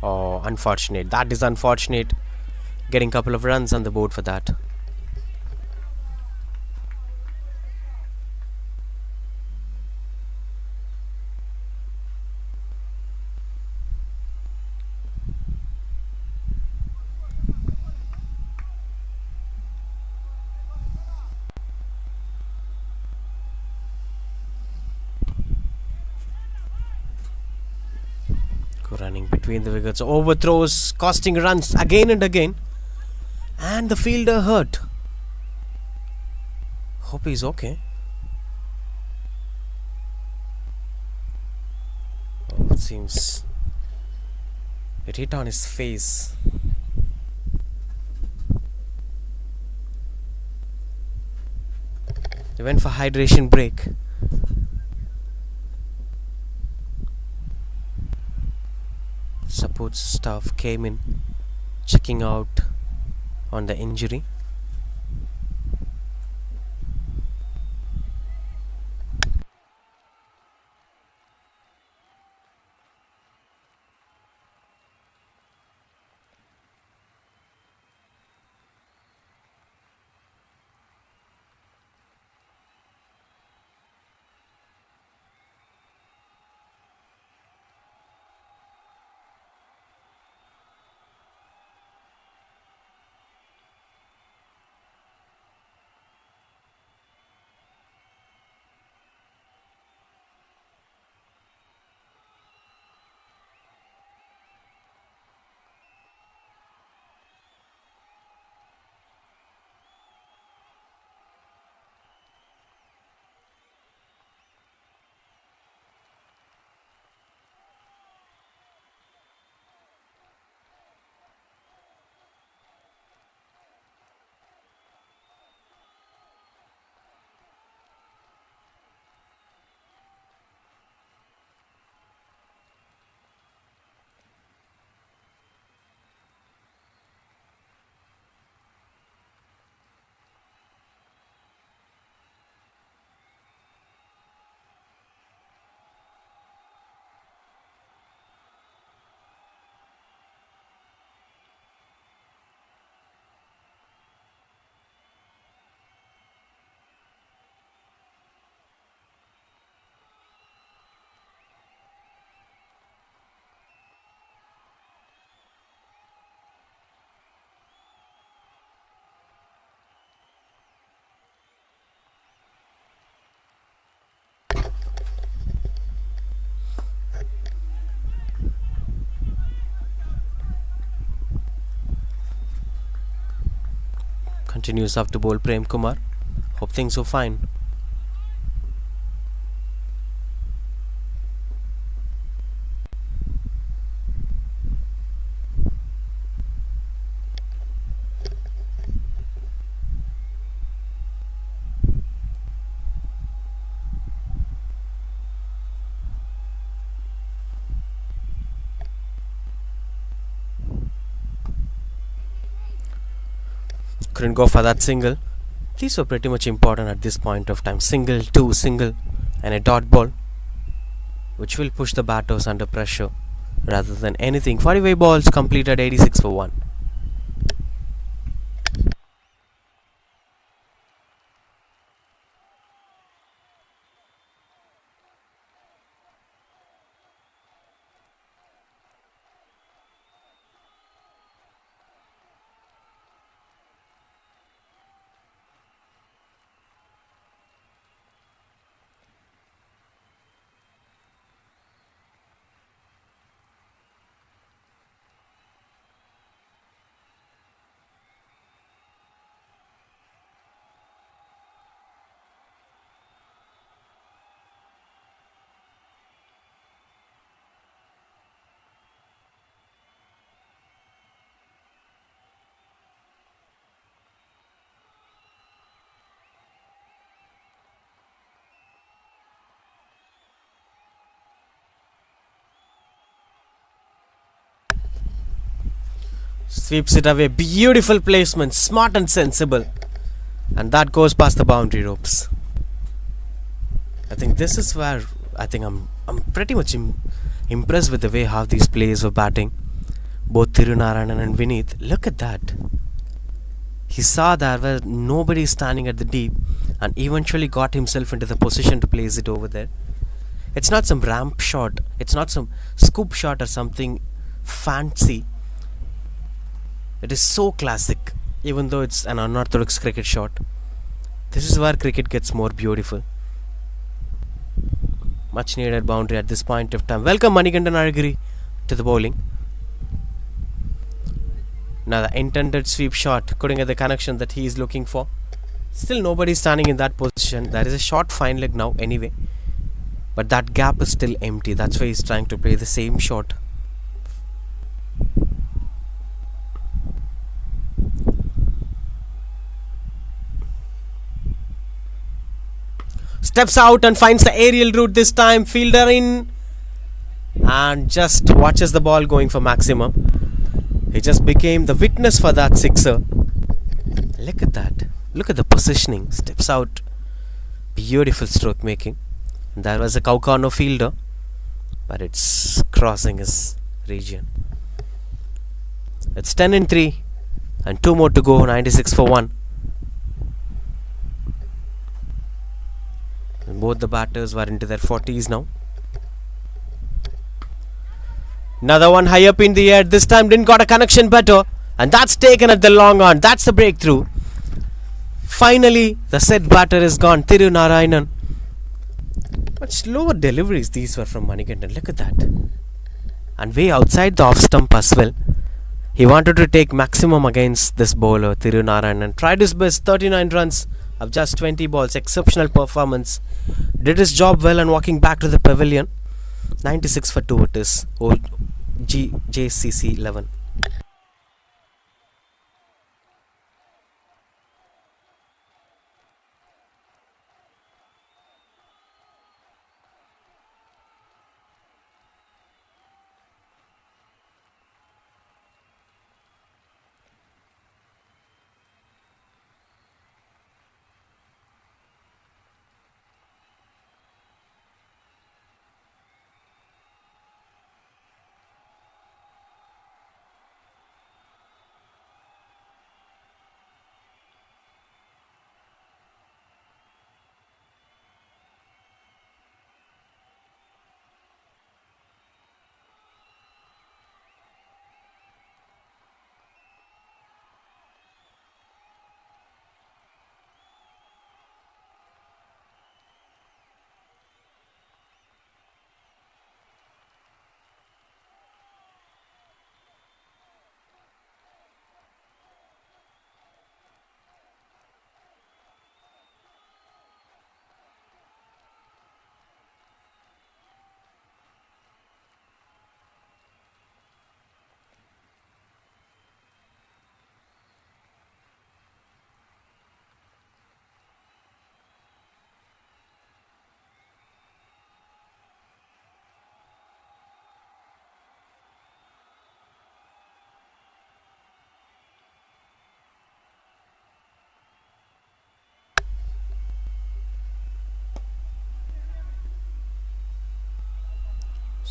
Oh, unfortunate. That is unfortunate. Getting a couple of runs on the board for that. Running between the wickets, overthrows, costing runs again and again, and the fielder hurt. Hope he's okay. Oh, it seems it hit on his face. They went for hydration break. Support staff came in, checking out on the injury. Continues off to bowl Prem Kumar. Hope things are fine. Couldn't go for that single. These were pretty much important at this point of time. Single, two, single, and a dot ball, which will push the batters under pressure rather than anything. 45 balls completed, 86 for 1. Sweeps it away. Beautiful placement. Smart and sensible. And that goes past the boundary ropes. I think this is where I'm pretty much impressed with the way how these players were batting. Both Tirunarayanan and Vineeth. Look at that. He saw that where nobody is standing at the deep and eventually got himself into the position to place it over there. It's not some ramp shot. It's not some scoop shot or something fancy. It is so classic, even though it's an unorthodox cricket shot. This is where cricket gets more beautiful. Much needed boundary at this point of time. Welcome Manikandan Aragiri to the bowling. Now the intended sweep shot couldn't get the connection that he is looking for. Still nobody standing in that position. There is a short fine leg now anyway. But that gap is still empty. That's why he's trying to play the same shot. Steps out and finds the aerial route this time. Fielder in. And just watches the ball going for maximum. He just became the witness for that sixer. Look at that. Look at the positioning. Steps out. Beautiful stroke making. There was a cow corner fielder. But it's crossing his region. It's 10-3. And 2 more to go. 96 for 1. And both the batters were into their 40s now. Another one high up in the air. This time didn't got a connection better. And that's taken at the long on. That's the breakthrough. Finally, the set batter is gone. Tirunarayanan. But slower deliveries these were from Manikandan. Look at that. And way outside the off stump as well. He wanted to take maximum against this bowler, Tirunarayanan. Tried his best. 39 runs of just 20 balls. Exceptional performance. Did his job well and walking back to the pavilion. 96 for 2 it is. GJCC 11.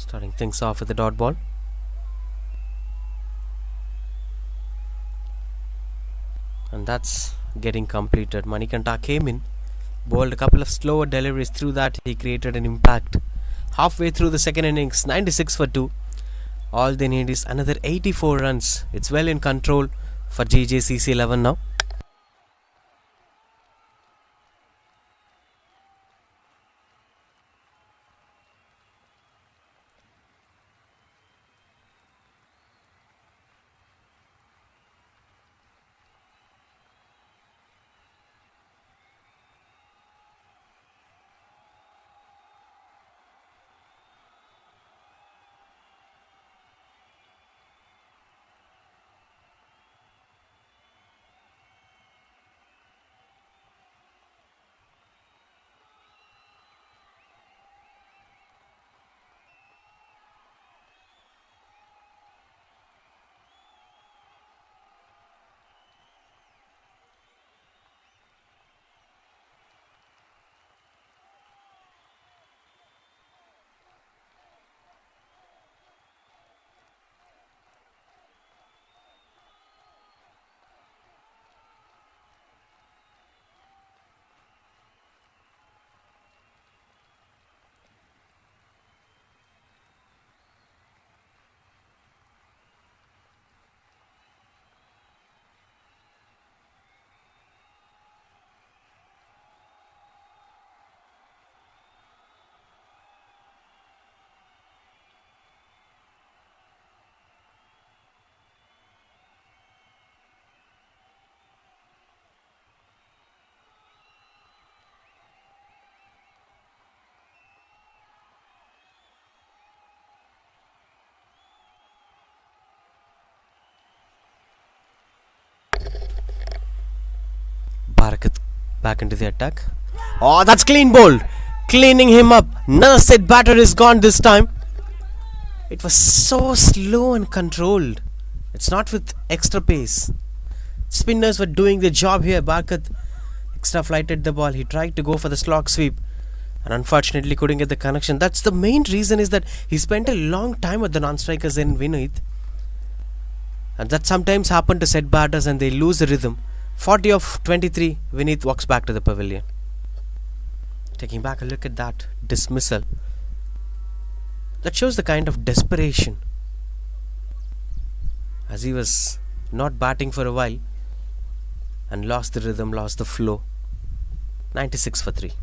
Starting things off with the dot ball. And that's getting completed. Manikanta came in, bowled a couple of slower deliveries. Through that, he created an impact. Halfway through the second innings, 96 for 2. All they need is another 84 runs. It's well in control for GJCC 11 now. Barakat back into the attack. Oh, that's clean bowled. Cleaning him up. Another set batter is gone this time. It was so slow and controlled. It's not with extra pace. Spinners were doing their job here. Barakat extra flighted the ball. He tried to go for the slog sweep and unfortunately couldn't get the connection. That's the main reason, is that he spent a long time with the non-strikers in Vinith. And that sometimes happen to set batters and they lose the rhythm. 40 of 23, Vinith walks back to the pavilion. Taking back a look at that dismissal, that shows the kind of desperation, as he was not batting for a while and lost the rhythm, lost the flow. 96 for 3.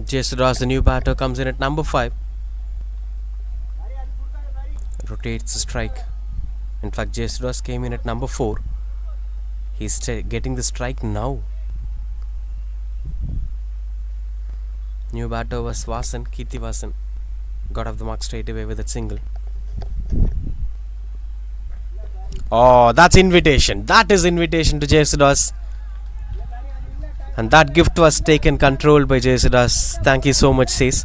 Jesudras, the new batter, comes in at number 5. Rotates the strike. In fact, Jesudras came in at number 4. He's getting the strike now. New batter was Vasan, Kirti Vasan. Got off the mark straight away with a single. Oh, that's invitation. That is invitation to Jesudras. And that gift was taken control by Jesudras. Thank you so much, says.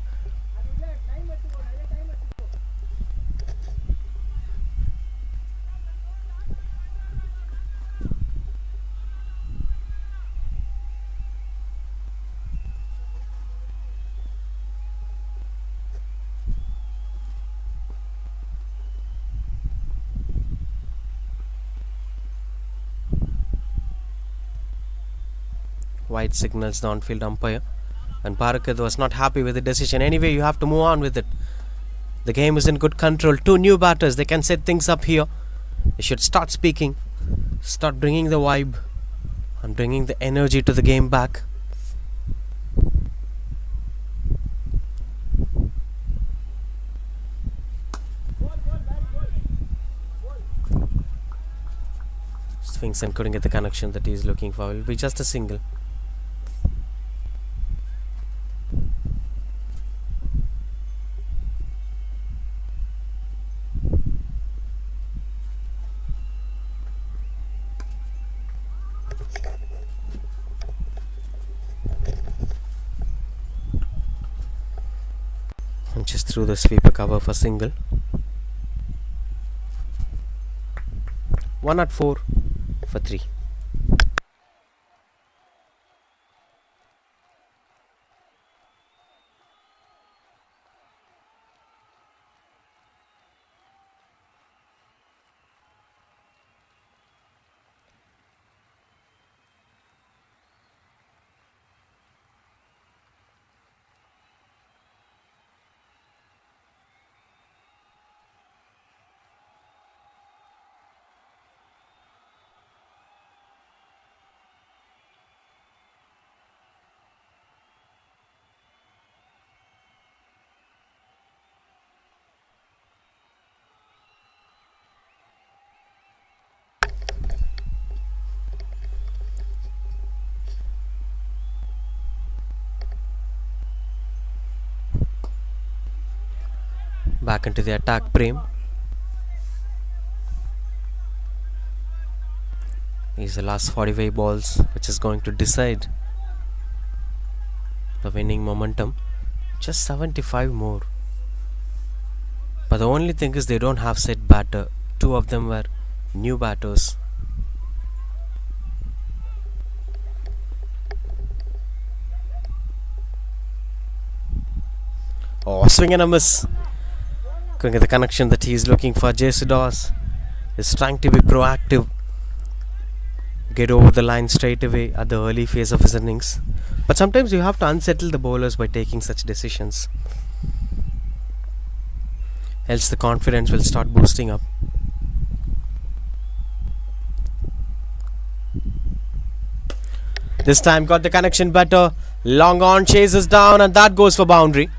White signals the on-field umpire. And Bharakad was not happy with the decision. Anyway, you have to move on with it. The game is in good control. Two new batters. They can set things up here. They should start speaking. Start bringing the vibe. And bringing the energy to the game back. Sphinxon couldn't get the connection that he is looking for. It will be just a single. And just threw the sweeper cover for single. 1 at 4 for 3. Back into the attack frame. These are the last 45 balls, which is going to decide the winning momentum. Just 75 more. But the only thing is they don't have set batter. Two of them were new batters. Oh, swing and a miss. Couldn't get the connection that he is looking for. GJCC is trying to be proactive. Get over the line straight away at the early phase of his innings. But sometimes you have to unsettle the bowlers by taking such decisions. Else the confidence will start boosting up. This time got the connection better. Long on, chases down, and that goes for boundary.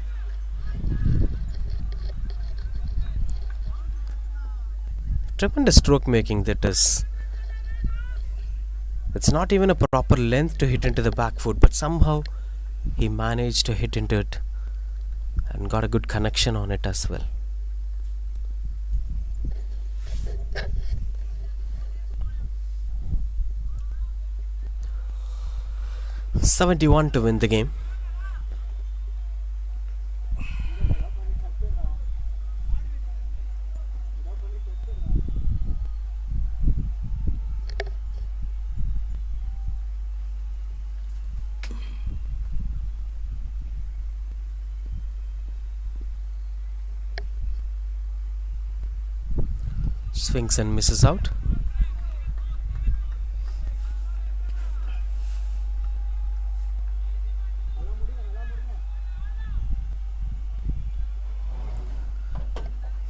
Tremendous stroke making that is. It's not even a proper length to hit into the back foot, but somehow he managed to hit into it and got a good connection on it as well. .71 to win the game. Swings and misses out.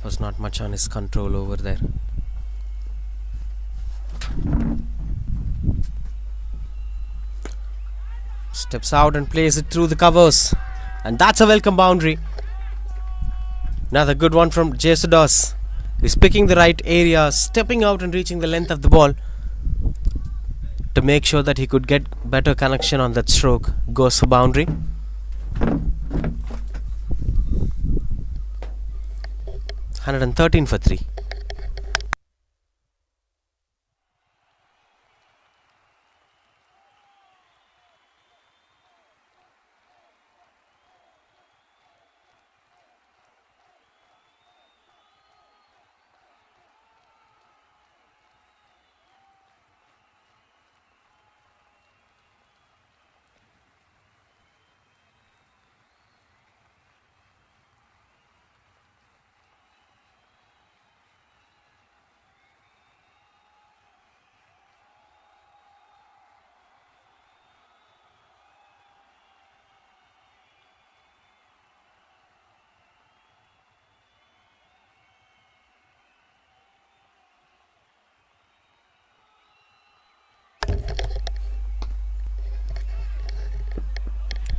Was not much on his control over there. Steps out and plays it through the covers, and that's a welcome boundary. Another good one from GJCC. He's picking the right area, stepping out and reaching the length of the ball to make sure that he could get better connection on that stroke. Goes for boundary. .113 for 3.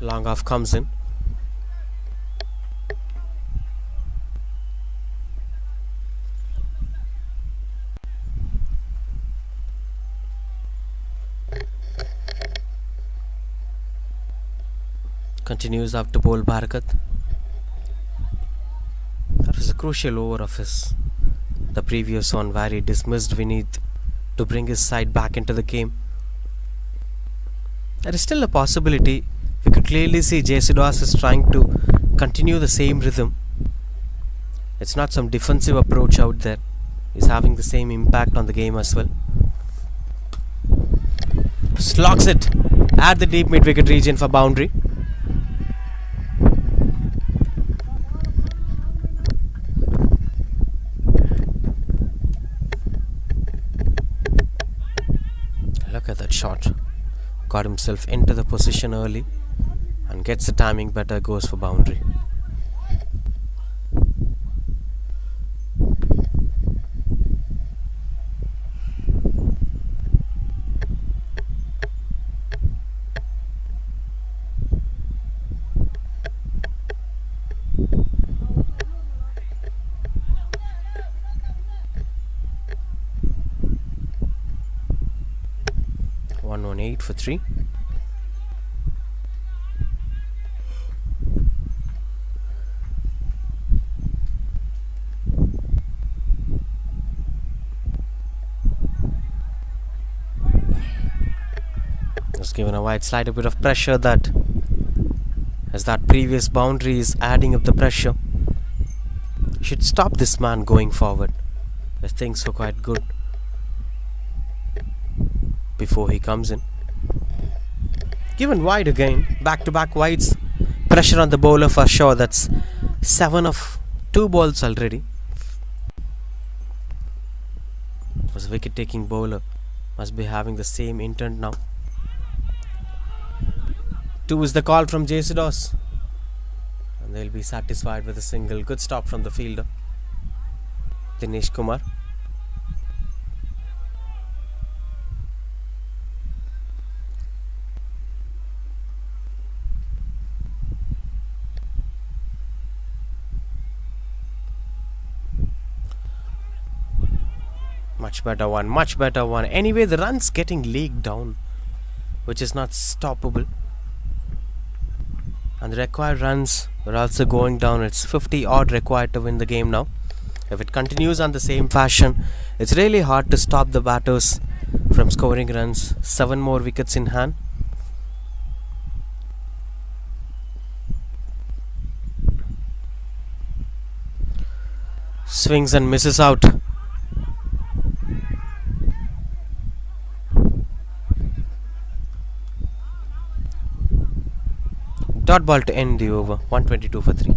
Long off comes in. Continues after ball Barakat. That was a crucial over of his. The previous one where he dismissed Vineet to bring his side back into the game. There is still a possibility. We could clearly see JCC is trying to continue the same rhythm. It's not some defensive approach out there. He's having the same impact on the game as well. Slogs it at the deep mid-wicket region for boundary. Look at that shot. Got himself into the position early and gets the timing better, goes for boundary. On 8 for 3. Just given a wide slide, a bit of pressure that as that previous boundary is adding up the pressure. You should stop this man going forward. As things were quite good before he comes in. Given wide again, back-to-back wides. Pressure on the bowler for sure. That's 7 of 2 balls already. Was a wicket-taking bowler. Must be having the same intent now. 2 is the call from JCC. And they'll be satisfied with a single. Good stop from the fielder, Dinesh Kumar. Much better one. Anyway, the run's getting leaked down, which is not stoppable. And the required runs are also going down. It's 50 odd required to win the game now. If it continues on the same fashion, it's really hard to stop the batters from scoring runs. 7 more wickets in hand. Swings and misses out. Dot ball to end the over. 122 for 3.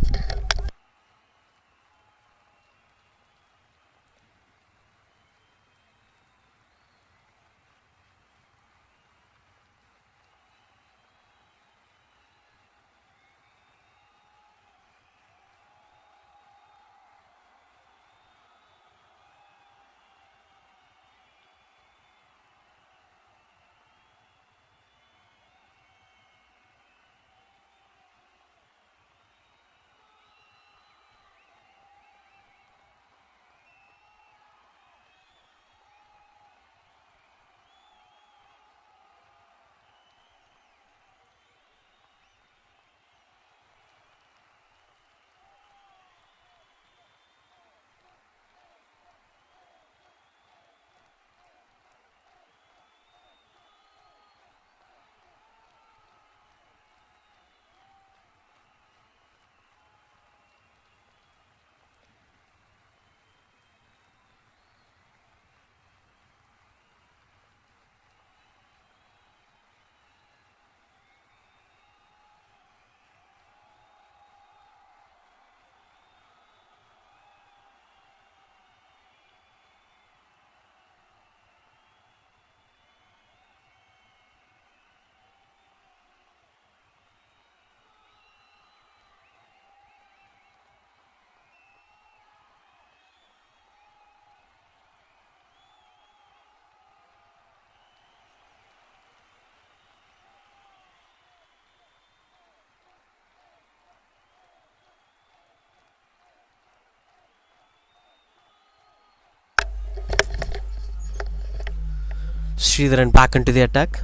Sridharan back into the attack.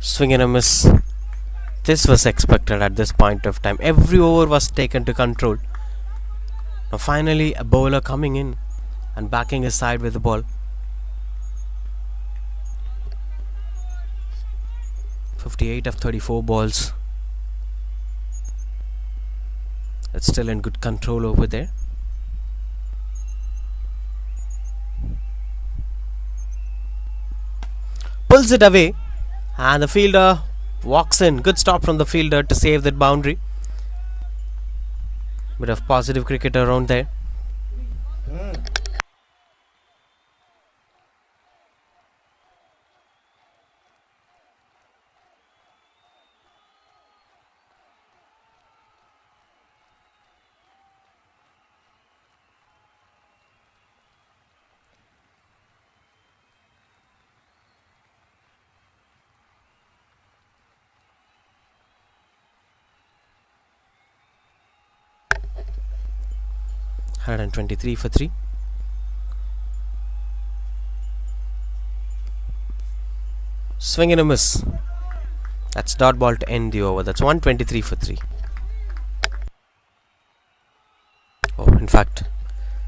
Swing and a miss. This was expected at this point of time. Every over was taken to control. Now finally a bowler coming in and backing his side with the ball. 58 of 34 balls. It's still in good control over there. Pulls it away and the fielder walks in. Good stop from the fielder to save that boundary. Bit of positive cricket around there. Hundred and 23 for 3. Swing and a miss. That's dot ball to end the over. That's 123 for 3. Oh, in fact,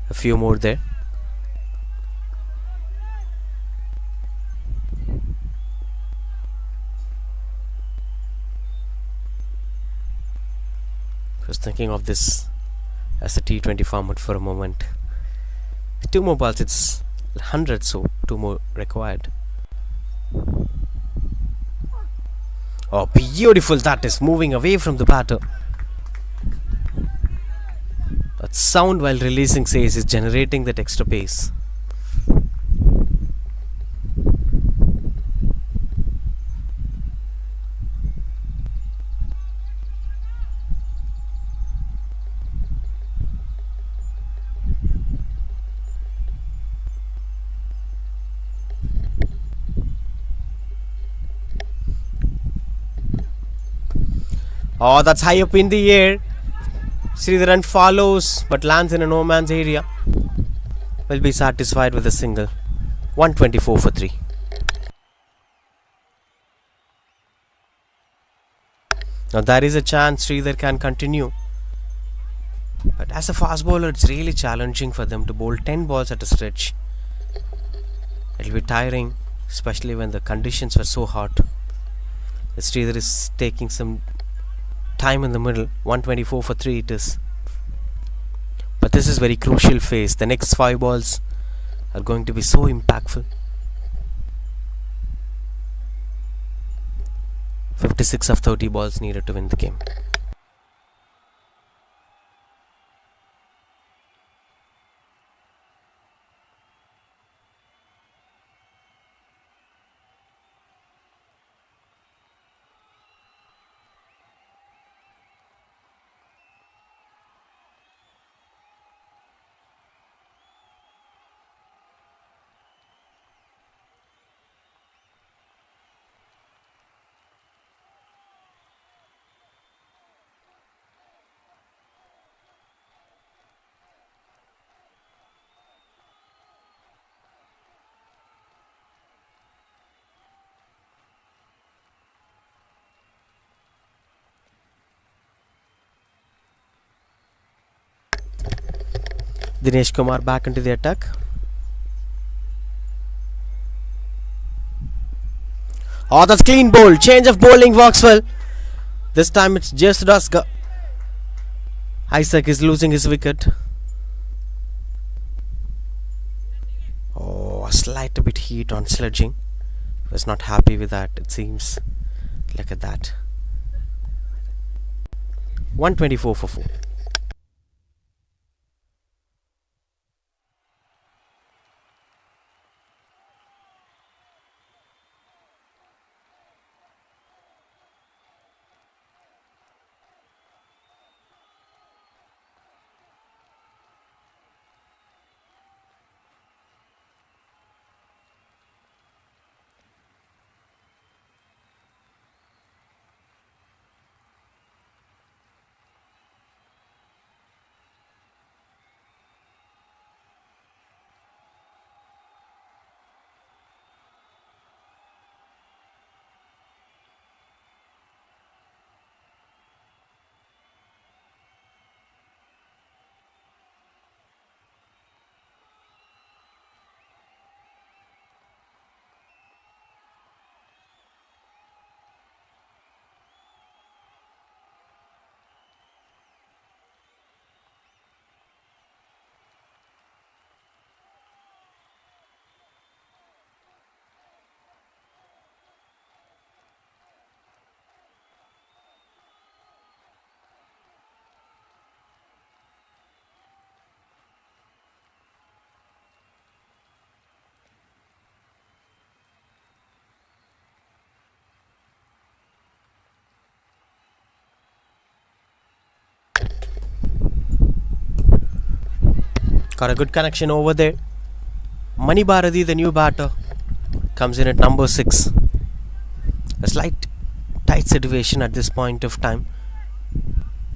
a few more there. I was thinking of this as a T20 format for a moment. 2 more balls, it's 100, so 2 more required. Oh, beautiful that is, moving away from the batter. That sound while releasing says is generating that extra pace. Oh, that's high up in the air. Sridharan follows but lands in a no man's area. Will be satisfied with a single. 124 for 3. Now there is a chance Sridhar can continue. But as a fast bowler, it's really challenging for them to bowl 10 balls at a stretch. It'll be tiring, especially when the conditions were so hot. Sridhar is taking some time in the middle. 124 for 3 it is. But this is very crucial phase. The next 5 balls are going to be so impactful. 56 of 30 balls needed to win the game. Dinesh Kumar back into the attack. Oh, that's clean bowl. Change of bowling works well. This time it's just Duska. Isaac is losing his wicket. Oh, a slight bit heat on sledging. Was not happy with that, it seems. Look at that. 124 for 4. Got a good connection over there. Mani Bharati, the new batter, comes in at number 6. A slight tight situation at this point of time.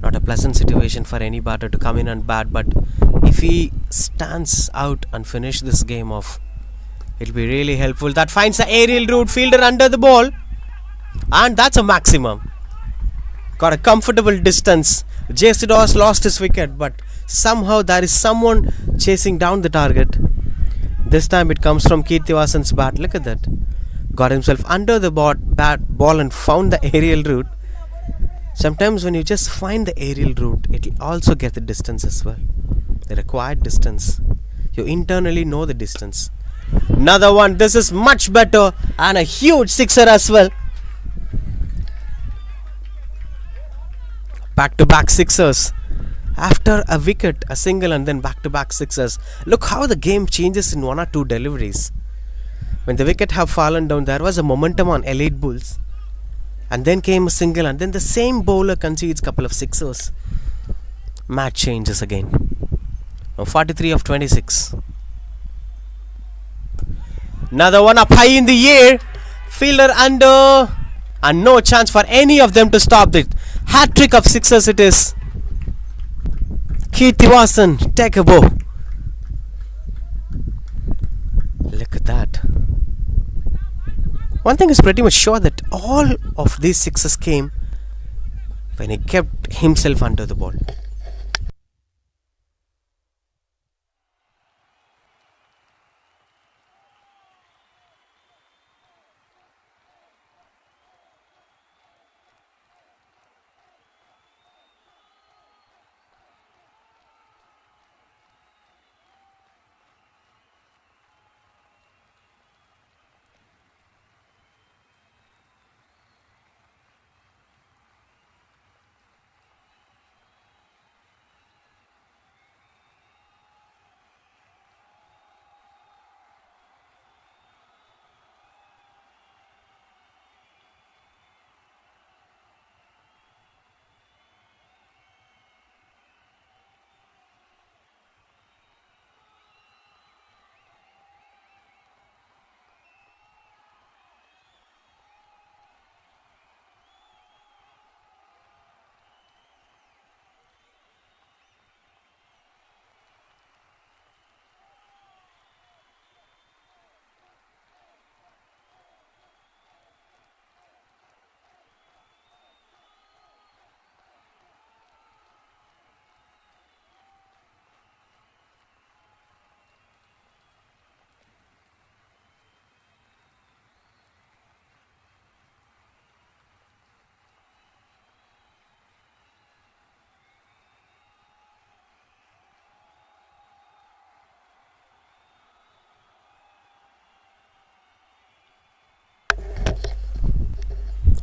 Not a pleasant situation for any batter to come in and bat, but if he stands out and finish this game off, it'll be really helpful. That finds the aerial route, fielder under the ball, and that's a maximum. Got a comfortable distance. JC lost his wicket, but somehow there is someone chasing down the target. This time it comes from Kirtivasan's bat. Look at that. Got himself under the ball and found the aerial route. Sometimes when you just find the aerial route, it will also get the distance as well. The required distance. You internally know the distance. Another one. This is much better, and a huge sixer as well. Back-to-back sixers. After a wicket, a single, and then back-to-back sixers. Look how the game changes in one or two deliveries. When the wicket have fallen down, there was a momentum on Elite Bulls. And then came a single, and then the same bowler concedes a couple of sixers. Match changes again. Now 43 of 26. Another one up high in the air. Fielder under. And no chance for any of them to stop it. Hat trick of sixers it is. Kirtivasan, take a bow. Look at that. One thing is pretty much sure, that all of these sixes came when he kept himself under the ball.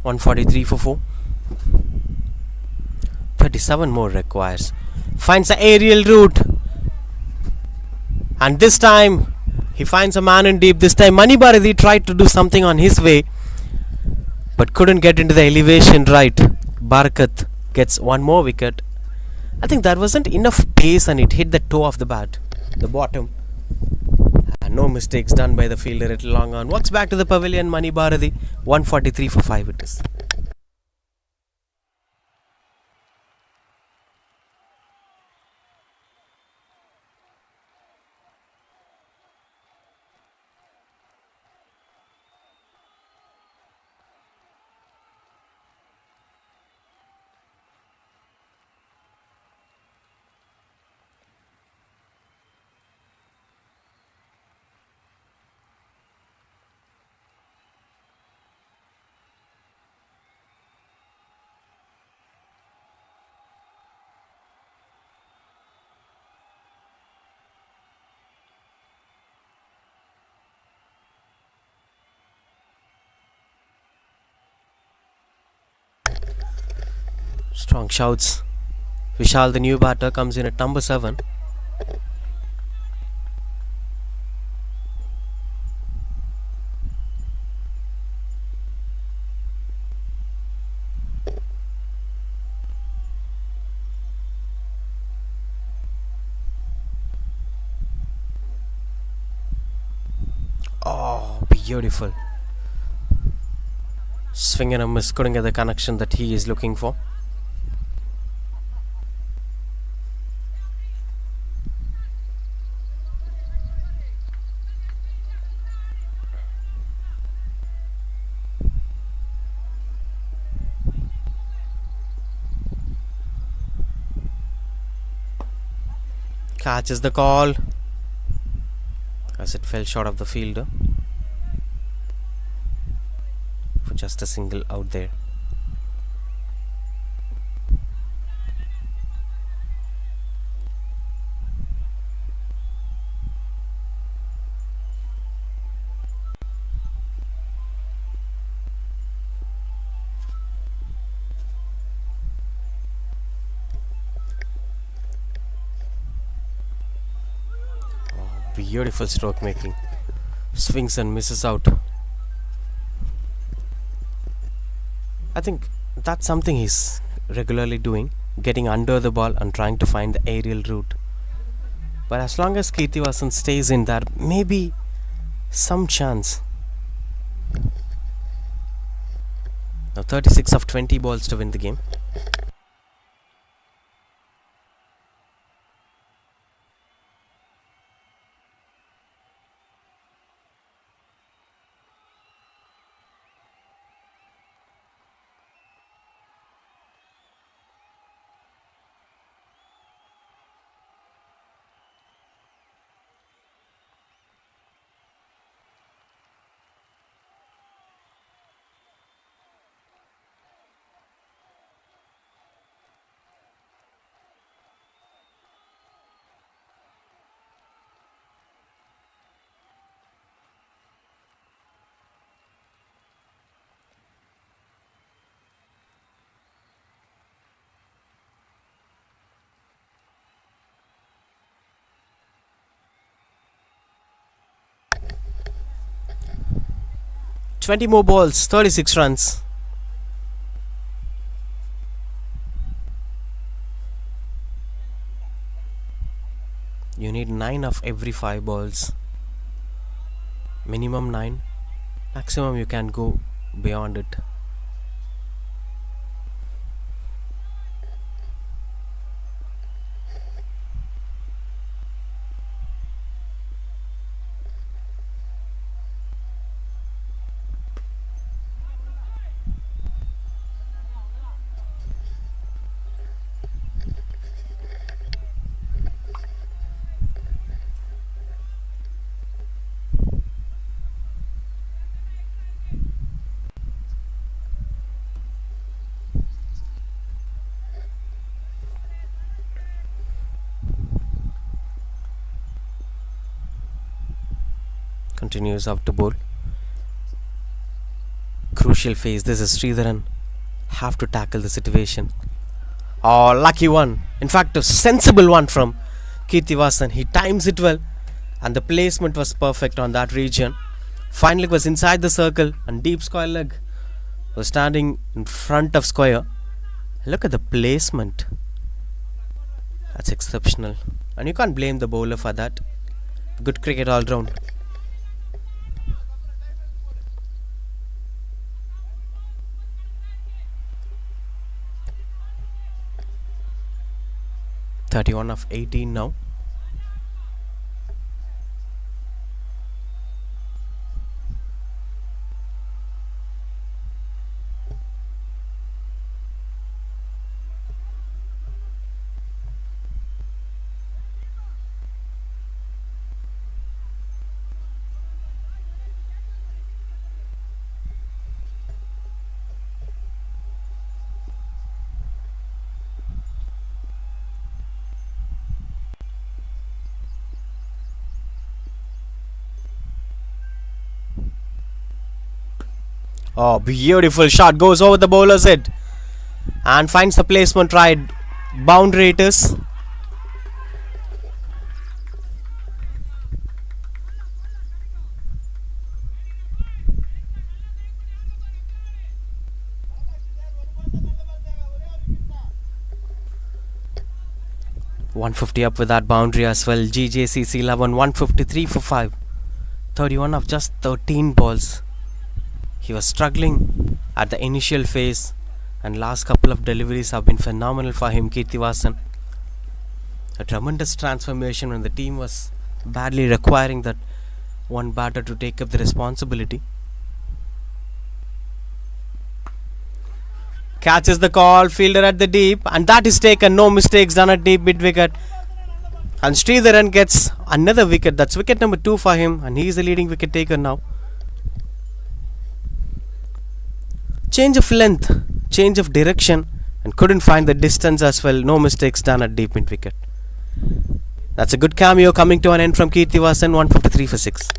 .143 for 4. 37 more requires. Finds the aerial route. And this time he finds a man in deep. This time Mani Bharati tried to do something on his way, but couldn't get into the elevation right. Barakat gets one more wicket. I think there wasn't enough pace and it hit the toe of the bat, the bottom. And no mistakes done by the fielder at long on. Walks back to the pavilion. Mani Bharati. 143 for 5 it is. Strong shouts. Vishal, the new batter, comes in at number 7. beautiful. Swing and a miss, couldn't get the connection that he is looking for. Catches the call as it fell short of the fielder for just a single out there. Beautiful stroke making. Swings and misses out. I think that's something he's regularly doing, getting under the ball and trying to find the aerial route. But as long as Kirthivasan stays in there, maybe some chance. Now 36 of 20 balls to win the game. Twenty more balls, 36 runs. You need 9 of every 5 balls. Minimum 9. Maximum you can go beyond it. Continues out to bowl. Crucial phase. This is Sridharan. Have to tackle the situation. Oh, lucky one. In fact, a sensible one from Kirthivasan. He times it well, and the placement was perfect on that region. Finally, it was inside the circle, and deep square leg was standing in front of square. Look at the placement. That's exceptional, and you can't blame the bowler for that. Good cricket all round. (31 of 18 now). Oh, beautiful shot. Goes over the bowler's head and finds the placement right. Boundary it is. (150) up with that boundary as well. GJCC 11, 153 for 5. 31 of just 13 balls. He was struggling at the initial phase, and last couple of deliveries have been phenomenal for him, Kirtivasan. A tremendous transformation when the team was badly requiring that one batter to take up the responsibility. Catches the call, fielder at the deep, and that is taken. No mistakes done at deep mid wicket. And Sridharan gets another wicket. That's wicket number 2 for him, and he is the leading wicket taker now. Change of length, change of direction, and couldn't find the distance as well. No mistakes done at deep mid wicket. That's a good cameo coming to an end from Kirtivasan, 153 for 6.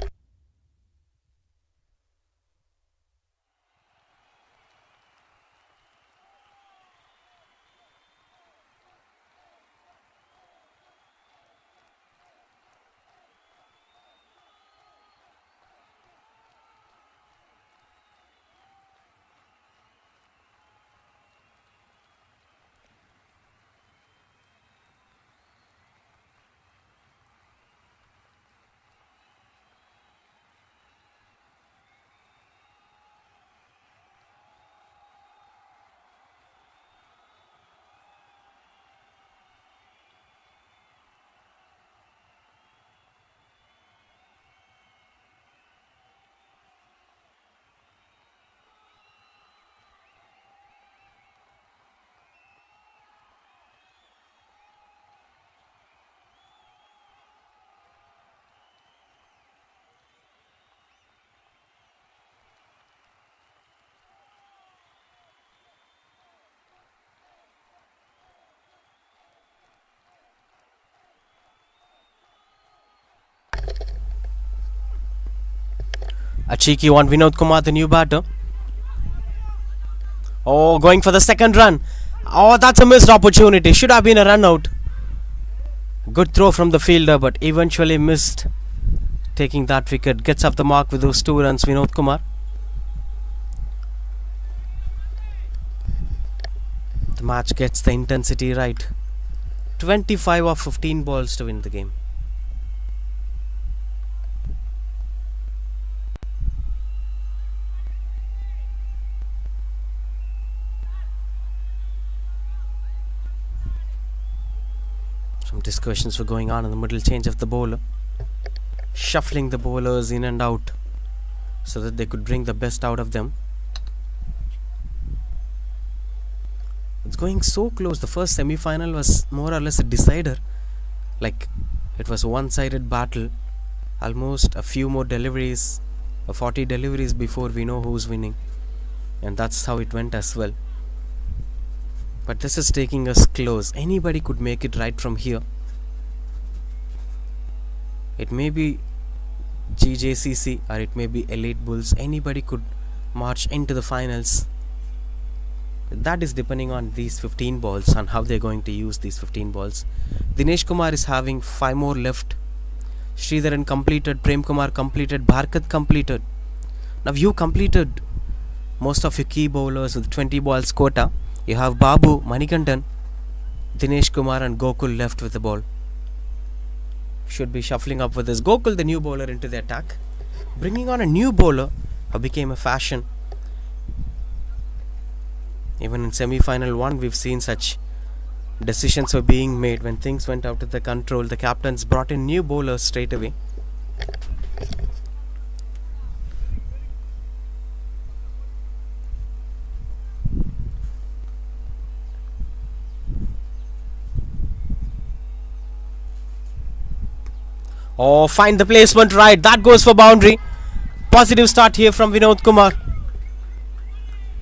A cheeky one, Vinod Kumar, the new batter. Oh, going for the second run. Oh, that's a missed opportunity. Should have been a run out. Good throw from the fielder, but eventually missed taking that wicket. Gets off the mark with those 2 runs, Vinod Kumar. The match gets the intensity right. 25 of 15 balls to win the game. Some discussions were going on in the middle change of the bowler, shuffling the bowlers in and out so that they could bring the best out of them. It's going so close. The first semi-final was more or less a decider. Like, it was a one-sided battle. Almost a few more deliveries, 40 deliveries before we know who's winning. And that's how it went as well. But this is taking us close. Anybody could make it right from here. It may be GJCC or it may be Elite Bulls. Anybody could march into the finals. That is depending on these 15 balls and how they're going to use these 15 balls. Dinesh Kumar is having 5 more left. Sridharan completed, Prem Kumar completed, Bharkat completed. Now you completed most of your key bowlers with 20 balls quota. You have Babu, Manikandan, Dinesh Kumar and Gokul left with the ball. Should be shuffling up with this. Gokul, the new bowler, into the attack. Bringing on a new bowler became a fashion. Even in semi-final 1, we've seen such decisions were being made when things went out of the control. The captains brought in new bowlers straight away. Oh, find the placement right. That goes for boundary. Positive start here from Vinod Kumar.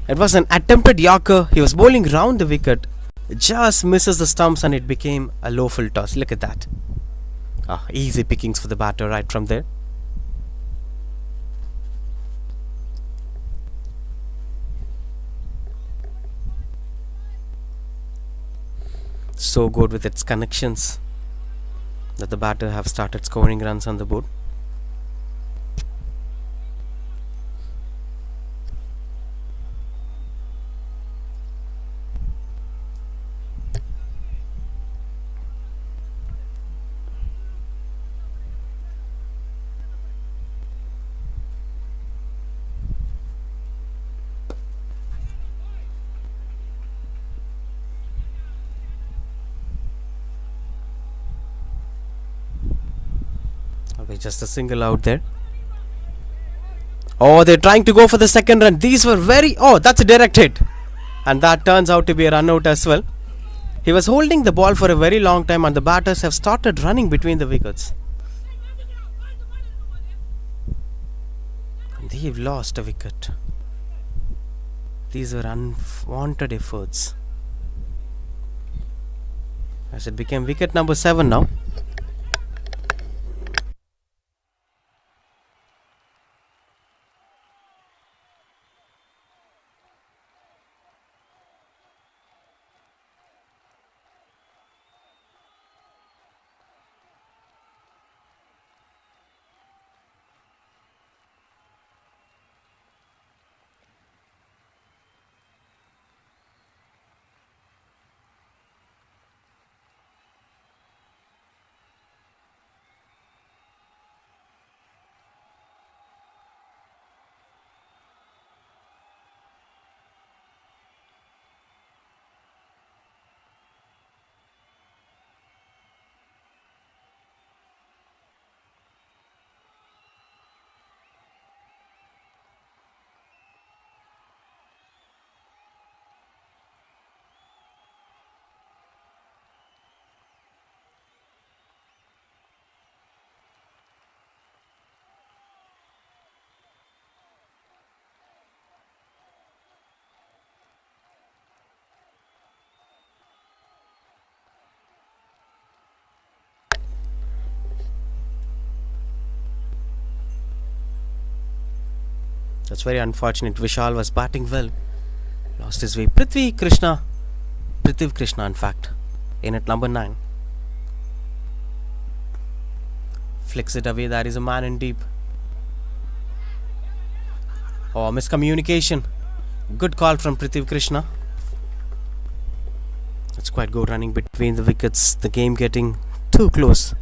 It was an attempted Yorker. He was bowling round the wicket. Just misses the stumps and it became a low full toss. Look at that. Easy pickings for the batter right from there. So good with its connections that the batter have started scoring runs on the board. Just a single out there. Oh, they're trying to go for the second run. These were very... Oh, that's a direct hit. And that turns out to be a run out as well. He was holding the ball for a very long time and the batters have started running between the wickets. And they've lost a wicket. These were unwanted efforts. As it became wicket number 7 now. That's very unfortunate. Vishal was batting well. Lost his way. Prithvi Krishna in fact. In at number 9. Flicks it away. There is a man in deep. Oh, miscommunication. Good call from Prithvi Krishna. That's quite good running between the wickets. The game getting too close.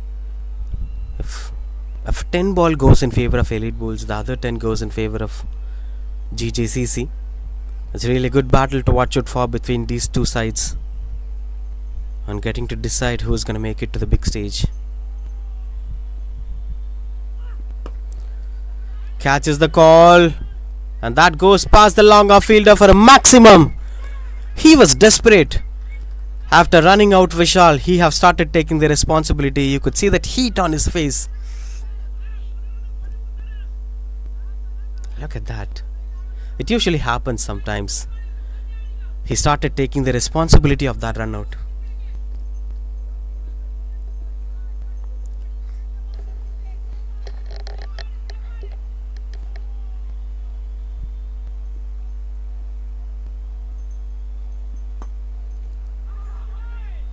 If 10 ball goes in favor of Elite Bulls, the other 10 goes in favor of GJCC. It's really a good battle to watch out for between these two sides and getting to decide who's going to make it to the big stage. Catches the call and that goes past the long off fielder for a maximum. He was desperate. After running out Vishal, he have started taking the responsibility. You could see that heat on his face. Look at that. It usually happens sometimes. He started taking the responsibility of that run out.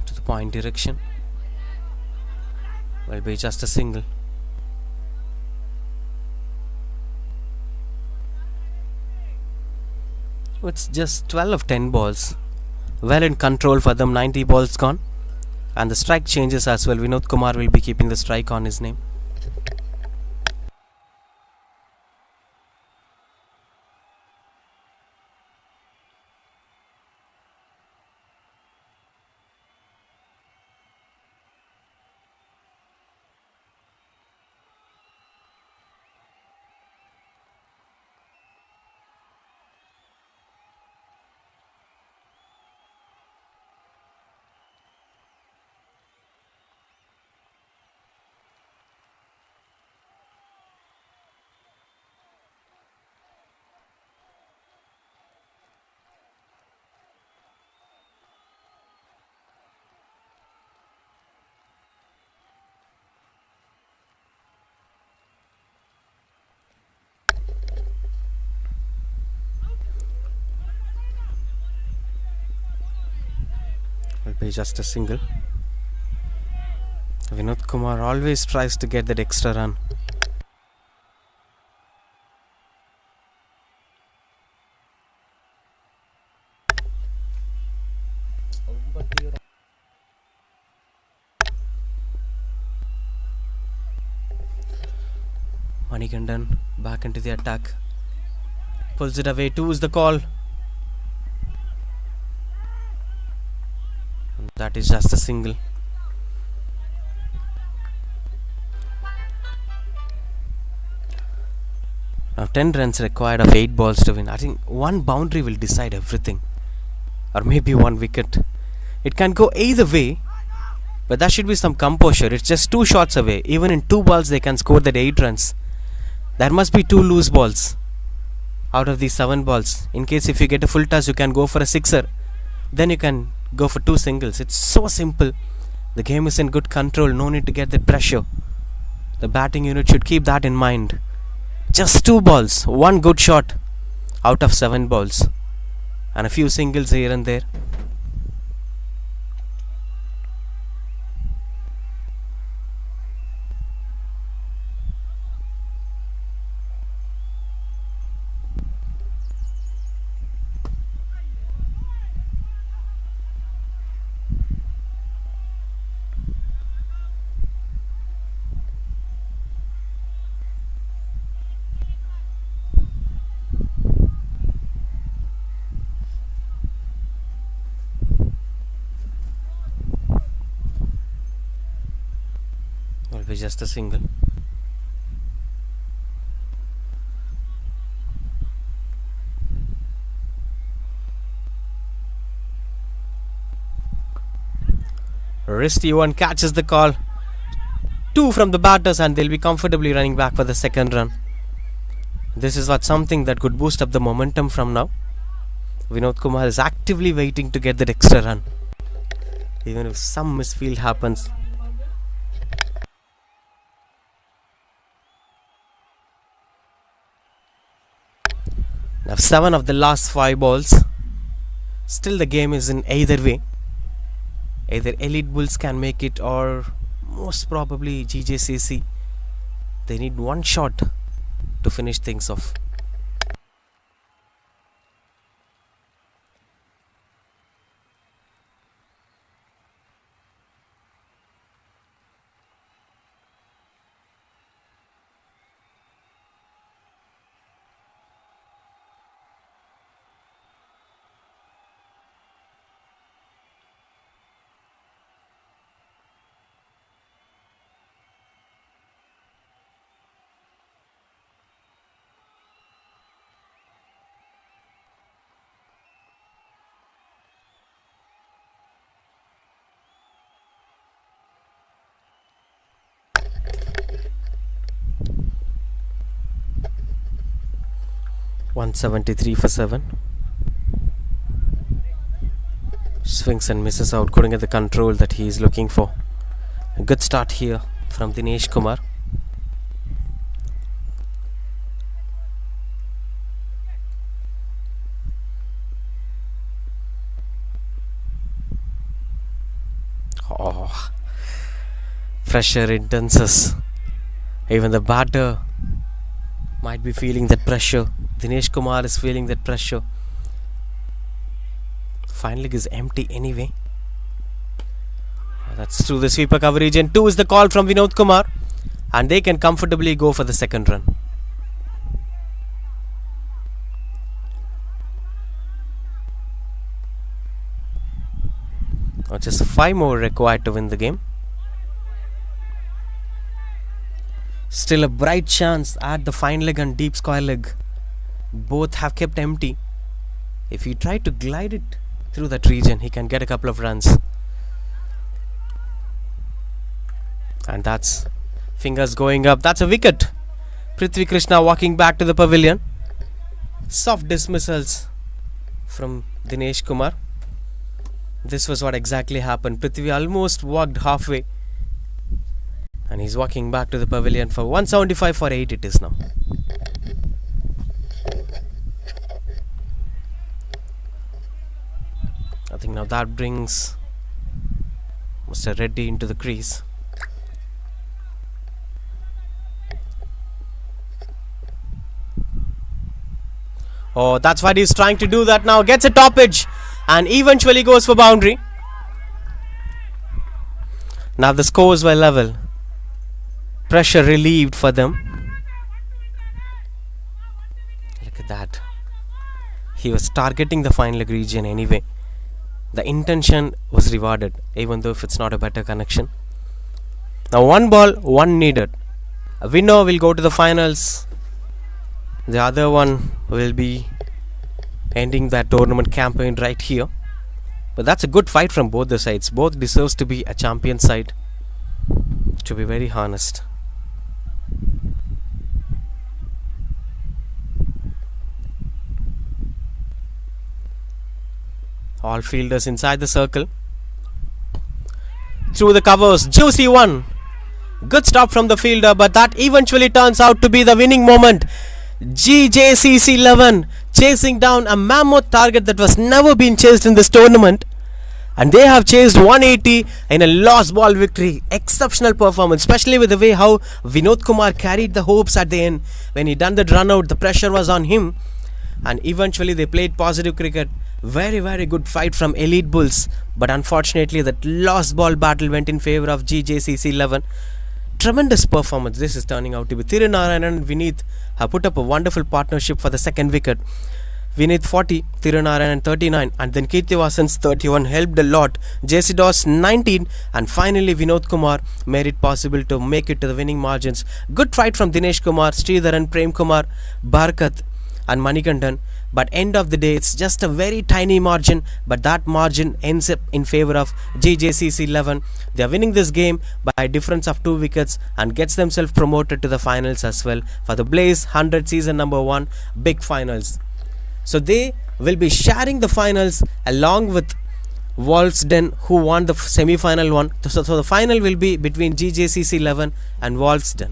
To the point direction. Will be just a single. It's just 12 of 10 balls. Well in control for them. 90 balls gone. And the strike changes as well. Vinod Kumar will be keeping the strike on his name. Will be just a single. Vinod Kumar always tries to get that extra run. Manikandan back into the attack. Pulls it away. 2 is the call. That is just a single. Now 10 runs required of 8 balls to win. I think one boundary will decide everything. Or maybe one wicket. It can go either way. But there should be some composure. It's just 2 shots away. Even in 2 balls they can score that 8 runs. There must be 2 loose balls out of these 7 balls. In case if you get a full toss, you can go for a sixer. Then you can go for 2 singles. It's so simple. The game is in good control. No need to get that pressure. The batting unit should keep that in mind. Just 2 balls. 1 good shot out of 7 balls. And a few singles here and there. Will be just a single. Risty one catches the call. 2 from the batters and they'll be comfortably running back for the second run. This is what something that could boost up the momentum from now. Vinod Kumar is actively waiting to get that extra run. Even if some misfield happens. Now 7 of the last 5 balls. Still the game is in either way. Either Elite Bulls can make it or most probably GJCC. They need 1 shot to finish things off. .173 for 7. Swings and misses out, couldn't get the control that he is looking for. A good start here from Dinesh Kumar. Oh, pressure intenses. Even the batter might be feeling that pressure. Dinesh Kumar is feeling that pressure. Final leg is empty anyway. That's through the sweeper coverage, and 2 is the call from Vinod Kumar, and they can comfortably go for the second run. Just 5 more required to win the game. Still a bright chance at the fine leg and deep square leg. Both have kept empty. If he try to glide it through that region, he can get a couple of runs. And that's fingers going up. That's a wicket. Prithvi Krishna walking back to the pavilion. Soft dismissals from Dinesh Kumar. This was what exactly happened. Prithvi almost walked halfway. And he's walking back to the pavilion for 175 for 8 it is now. I think now that brings Mr. Reddy into the crease. Oh, that's what he's trying to do that now. Gets a toppage and eventually goes for boundary. Now the scores were level. Pressure relieved for them. Look at that. He was targeting the fine leg region anyway. The intention was rewarded, even though if it's not a better connection. Now 1 ball, 1 needed. A winner will go to the finals. The other one will be ending that tournament campaign right here. But that's a good fight from both the sides. Both deserves to be a champion side, to be very honest. All fielders inside the circle. Through the covers, juicy one. Good stop from the fielder, but that eventually turns out to be the winning moment. GJCC 11 chasing down a mammoth target that was never been chased in this tournament, and they have chased 180 in a lost ball victory. Exceptional performance, especially with the way how Vinod Kumar carried the hopes at the end. When he done that run out, the pressure was on him, and eventually they played positive cricket. Very, very good fight from Elite Bulls, but unfortunately that lost ball battle went in favor of GJCC 11. Tremendous performance this is turning out to be. Tirunarayanan and Vineeth have put up a wonderful partnership for the second wicket. Vineeth 40, Tirunarayanan 39, and then Kirtivasan's 31 helped a lot. Jesidos 19, and finally Vinod Kumar made it possible to make it to the winning margins. Good fight from Dinesh Kumar, Sridharan, Prem Kumar, Bharkat and Manikandan. But end of the day, it's just a very tiny margin, but that margin ends up in favor of GJCC 11. They are winning this game by a difference of 2 wickets and gets themselves promoted to the finals as well for the Blaze 100 season number 1 big finals. So they will be sharing the finals along with Wolfsden, who won the semi-final one. So the final will be between GJCC 11 and Wolfsden.